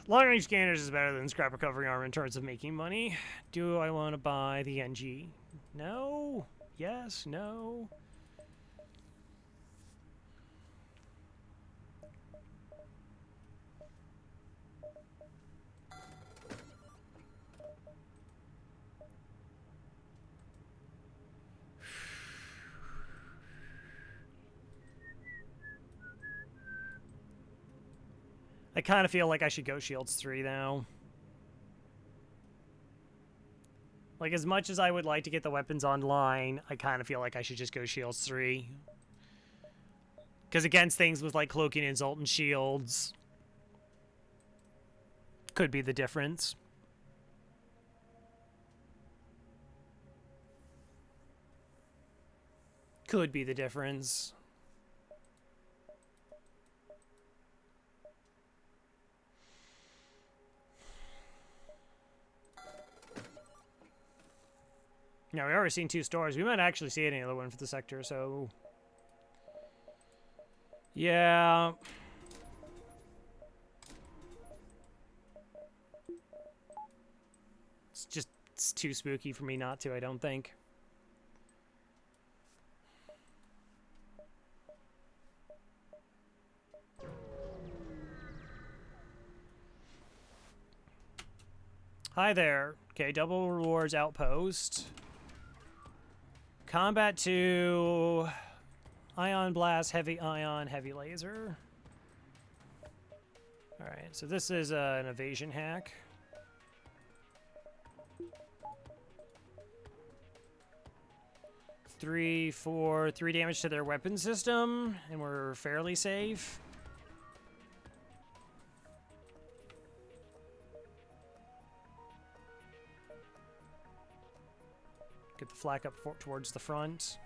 S1: long-range scanners is better than scrap recovery armor in terms of making money. Do I want to buy the NG? No. Yes. No. I kind of feel like I should go Shields 3 now. Like, as much as I would like to get the weapons online, I kind of feel like I should just go Shields 3. Because against things with, like, Cloaking, Insult, and Shields could be the difference. Could be the difference. Now, we've already seen 2 stores. We might actually see another one for the sector, so... Yeah. It's too spooky for me not to, I don't think. Hi there. Okay, double rewards outpost. Combat 2, ion blast, heavy ion, heavy laser. Alright, so this is an evasion hack. Three damage to their weapon system, and we're fairly safe. Get the flak up towards the front.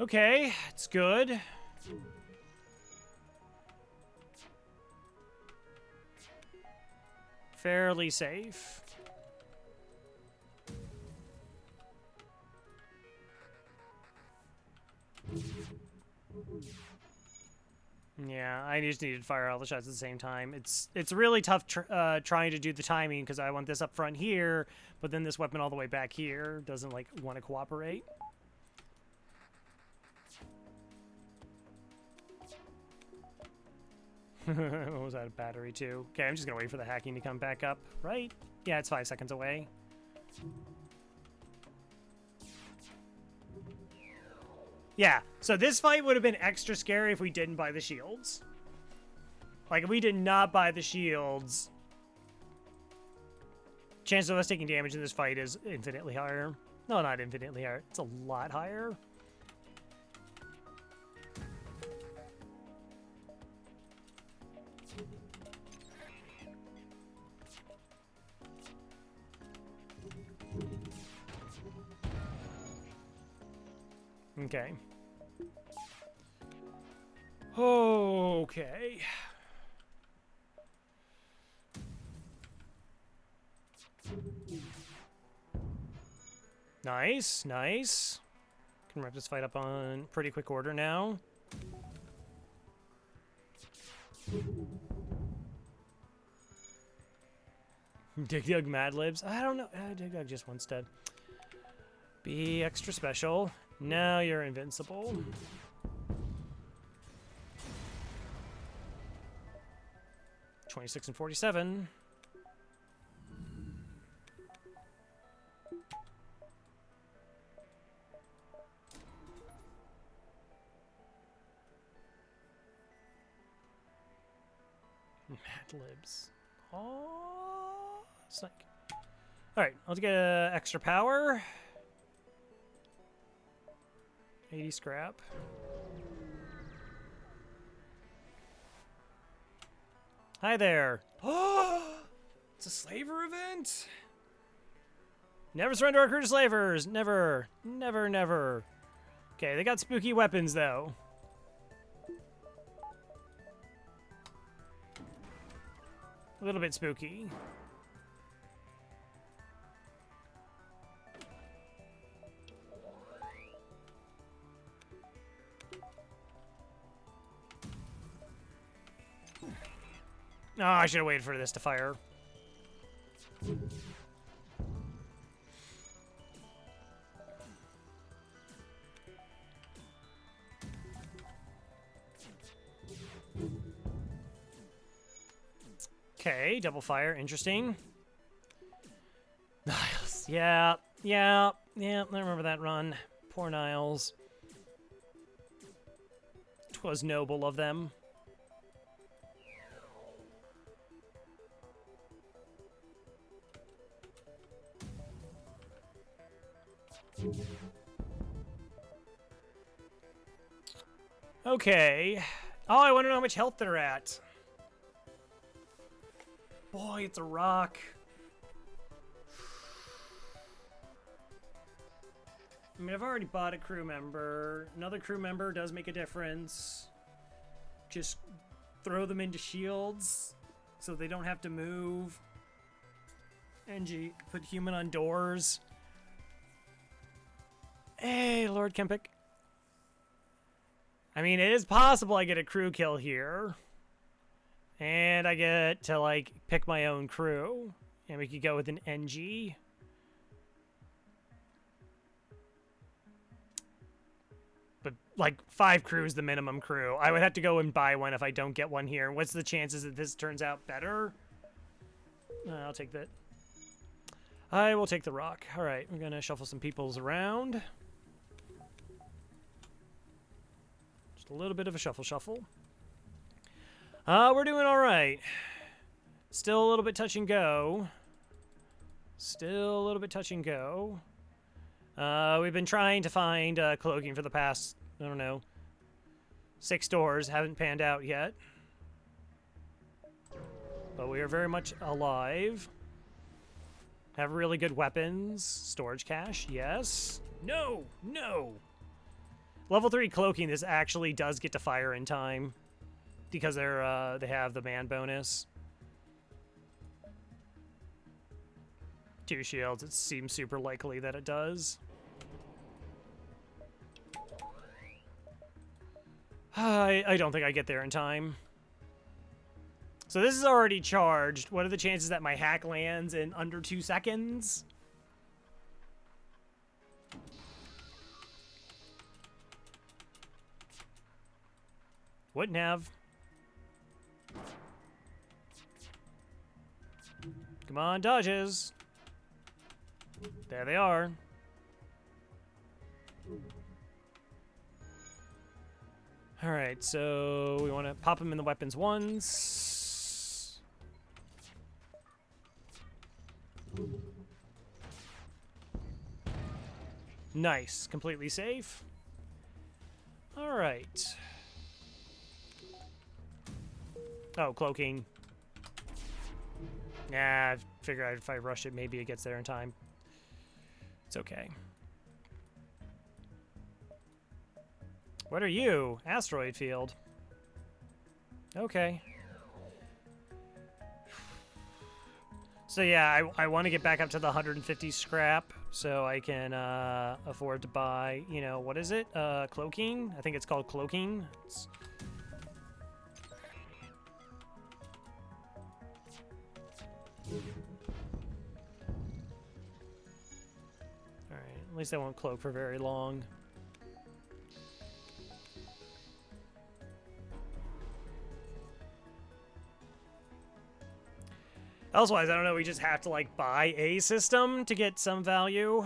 S1: Okay, it's good. Fairly safe. Yeah, I just needed to fire all the shots at the same time. It's really tough trying to do the timing because I want this up front here, but then this weapon all the way back here doesn't like want to cooperate. What was that, a battery too? Okay, I'm just gonna wait for the hacking to come back up, right? Yeah, it's 5 seconds away. Yeah, so this fight would have been extra scary if we didn't buy the shields. Like, if we did not buy the shields, chance of us taking damage in this fight is infinitely higher. No, not infinitely higher. It's a lot higher. Okay. Okay. Nice, nice. Can wrap this fight up on pretty quick order now. Dig Dug Mad Libs? I don't know. Dig Dug just once dead. Be extra special. Now you're invincible. $26 and $47. Mad libs. Oh, snake. All right, let's get extra power. 80 scrap. Hi there. Oh, it's a slaver event. Never surrender our crew to slavers. Never, never, never. Okay, they got spooky weapons though. A little bit spooky. Oh, I should have waited for this to fire. Okay, double fire, interesting. Niles, yeah, I remember that run. Poor Niles. 'Twas noble of them. Okay. Oh, I want to know how much health they're at. Boy, it's a rock. I mean, I've already bought a crew member. Another crew member does make a difference. Just throw them into shields so they don't have to move. NG, put human on doors. Hey, Lord Kempic. I mean, it is possible I get a crew kill here. And I get to, like, pick my own crew. And we could go with an NG. But, like, 5 crews the minimum crew. I would have to go and buy one if I don't get one here. What's the chances that this turns out better? I'll take that. I will take the rock. All right, we're going to shuffle some peoples around. Just a little bit of a shuffle. We're doing all right. Still a little bit touch and go. We've been trying to find cloaking for the past, I don't know, 6 doors. Haven't panned out yet. But we are very much alive. Have really good weapons. Storage cache, yes. No. Level 3 cloaking, this actually does get to fire in time. Because they have the man bonus. 2 shields, it seems super likely that it does. I don't think I get there in time. So this is already charged. What are the chances that my hack lands in under 2 seconds? Wouldn't have. Come on, dodges. There they are. All right, so we want to pop them in the weapons once. Nice, completely safe. All right. Oh, cloaking. Nah, I figured if I rush it, maybe it gets there in time. It's okay. What are you? Asteroid field. Okay. So yeah, I want to get back up to the 150 scrap so I can afford to buy, you know, what is it? Cloaking? I think it's called cloaking. Alright, at least I won't cloak for very long. Elsewise, I don't know, we just have to, like, buy a system to get some value.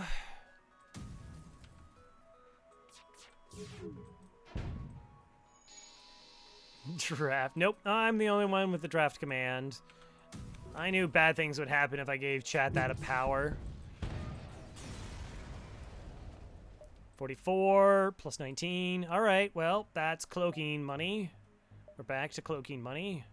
S1: Draft. Nope, I'm the only one with the draft command. I knew bad things would happen if I gave chat that a power. 44 plus 19. All right, well, that's cloaking money. We're back to cloaking money.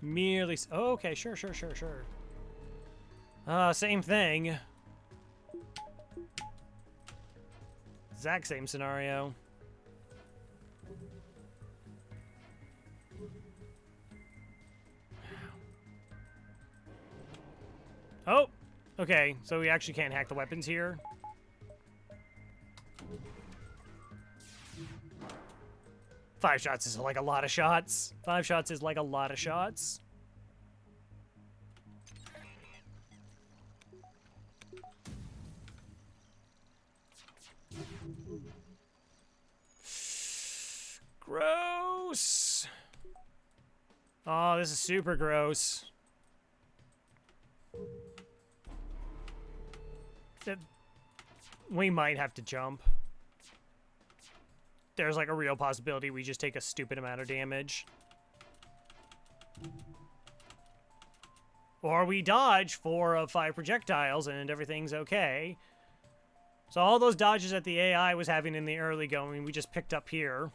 S1: Merely. Oh, okay, sure. Same thing. Exact same scenario. Oh, okay. So we actually can't hack the weapons here. Five shots is like a lot of shots. 5 shots is like a lot of shots. Gross. Oh, this is super gross. We might have to jump. There's like a real possibility we just take a stupid amount of damage. Or we dodge 4 of 5 projectiles and everything's okay. So all those dodges that the AI was having in the early going, we just picked up here.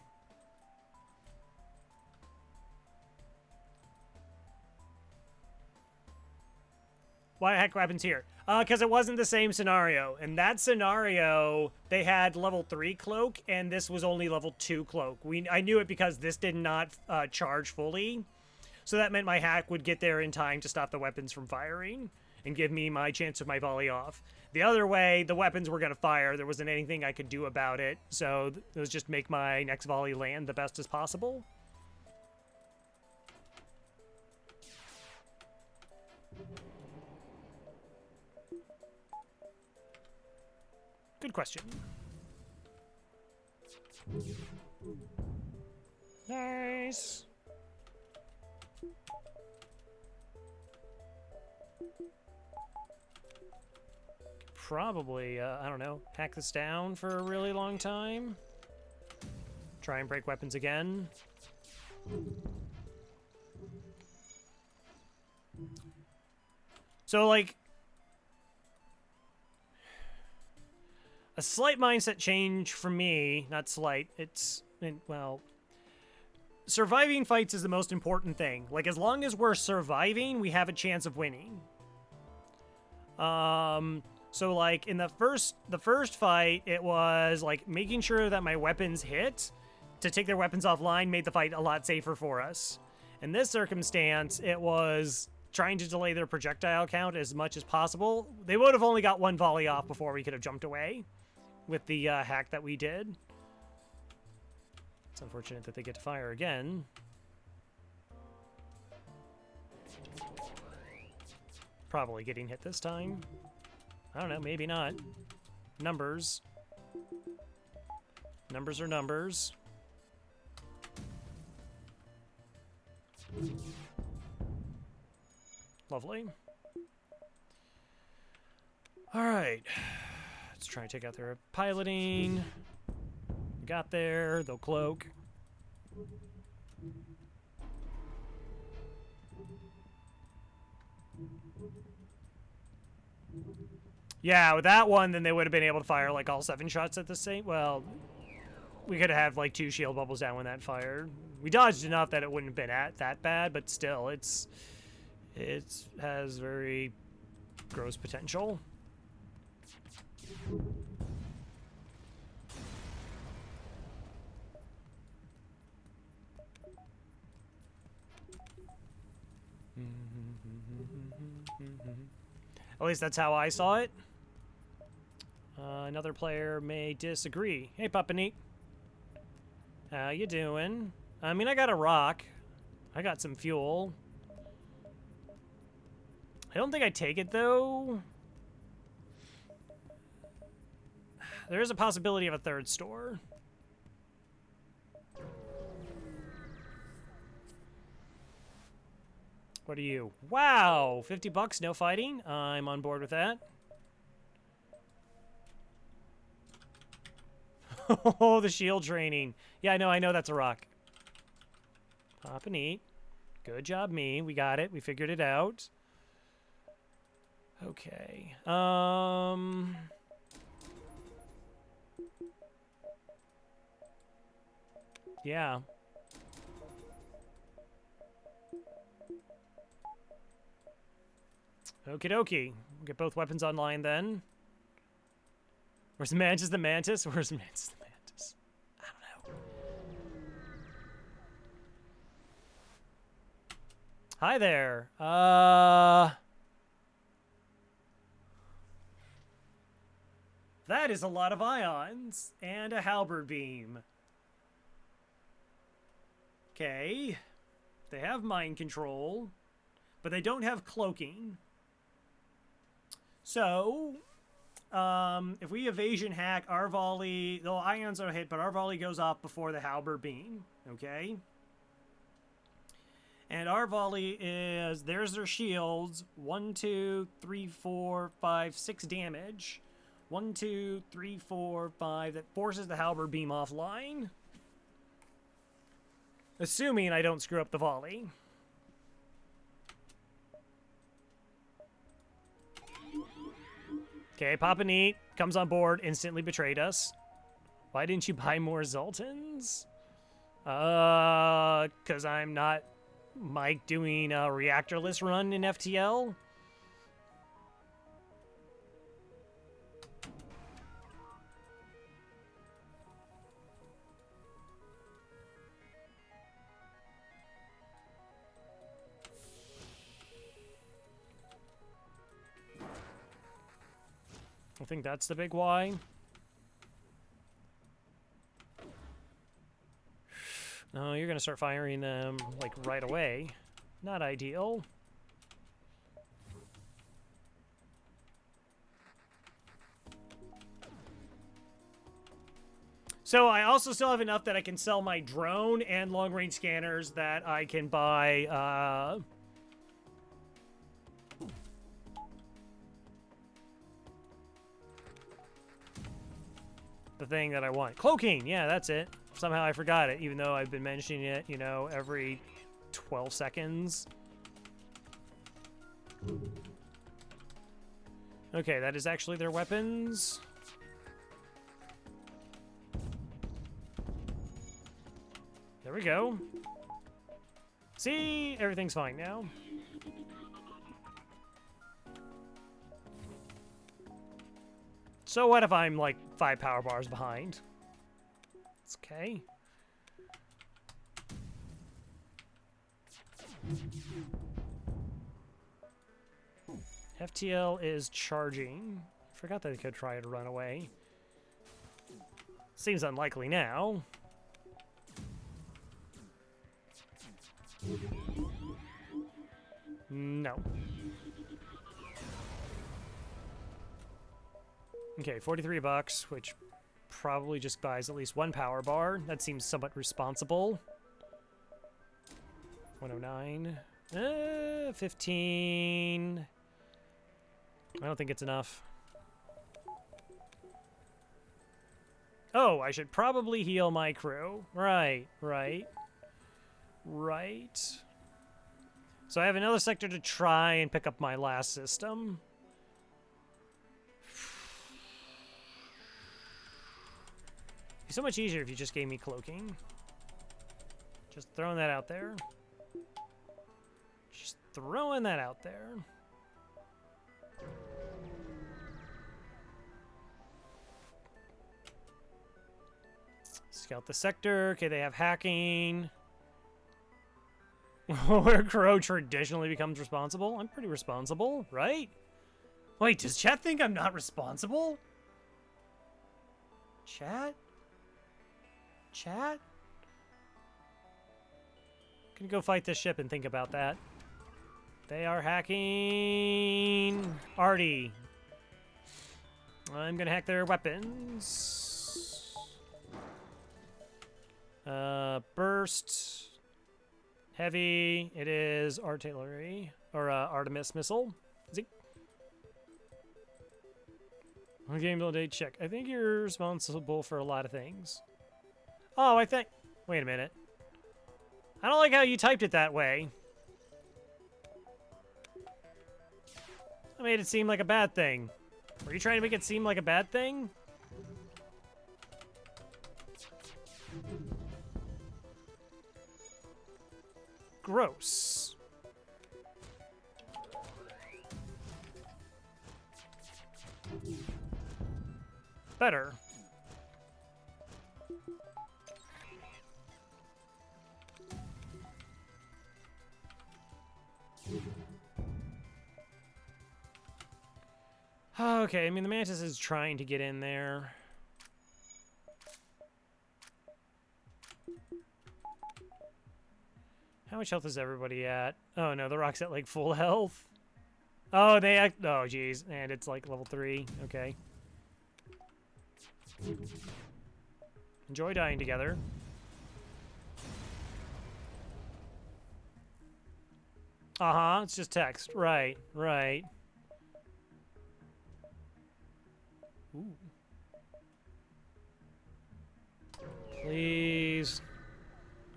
S1: Why hack weapons here? Because it wasn't the same scenario. In that scenario, they had level 3 cloak, and this was only level 2 cloak. I knew it because this did not charge fully. So that meant my hack would get there in time to stop the weapons from firing and give me my chance of my volley off. The other way, the weapons were going to fire. There wasn't anything I could do about it. So it was just make my next volley land the best as possible. Good question. Nice. Probably, I don't know, hack this down for a really long time. Try and break weapons again. So, like, a slight mindset change for me, not slight, well, surviving fights is the most important thing. Like, as long as we're surviving, we have a chance of winning. So, like, in the first fight, it was, like, making sure that my weapons hit to take their weapons offline made the fight a lot safer for us. In this circumstance, it was trying to delay their projectile count as much as possible. They would have only got 1 volley off before we could have jumped away with the hack that we did. It's unfortunate that they get to fire again. Probably getting hit this time. I don't know, maybe not. Numbers. Numbers are numbers. Lovely. All right. Let's try and take out their piloting. We got there. They'll cloak. Yeah, with that one, then they would have been able to fire like all 7 shots at the same. Well, we could have like 2 shield bubbles down when that fired. We dodged enough that it wouldn't have been that bad, but still, it has very gross potential. At least that's how I saw it. Another player may disagree. Hey, Papa Neat. How you doing? I mean, I got a rock. I got some fuel. I don't think I take it, though. There is a possibility of a 3rd store. What are you? Wow, 50 bucks, no fighting. I'm on board with that. Oh, the shield training. Yeah, I know that's a rock. Pop and eat. Good job, me. We got it. We figured it out. Okay. Yeah. Okie dokie. We'll get both weapons online then. Where's Mantis the Mantis? Where's Mantis the Mantis? I don't know. Hi there. That is a lot of ions and a halberd beam. Okay. They have mind control, but they don't have cloaking. So, if we evasion hack, our volley, the ions are hit, but our volley goes off before the halberd beam. Okay. And our volley is, there's their shields. 1, 2, 3, 4, 5, 6 damage. 1, 2, 3, 4, 5. That forces the halberd beam offline. Assuming I don't screw up the volley. Okay, Papa Neat comes on board, instantly betrayed us. Why didn't you buy more Zoltans? 'Cause I'm not Mike doing a reactorless run in FTL. I think that's the big why. No, you're gonna start firing them, like, right away. Not ideal. So I also still have enough that I can sell my drone and long-range scanners that I can buy, the thing that I want. Cloaking! Yeah, that's it. Somehow I forgot it, even though I've been mentioning it, you know, every 12 seconds. Okay, that is actually their weapons. There we go. See? Everything's fine now. So what if I'm, like, 5 power bars behind? It's okay. FTL is charging. Forgot that they could try to run away. Seems unlikely now. No. Okay, 43 bucks, which probably just buys at least 1 power bar. That seems somewhat responsible. 109. 15. I don't think it's enough. Oh, I should probably heal my crew. Right. So I have another sector to try and pick up my last system. It'd be so much easier if you just gave me cloaking. Just throwing that out there. Just throwing that out there. Scout the sector. Okay, they have hacking. Where Crow traditionally becomes responsible. I'm pretty responsible, right? Wait, does chat think I'm not responsible? Chat? Chat? Gonna go fight this ship and think about that. They are hacking Artie. I'm gonna hack their weapons. Burst. Heavy, it is artillery, or Artemis missile. Zeke. On game delay check. I think you're responsible for a lot of things. Oh, I think... Wait a minute. I don't like how you typed it that way. I made it seem like a bad thing. Were you trying to make it seem like a bad thing? Gross. Better. Okay, I mean, the Mantis is trying to get in there. How much health is everybody at? Oh, no, the Rock's at, like, full health. Oh, they act... Oh, geez. And it's, like, level 3. Okay. Enjoy dying together. Uh-huh, it's just text. Right, right. Ooh. Please.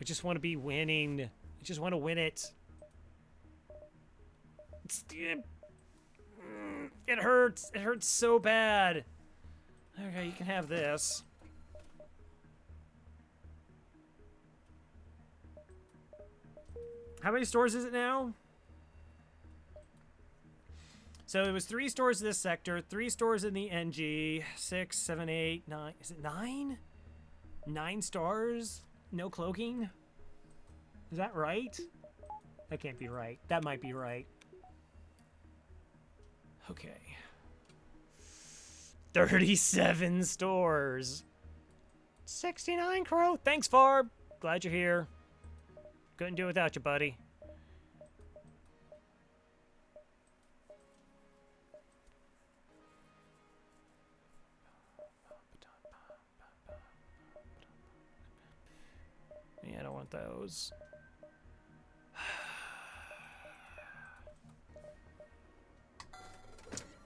S1: I just want to be winning. I just want to win it. It hurts. It hurts so bad. Okay, you can have this. How many stores is it now? So it was 3 stores in this sector, 3 stores in the NG, 6, 7, 8, 9. Is it 9? 9 stars? No cloaking? Is that right? That can't be right. That might be right. Okay. 37 stores. 69 Crow. Thanks, Farb. Glad you're here. Couldn't do it without you, buddy. Yeah, I don't want those.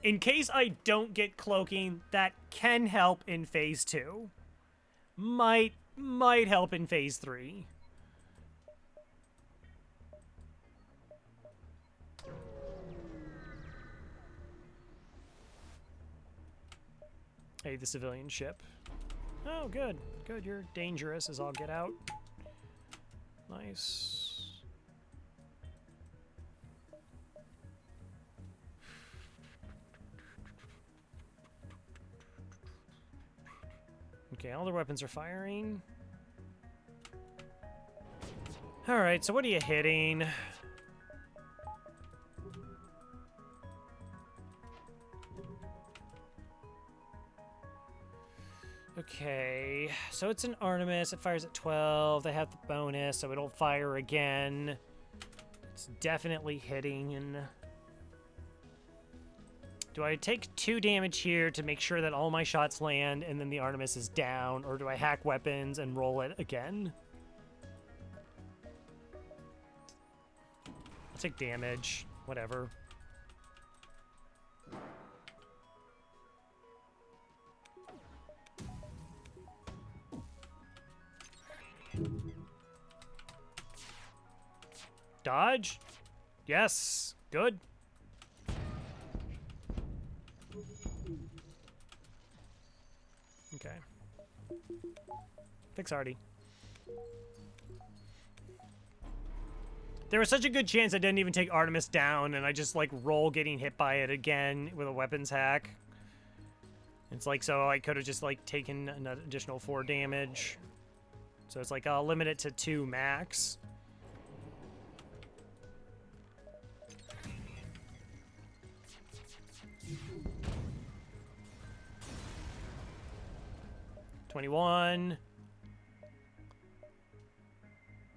S1: In case I don't get cloaking, that can help in phase 2. Might help in phase 3. Hey, the civilian ship. Oh, good. Good, you're dangerous as all get out. Nice. Okay, all their weapons are firing. Alright, so what are you hitting? Okay, so it's an Artemis. It fires at 12. They have the bonus, so it'll fire again. It's definitely hitting. Do I take 2 damage here to make sure that all my shots land and then the Artemis is down, or do I hack weapons and roll it again? I'll take damage. Whatever. Dodge? Yes. Good. Okay. Fix Artie. There was such a good chance I didn't even take Artemis down, and I just, like, roll getting hit by it again with a weapons hack. It's like, so I could have just, like, taken an additional 4 damage. So it's like, I'll limit it to 2 max. $21.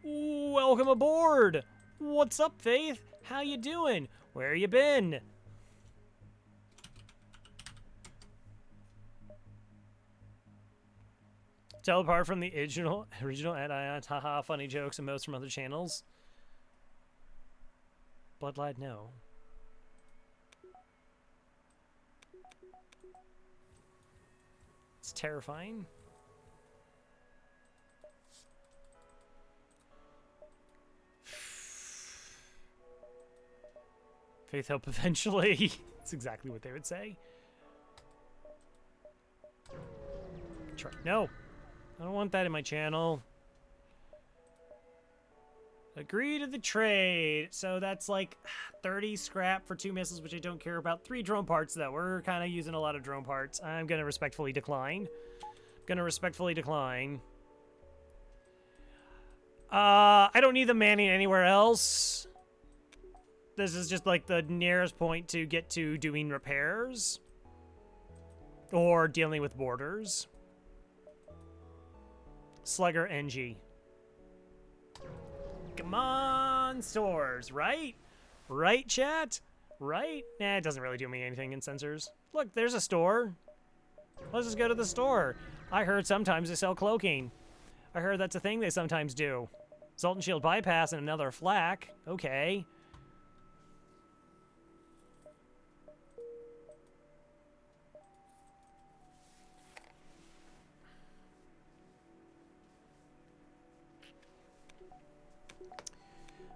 S1: Welcome aboard. What's up, Faith? How you doing? Where you been? Tell apart from the original and haha, funny jokes and most from other channels. Blood Lad? No. It's terrifying. Faith, hope, eventually. That's exactly what they would say. No. I don't want that in my channel. Agree to the trade. So that's like 30 scrap for 2 missiles, which I don't care about. 3 drone parts, though. We're kind of using a lot of drone parts. I'm going to respectfully decline. I don't need the manning anywhere else. This is just like the nearest point to get to doing repairs. Or dealing with borders. Slugger NG. Come on, stores, right? Right, chat? Right? Nah, it doesn't really do me anything in sensors. Look, there's a store. Let's just go to the store. I heard sometimes they sell cloaking. I heard that's a thing they sometimes do. Salt and Shield bypass and another flak. Okay.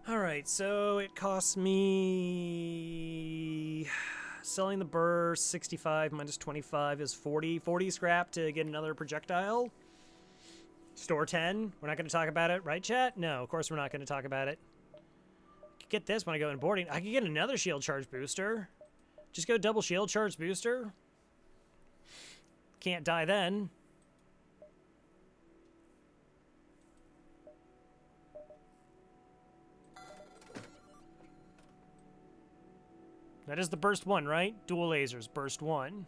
S1: Alright, so it costs me... Selling the burst, 65 minus 25 is 40. 40 scrap to get another projectile. Store 10. We're not going to talk about it, right, chat? No, of course we're not going to talk about it. I could get this when I go in boarding. I could get another shield charge booster. Just go double shield charge booster. Can't die then. That is the burst 1, right? Dual lasers, burst 1.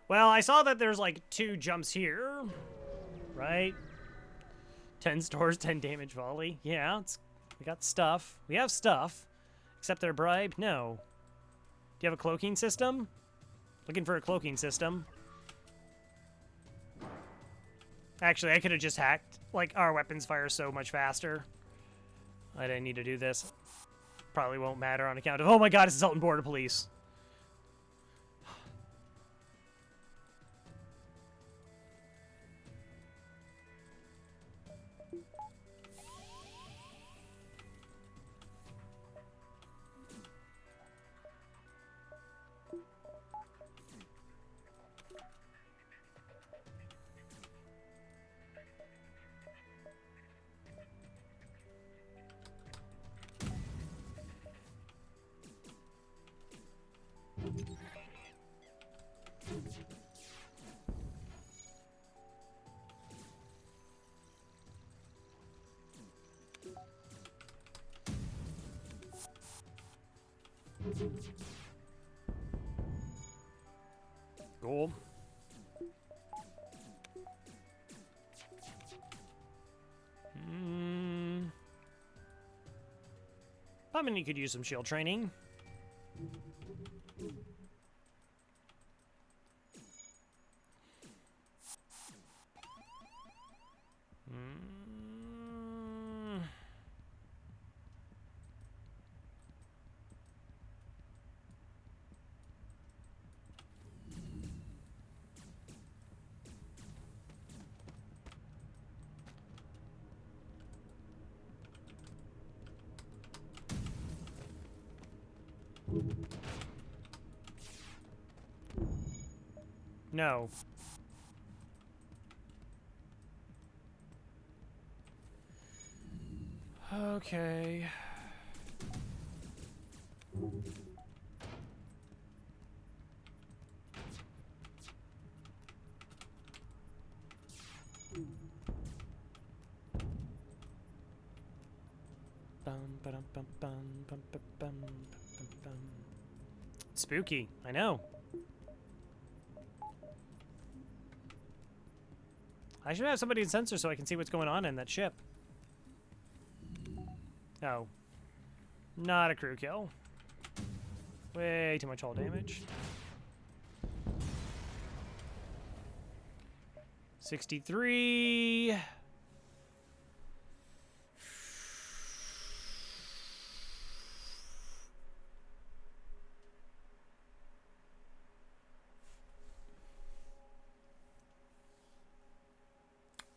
S1: Well, I saw that there's like 2 jumps here, right? 10 stores, 10 damage volley. Yeah, we got stuff. We have stuff. Accept their bribe? No. Do you have a cloaking system? Looking for a cloaking system. Actually, I could have just hacked. Like, our weapons fire so much faster. I didn't need to do this. Probably won't matter on account of... Oh my god, it's Assault and Border Police. Cool. I mean, you could use some shield training. No. Okay. Spooky, I know. I should have somebody in sensor so I can see what's going on in that ship. Oh. Not a crew kill. Way too much hull damage. 63.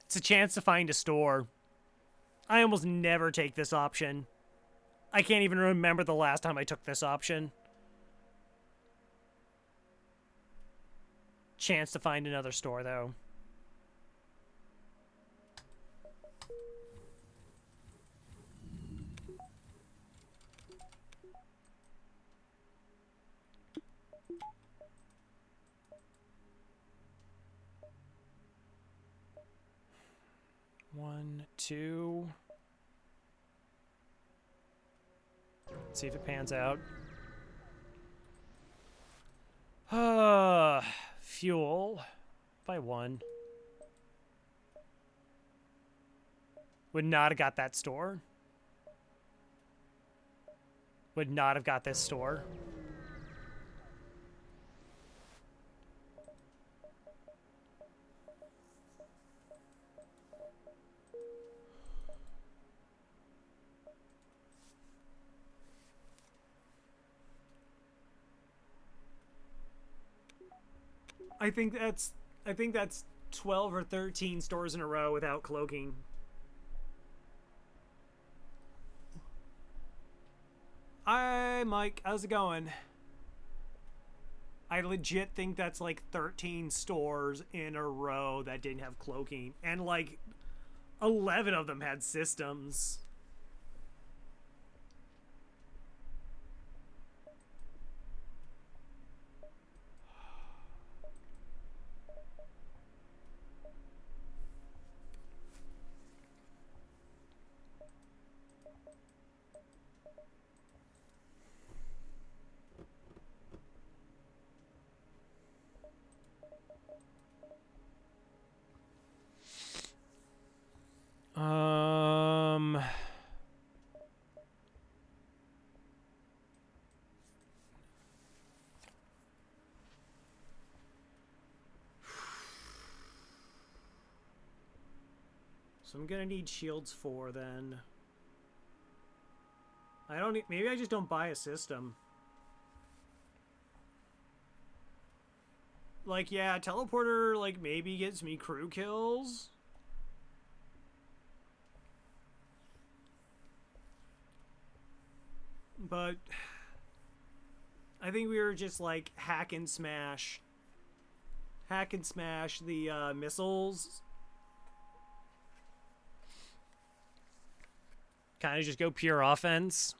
S1: It's a chance to find a store. I almost never take this option. I can't even remember the last time I took this option. Chance to find another store, though. One, two. Let's see if it pans out. Fuel by one. Would not have got that store. Would not have got this store. I think that's 12 or 13 stores in a row without cloaking. Hi, Mike. How's it going? I legit think that's like 13 stores in a row that didn't have cloaking. And like 11 of them had systems. So I'm gonna need shields 4 then. I don't need, maybe I just don't buy a system. Like, yeah, teleporter, like, maybe gets me crew kills. But I think we were just like hack and smash the missiles. Kind of just go pure offense.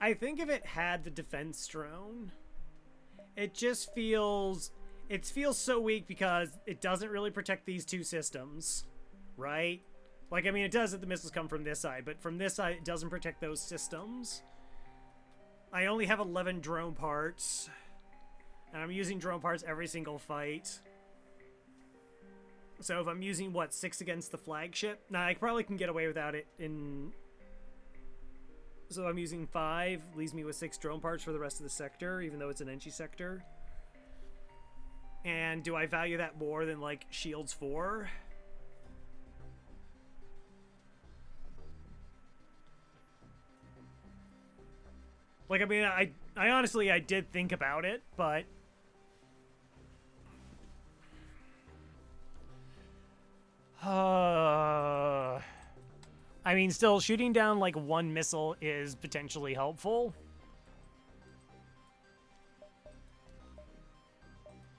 S1: I think if it had the defense drone, it just feels so weak because it doesn't really protect these two systems, right? Like, I mean, it does if the missiles come from this side, but from this side, it doesn't protect those systems. I only have 11 drone parts, and I'm using drone parts every single fight. So if I'm using, what, 6 against the flagship? Nah, I probably can get away without it in... So I'm using 5, leaves me with 6 drone parts for the rest of the sector, even though it's an Enchi sector. And do I value that more than, like, shields 4? Like, I mean, I honestly, I did think about it, but... I mean, still, shooting down, like, 1 missile is potentially helpful.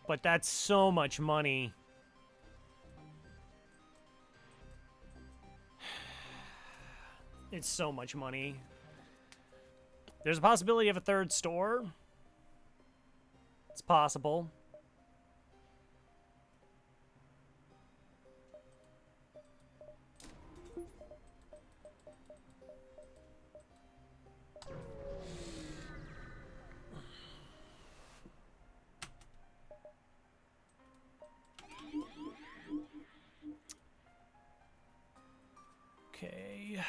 S1: But that's so much money. It's so much money. There's a possibility of a third store. It's possible. Okay.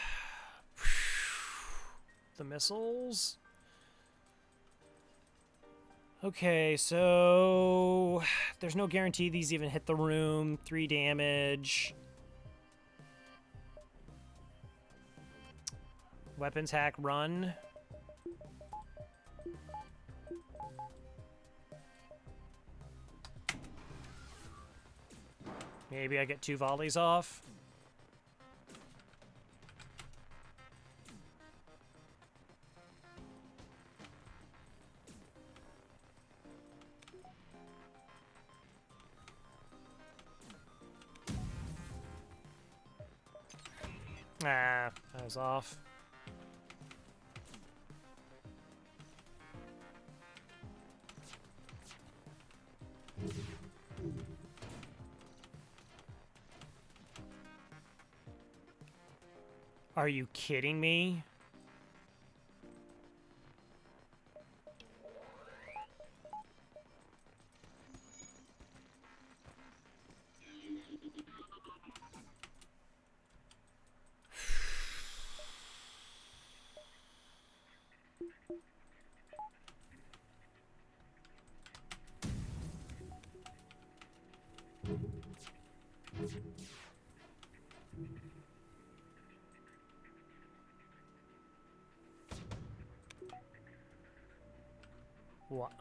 S1: The missiles. Okay, so there's no guarantee these even hit the room. 3 damage. Weapons hack, run. Maybe I get 2 volleys off. Ah, I was off. Are you kidding me? What?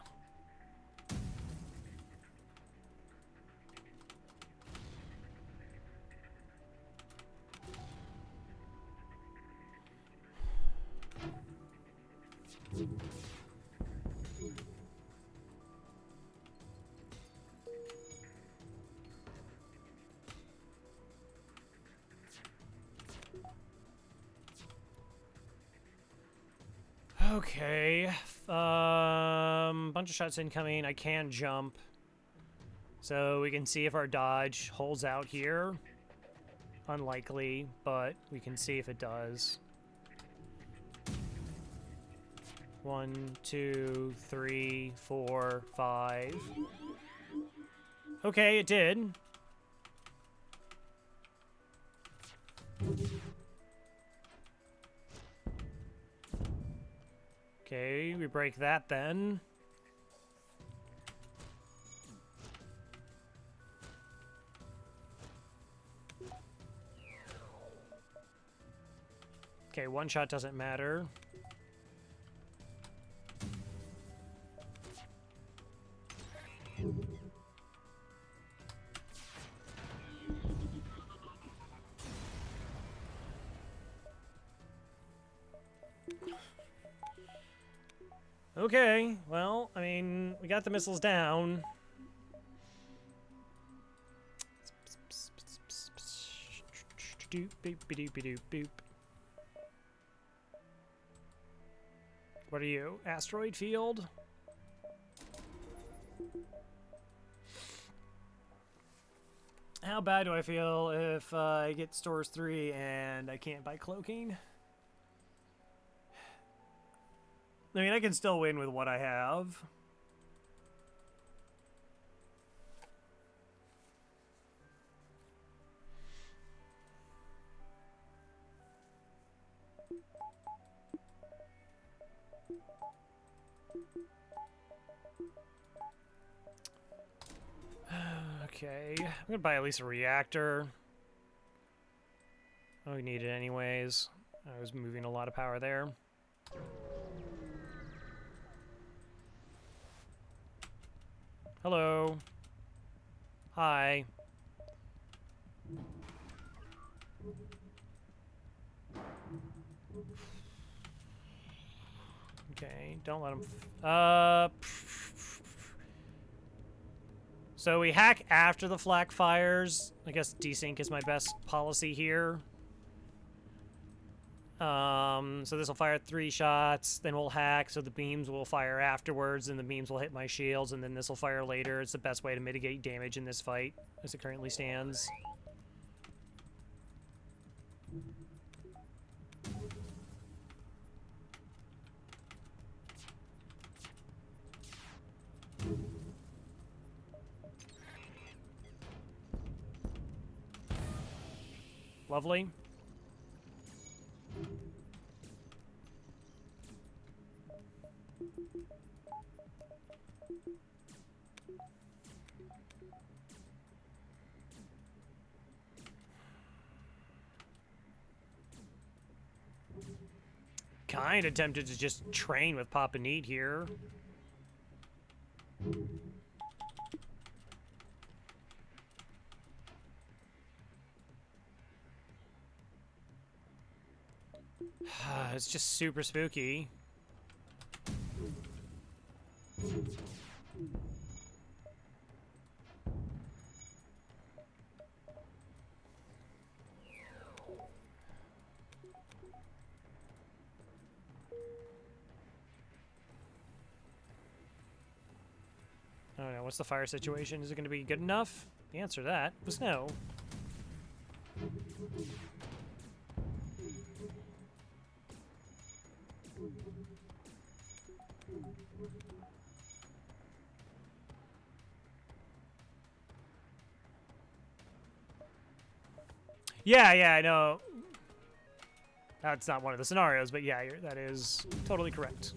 S1: Okay. Bunch of shots incoming. I can jump. So we can see if our dodge holds out here. Unlikely, but we can see if it does. 1, 2, 3, 4, 5. Okay, it did. Okay, we break that then. Okay, 1 shot doesn't matter. Okay, well, I mean, we got the missiles down. What are you? Asteroid field? How bad do I feel if I get stores 3 and I can't buy cloaking? I mean, I can still win with what I have. Okay, I'm gonna buy at least a reactor. Oh, we need it anyways. I was moving a lot of power there. Hello. Hi. Okay, don't let him... So we hack after the flak fires. I guess desync is my best policy here. So this will fire 3 shots, then we'll hack, so the beams will fire afterwards, and the beams will hit my shields, and then this will fire later. It's the best way to mitigate damage in this fight, as it currently stands. Lovely. kind of tempted to just train with Papa Neat here. It's just super spooky. I don't know, what's the fire situation? Is it going to be good enough? The answer to that was no. Yeah, I know. That's not one of the scenarios, but yeah, that is totally correct.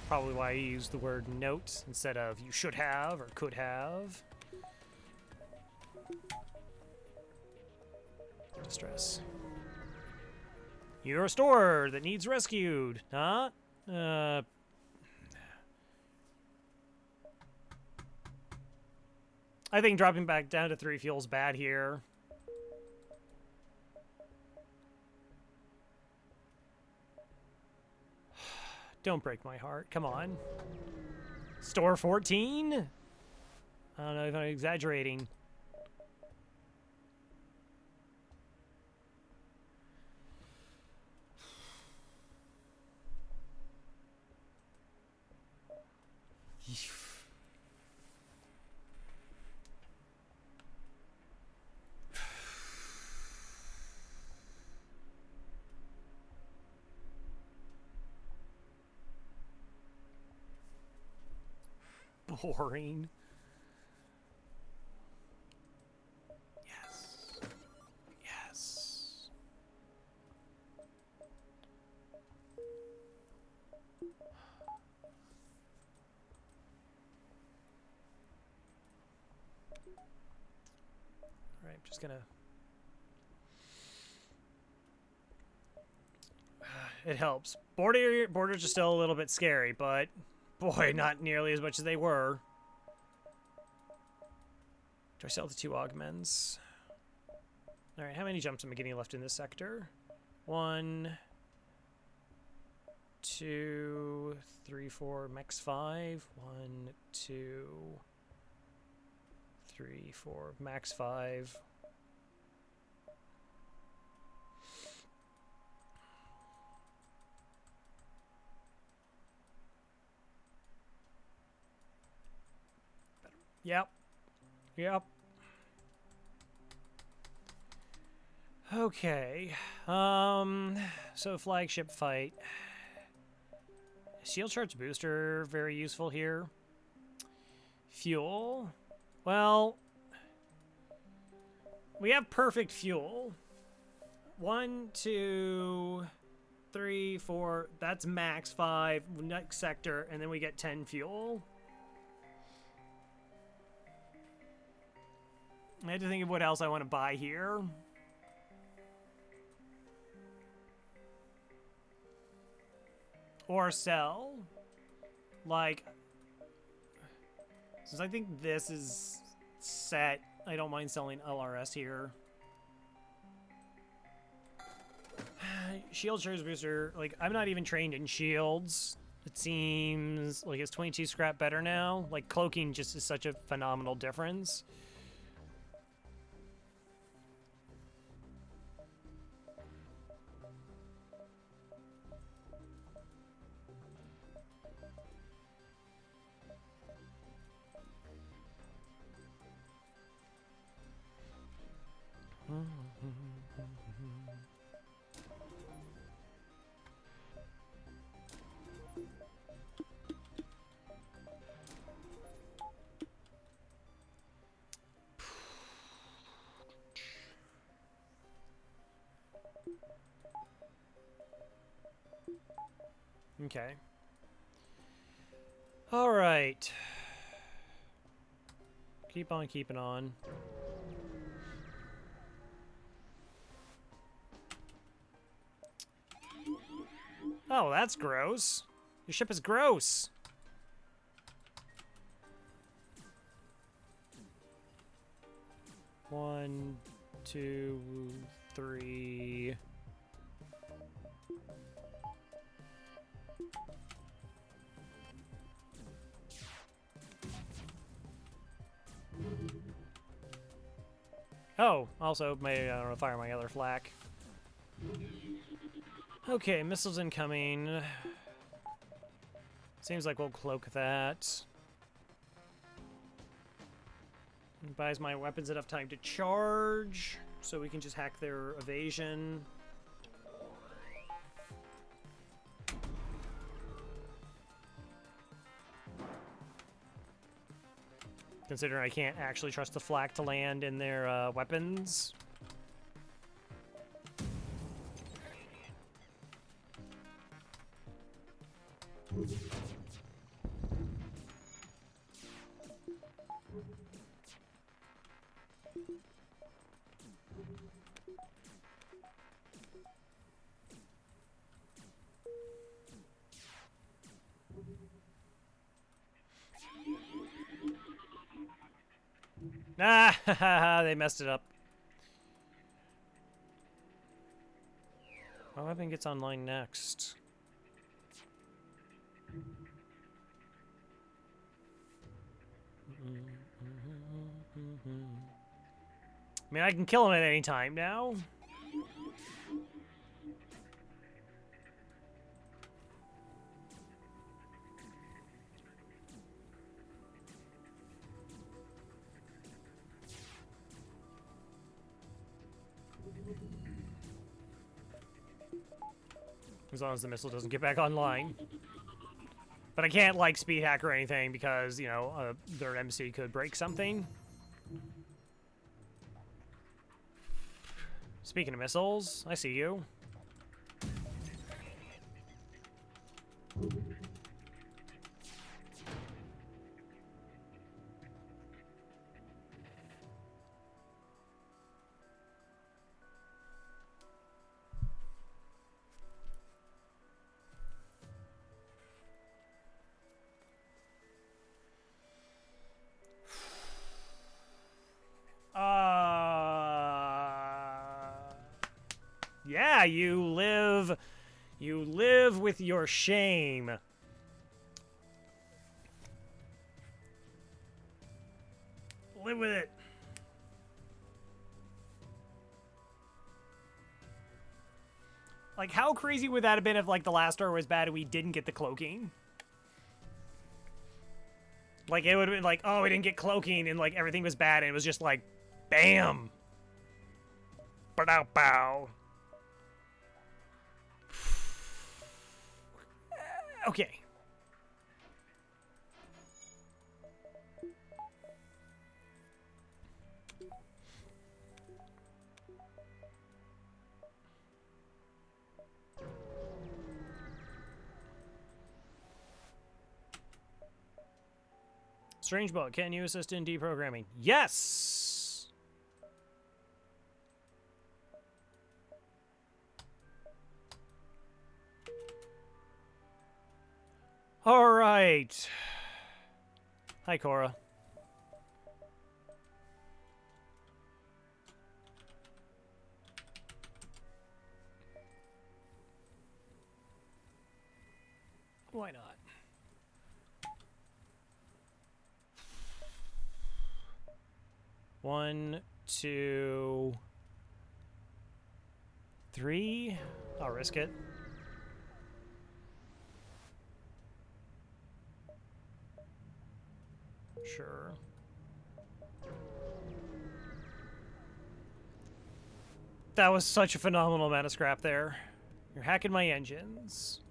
S1: Probably why you used the word note instead of you should have or could have. Distress. You're a store that needs rescued, huh? I think dropping back down to 3 feels bad here. Don't break my heart. Come on. Store 14? I don't know if I'm exaggerating. Boring. Yes. Yes. All right, I'm just gonna... It helps. Borders are still a little bit scary, but boy, not nearly as much as they were. Do I sell the 2 augments? All right, how many jumps am I getting left in this sector? 1, 2, 3, 4, max 5. 1, 2, 3, 4, max 5. Yep. Okay. So flagship fight. Shield charge booster, very useful here. Fuel. Well, we have perfect fuel. 1, 2, 3, 4. That's max 5 next sector, and then we get 10 fuel. I had to think of what else I want to buy here. Or sell. Like, since I think this is set, I don't mind selling LRS here. Shield charge booster, like, I'm not even trained in shields. It seems like it's 22 scrap better now. Like, cloaking just is such a phenomenal difference. Okay. All right. Keep on keeping on. Oh, that's gross. Your ship is gross. One, two, three. Oh, also, maybe I don't know, fire my other flak. Okay, missiles incoming. Seems like we'll cloak that. Buys my weapons enough time to charge, so we can just hack their evasion. Considering I can't actually trust the flak to land in their weapons. Ah, they messed it up. What weapon gets online next? I mean, I can kill him at any time now. As long as the missile doesn't get back online. But I can't, like, speed hack or anything because, you know, their MC could break something. Speaking of missiles, I see you. Yeah, you live with your shame. Live with it. Like, how crazy would that have been if, like, the last order was bad and we didn't get the cloaking? Like, it would have been like, oh, we didn't get cloaking, and, like, everything was bad, and it was just like, bam! Bow bow. Okay. Strange bug, can you assist in deprogramming? Yes! Alright. Hi, Cora. Why not? One, two, three. I'll risk it. Sure. That was such a phenomenal amount of scrap there. You're hacking my engines.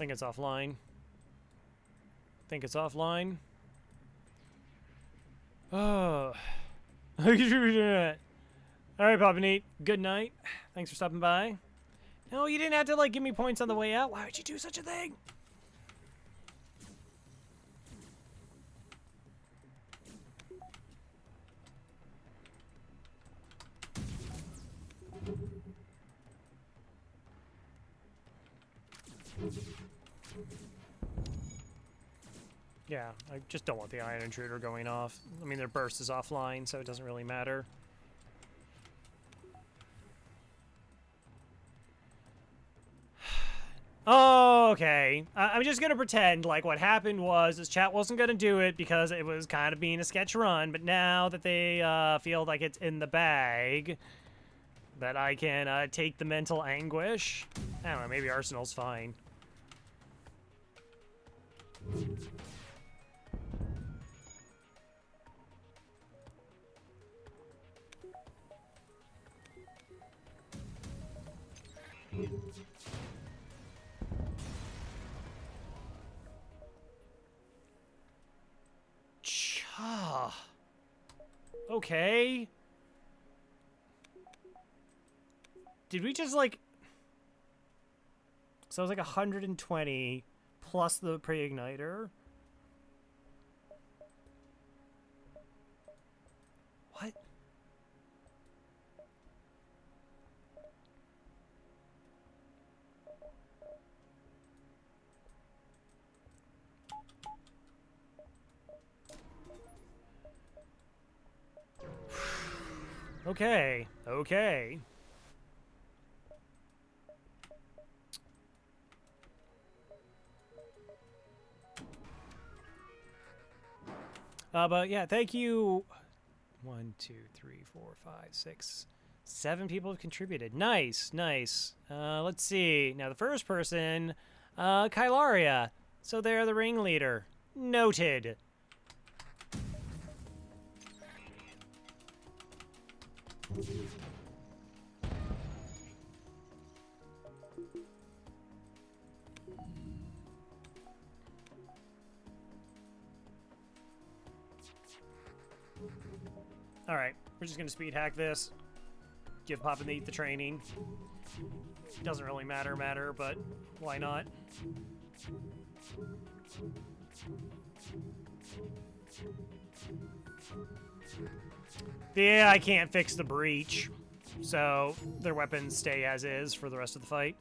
S1: think it's offline. Think it's offline. Oh. All right, Papa Neat. Good night. Thanks for stopping by. No, you didn't have to, like, give me points on the way out. Why would you do such a thing? Yeah, I just don't want the Iron Intruder going off. I mean, their burst is offline, so it doesn't really matter. Oh, okay. I'm just gonna pretend like what happened was this chat wasn't gonna do it because it was kind of being a sketch run, but now that they feel like it's in the bag, that I can take the mental anguish. I don't know, maybe Arsenal's fine. Okay. Did we just like... So it was like 120 plus the pre-igniter. What? Okay, okay. But yeah, thank you. 1, 2, 3, 4, 5, 6, 7 people have contributed. Nice, nice. Let's see. Now the first person, Kylaria. So they're the ringleader. Noted. All right, we're just gonna speed hack this. Give Papa Neat the training. Doesn't really matter, but why not? Yeah, I can't fix the breach, so their weapons stay as is for the rest of the fight.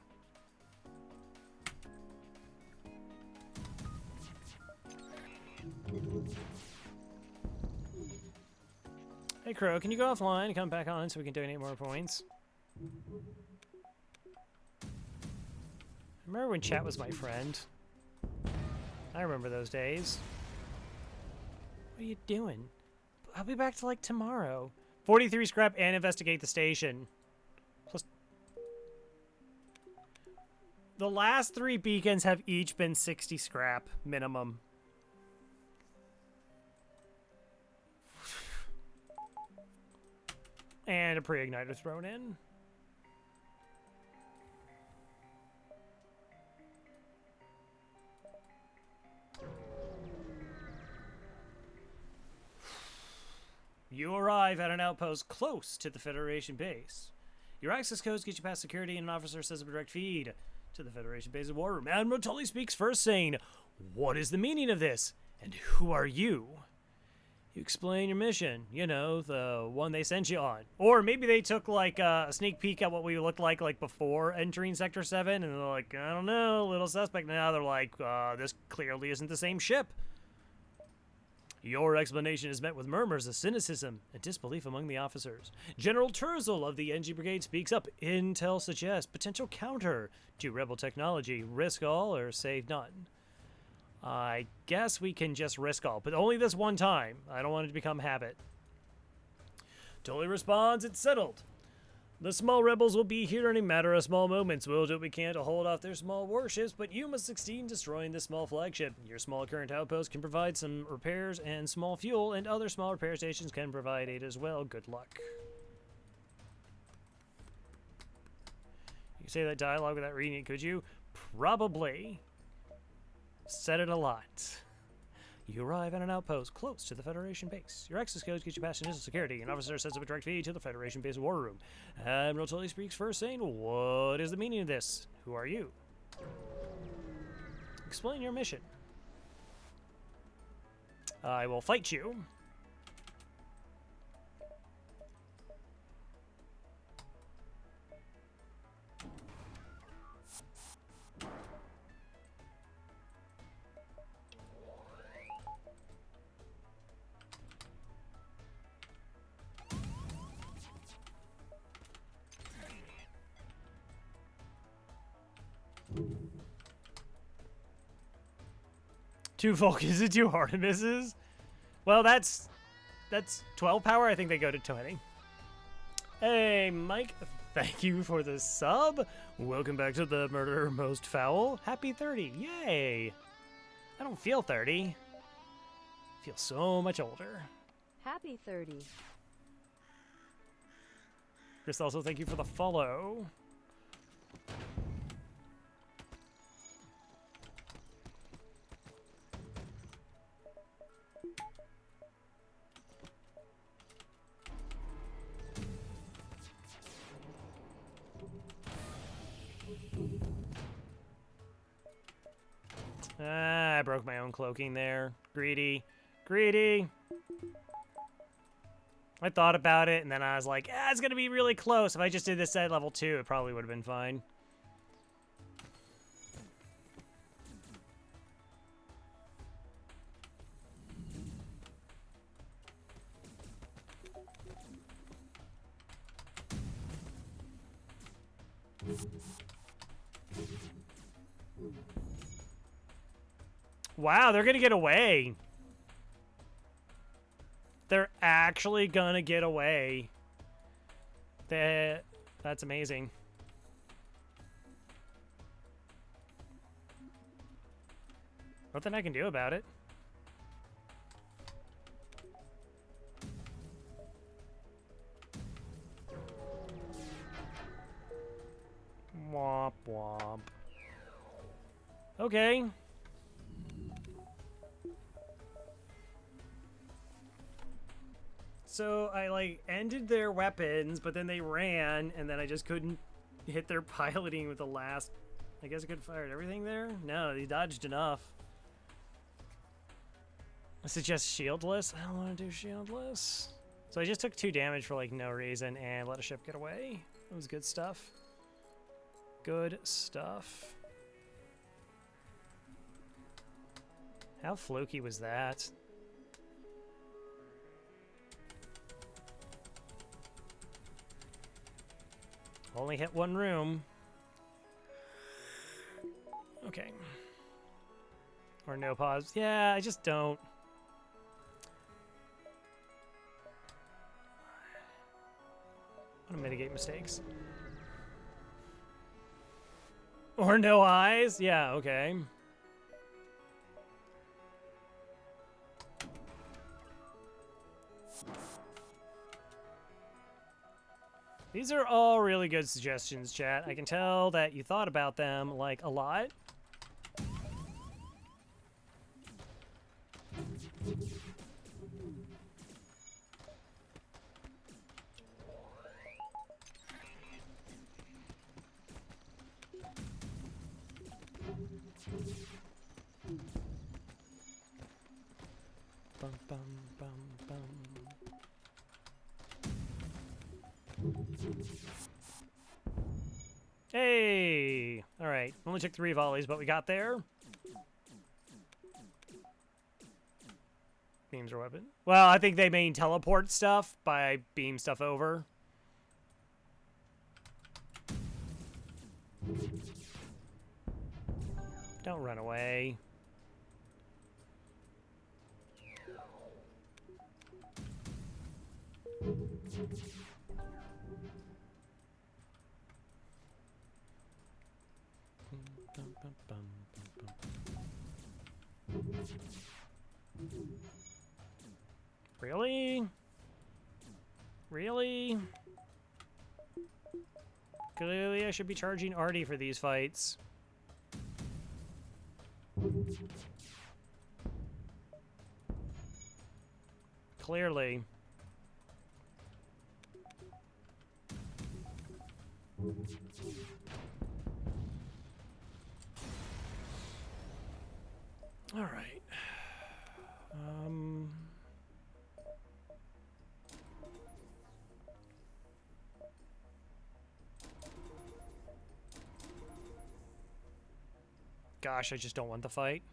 S1: Hey Crow, can you go offline and come back on so we can donate more points? Remember when chat was my friend? I remember those days. What are you doing? I'll be back to like tomorrow. 43 scrap and investigate the station. Plus, the last 3 beacons have each been 60 scrap minimum. And a pre-igniter thrown in. You arrive at an outpost close to the Federation base. Your access codes get you past security, and an officer says a direct feed to the Federation base's war room. Admiral Tully speaks first, saying, "What is the meaning of this? And who are you?" You explain your mission, you know, the one they sent you on. Or maybe they took, like, a sneak peek at what we looked like before entering Sector 7, and they're like, I don't know, a little suspect. Now they're like, this clearly isn't the same ship. Your explanation is met with murmurs of cynicism and disbelief among the officers. General Terzel of the NG Brigade speaks up. Intel suggests potential counter to rebel technology. Risk all or save none. I guess we can just risk all, but only this one time. I don't want it to become habit. Tully responds, it's settled. The small rebels will be here in a matter of small moments. We'll do what we can to hold off their small warships, but you must succeed in destroying this small flagship. Your small current outpost can provide some repairs and small fuel, and other small repair stations can provide aid as well. Good luck. You can say that dialogue without reading it, could you? Probably. Said it a lot. You arrive at an outpost close to the Federation base. Your access codes get you past initial security. An officer sets up a direct feed to the Federation base war room. Admiral Tully speaks first, saying, "What is the meaning of this? Who are you? Explain your mission." I will fight you. Two focus and two Artemises? Well, that's 12 power. I think they go to 20. Hey, Mike, thank you for the sub. Welcome back to the Murder Most Foul. Happy 30. Yay. I don't feel 30. I feel so much older.
S2: Happy 30.
S1: Chris, also thank you for the follow. Ah, I broke my own cloaking there. Greedy. Greedy. I thought about it, and then I was like, it's going to be really close. If I just did this at level 2, it probably would have been fine. Wow, they're going to get away. They're actually going to get away. That's amazing. Nothing I can do about it. Womp womp. Okay. So I like ended their weapons, but then they ran, and then I just couldn't hit their piloting with the last. I guess I could have fired everything there? No, they dodged enough. I suggest shieldless. I don't want to do shieldless. So I just took 2 damage for like no reason and let a ship get away. It was good stuff. Good stuff. How fluky was that? Only hit 1 room. Okay. Or no pause. Yeah, I just don't. I want to mitigate mistakes. Or no eyes? Yeah, okay. These are all really good suggestions, chat. I can tell that you thought about them, like, a lot. Bum, bum, bum, bum. Hey! Alright, only took 3 volleys, but we got there. Beams are weapon. Well, I think they main teleport stuff by beam stuff over. Don't run away. Really? Really? Clearly I should be charging Artie for these fights. Clearly. All right. Gosh, I just don't want the fight.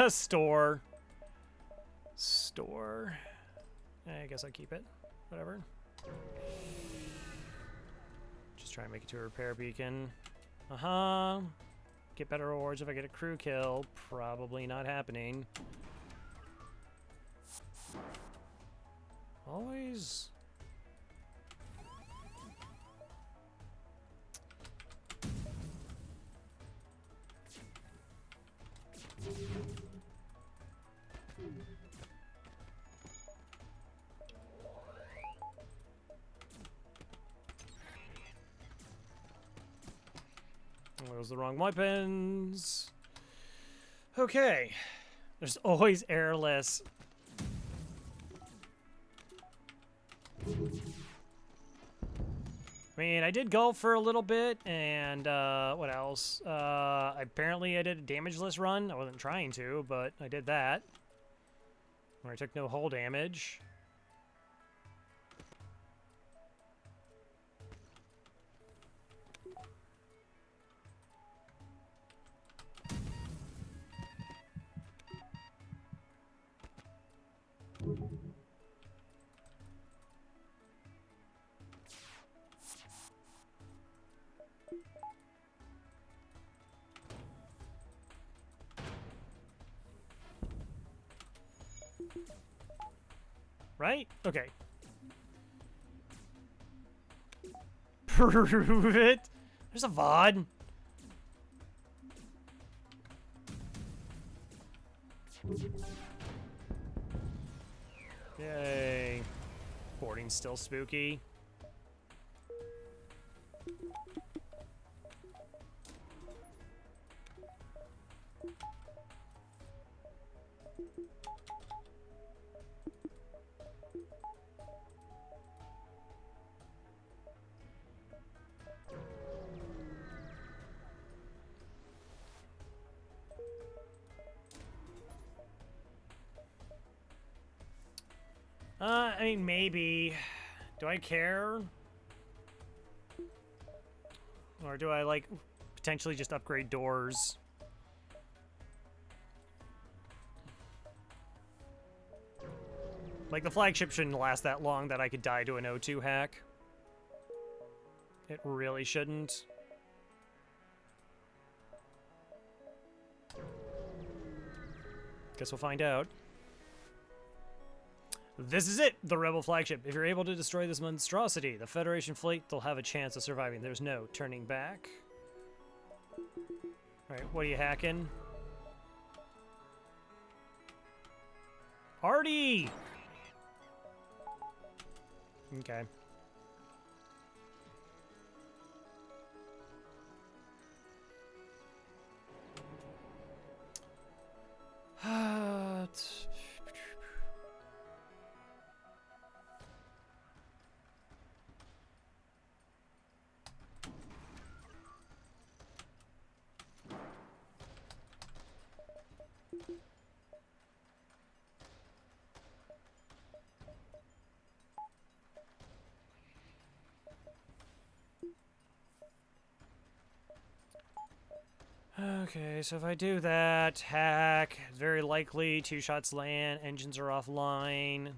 S1: Store. Store. I guess I'll keep it. Whatever. Just try and make it to a repair beacon. Uh-huh. Get better rewards if I get a crew kill. Probably not happening. Always... Those are the wrong weapons. Okay. There's always airless. I mean, I did golf for a little bit, and what else? Apparently I did a damageless run. I wasn't trying to, but I did that. Where I took no hull damage. Right? Okay. Prove it. There's a VOD. Yay. Boarding's still spooky. I mean, maybe. Do I care? Or do I, like, potentially just upgrade doors? Like, the flagship shouldn't last that long that I could die to an O2 hack. It really shouldn't. Guess we'll find out. This is it, the Rebel flagship. If you're able to destroy this monstrosity, the Federation fleet, they'll have a chance of surviving. There's no turning back. Alright, what are you hacking? Artie! Okay. Okay, so if I do that, hack, it's very likely 2 shots land, engines are offline.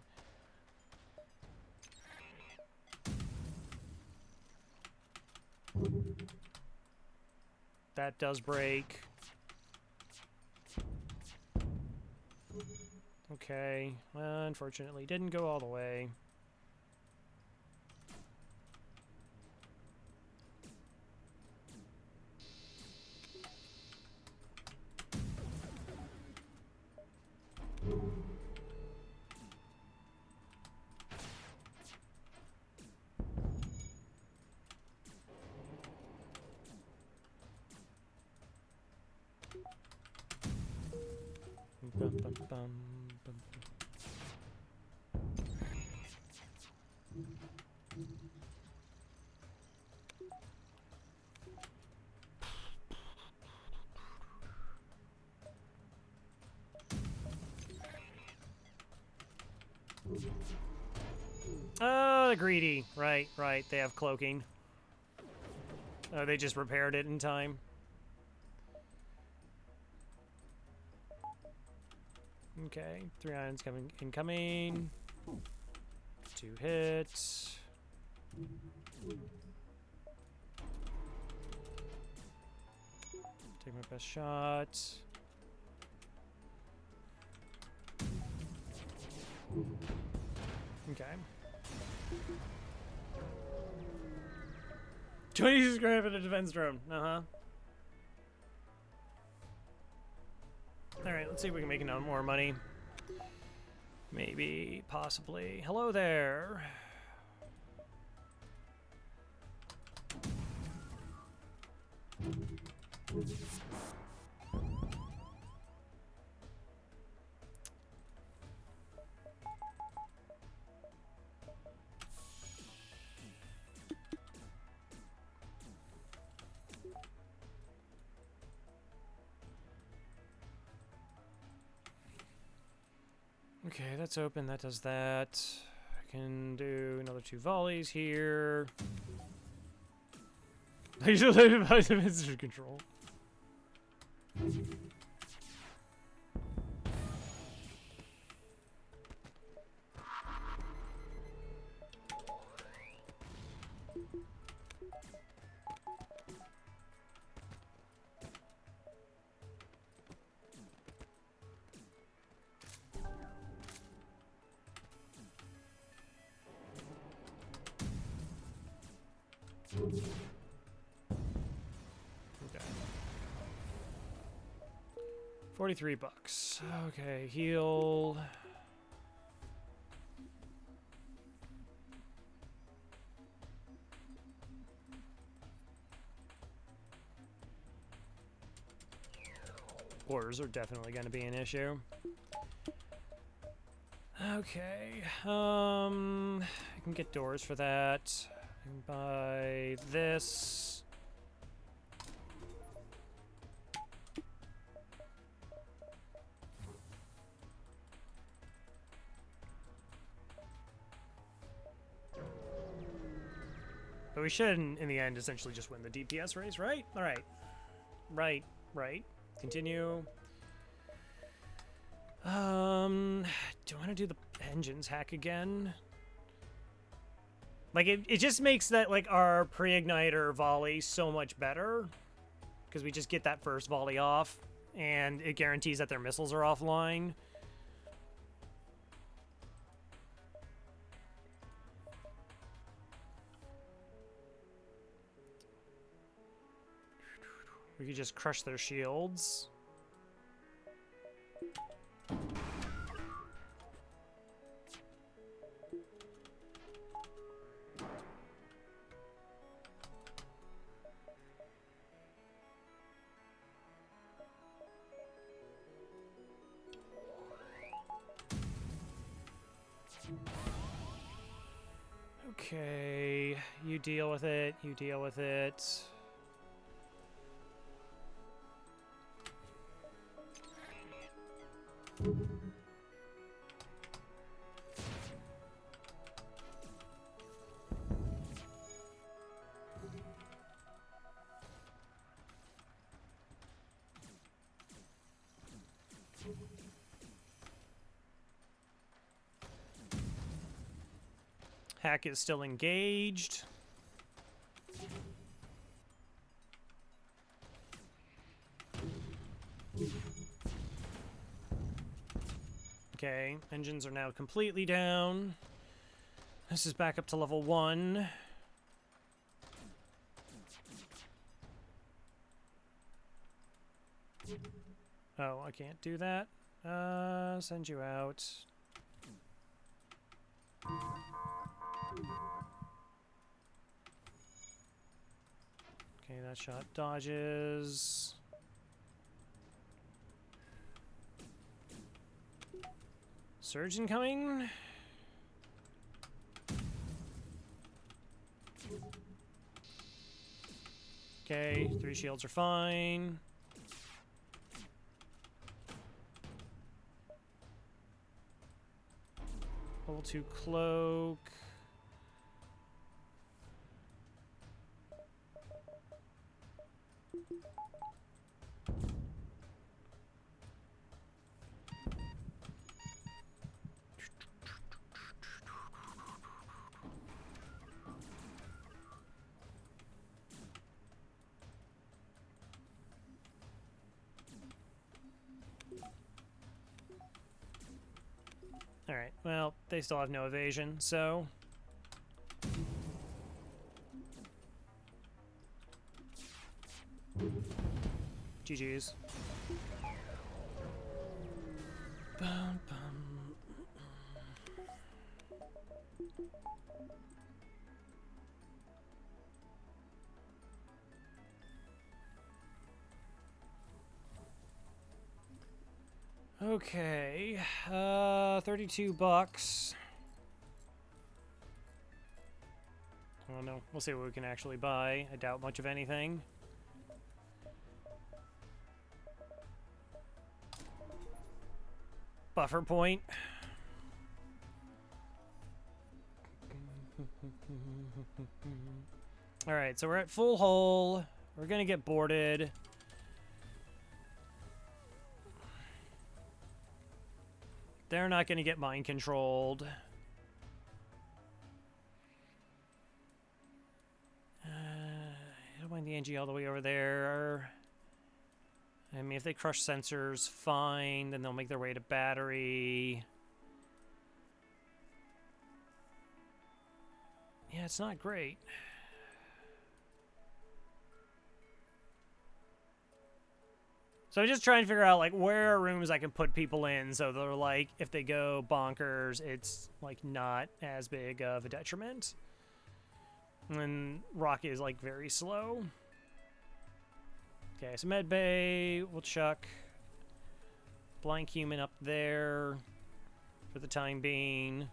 S1: That does break. Okay, well, unfortunately didn't go all the way. Bum, bum, bum, bum. Oh, the greedy. Right, right. They have cloaking. Oh, they just repaired it in time. Okay, 3 irons coming incoming. 2 hits. Take my best shot. Okay. 26 grand for the defense drone. Uh-huh. Alright, let's see if we can make enough more money. Maybe, possibly. Hello there. Okay, that's open. That does that. I can do another 2 volleys here. Isolated by defensive control. Okay. 43 bucks. Okay, heal. Orders are definitely going to be an issue. Okay, I can get doors for that. I can buy this. But we should, in the end, essentially just win the DPS race, right? All right. Right, right. Continue. Do I want to do the engines hack again? Like, it just makes that, like, our pre-igniter volley so much better. Because we just get that first volley off, and it guarantees that their missiles are offline. We could just crush their shields. Okay, you deal with it, you deal with it. Hack is still engaged. Okay, engines are now completely down. This is back up to level 1. Oh, I can't do that. Send you out. Okay, that shot dodges. Surge incoming. Okay, 3 shields are fine. Level 2 cloak. Alright, well, they still have no evasion, so... GG's. Bum, bum. Okay, 32 bucks. Oh no, we'll see what we can actually buy. I doubt much of anything. Buffer point. Alright, so we're at full hull. We're gonna get boarded. They're not gonna get mind controlled. I don't mind the NG all the way over there. I mean, if they crush sensors, fine. Then they'll make their way to battery. Yeah, it's not great. So I'm just trying to figure out, like, where are rooms I can put people in so they're, like, if they go bonkers, it's, like, not as big of a detriment. And Rock is, like, very slow. Okay, so med bay, we'll chuck blind human up there for the time being.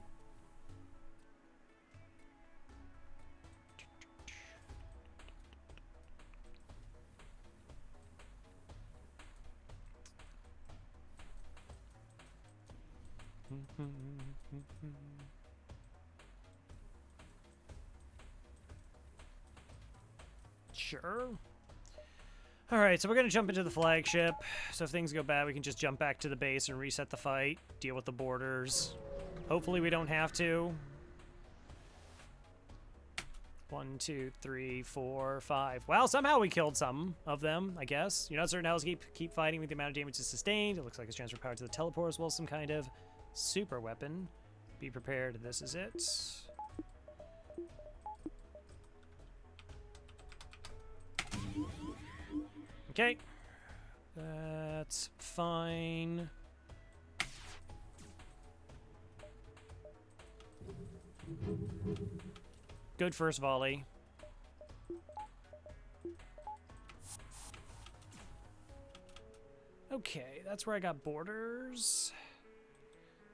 S1: Sure. Alright, so we're going to jump into the flagship. So if things go bad, we can just jump back to the base and reset the fight. Deal with the boarders. Hopefully we don't have to. 1, 2, 3, 4, 5. Well, somehow we killed some of them, I guess. You're not certain how to keep fighting with the amount of damage it's sustained. It looks like it's transfer power to the teleport as well as some kind of super weapon. Be prepared, this is it. Okay. That's fine. Good first volley. Okay, that's where I got borders.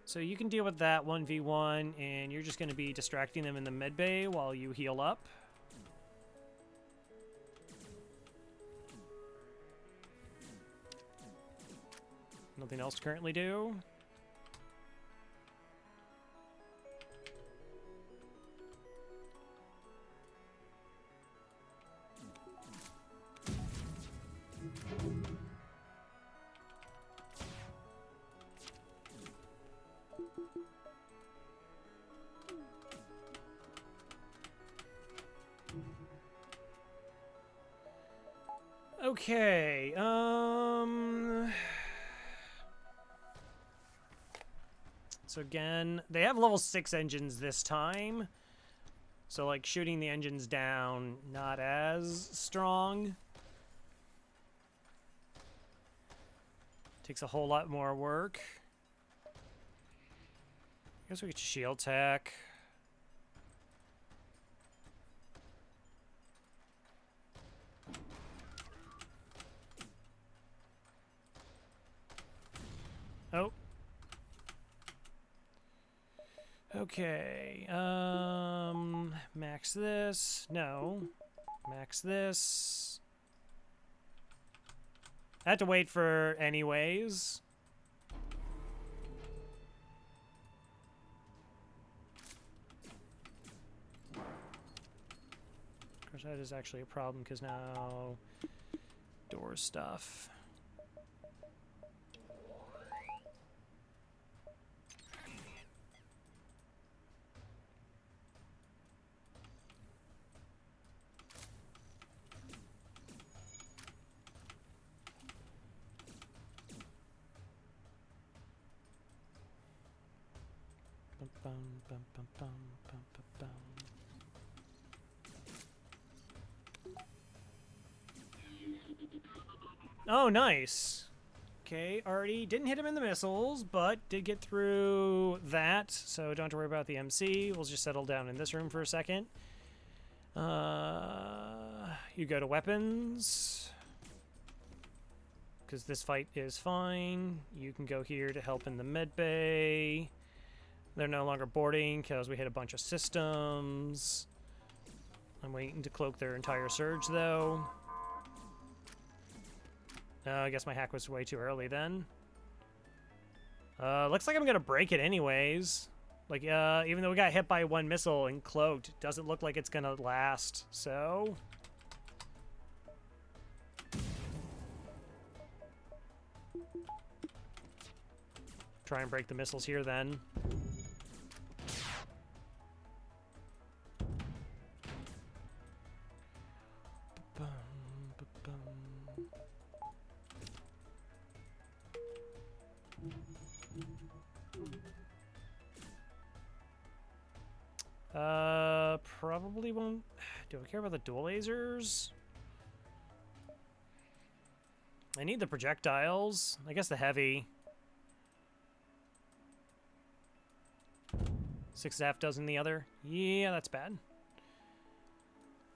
S1: So you can deal with that 1v1, and you're just going to be distracting them in the med bay while you heal up. Nothing else to currently do. Okay, so again, they have level 6 engines this time. So, like, shooting the engines down, not as strong. Takes a whole lot more work. I guess we could shield tech. Oh. Okay. Max this. No. Max this. I have to wait for anyways. Of course, that is actually a problem because now door stuff. Bum, bum, bum, bum, bum, bum, bum. Oh, nice. Okay, already didn't hit him in the missiles, but did get through that, so don't have to worry about the MC. We'll just settle down in this room for a second. You go to weapons, because this fight is fine. You can go here to help in the med bay. They're no longer boarding because we hit a bunch of systems. I'm waiting to cloak their entire surge, though. I guess my hack was way too early then. Looks like I'm gonna break it anyways. Like, even though we got hit by one missile and cloaked, it doesn't look like it's gonna last, so... Try and break the missiles here then. Probably won't... Do I care about the dual lasers? I need the projectiles. I guess the heavy. 6.5 dozen the other. Yeah, that's bad.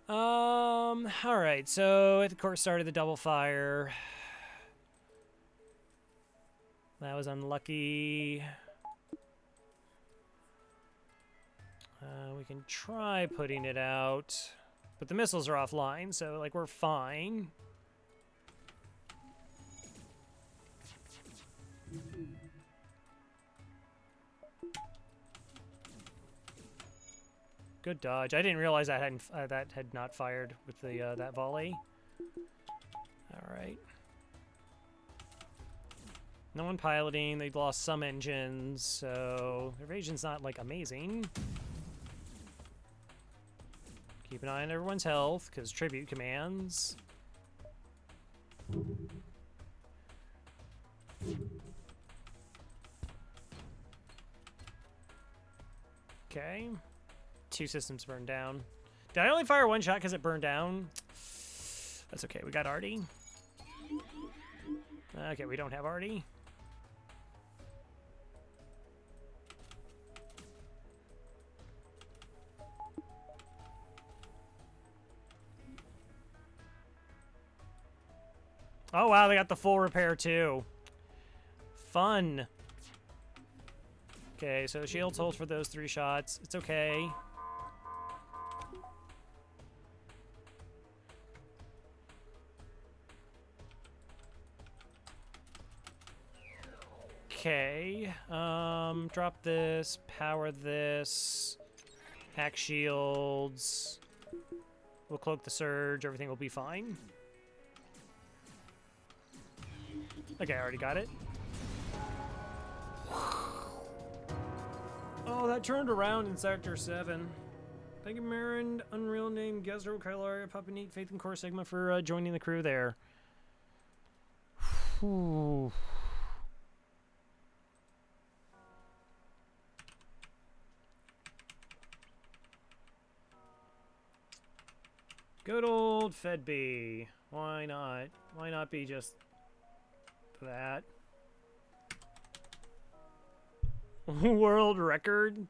S1: Alright, so it of course started the double fire. That was unlucky. We can try putting it out, but the missiles are offline, so like we're fine. Good dodge. I didn't realize that that had not fired with the that volley. All right. No one piloting. They've lost some engines, so their evasion's not like amazing. Keep an eye on everyone's health, because tribute commands. Okay. 2 systems burned down. Did I only fire 1 shot because it burned down? That's okay, we got Artie. Okay, we don't have Artie. Oh wow, they got the full repair too. Fun. Okay, so shields hold for those 3 shots. It's okay. Okay. Drop this, power this, hack shields. We'll cloak the surge, everything will be fine. Okay, I already got it. Oh, that turned around in Sector 7. Thank you, Marin, Unreal Name, Gezro, Kylaria, Papa Neat, Faith, and Core Sigma for joining the crew there. Whew. Good old Fedby. Why not? Why not be just that? World record?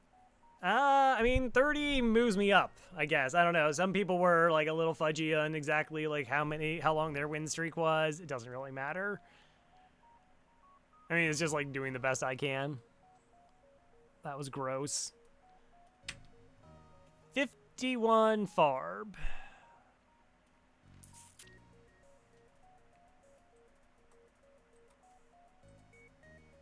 S1: I mean, 30 moves me up, I guess. I don't know. Some people were like a little fudgy on exactly like how long their win streak was. It doesn't really matter. I mean, it's just like doing the best I can. That was gross. 51 farb.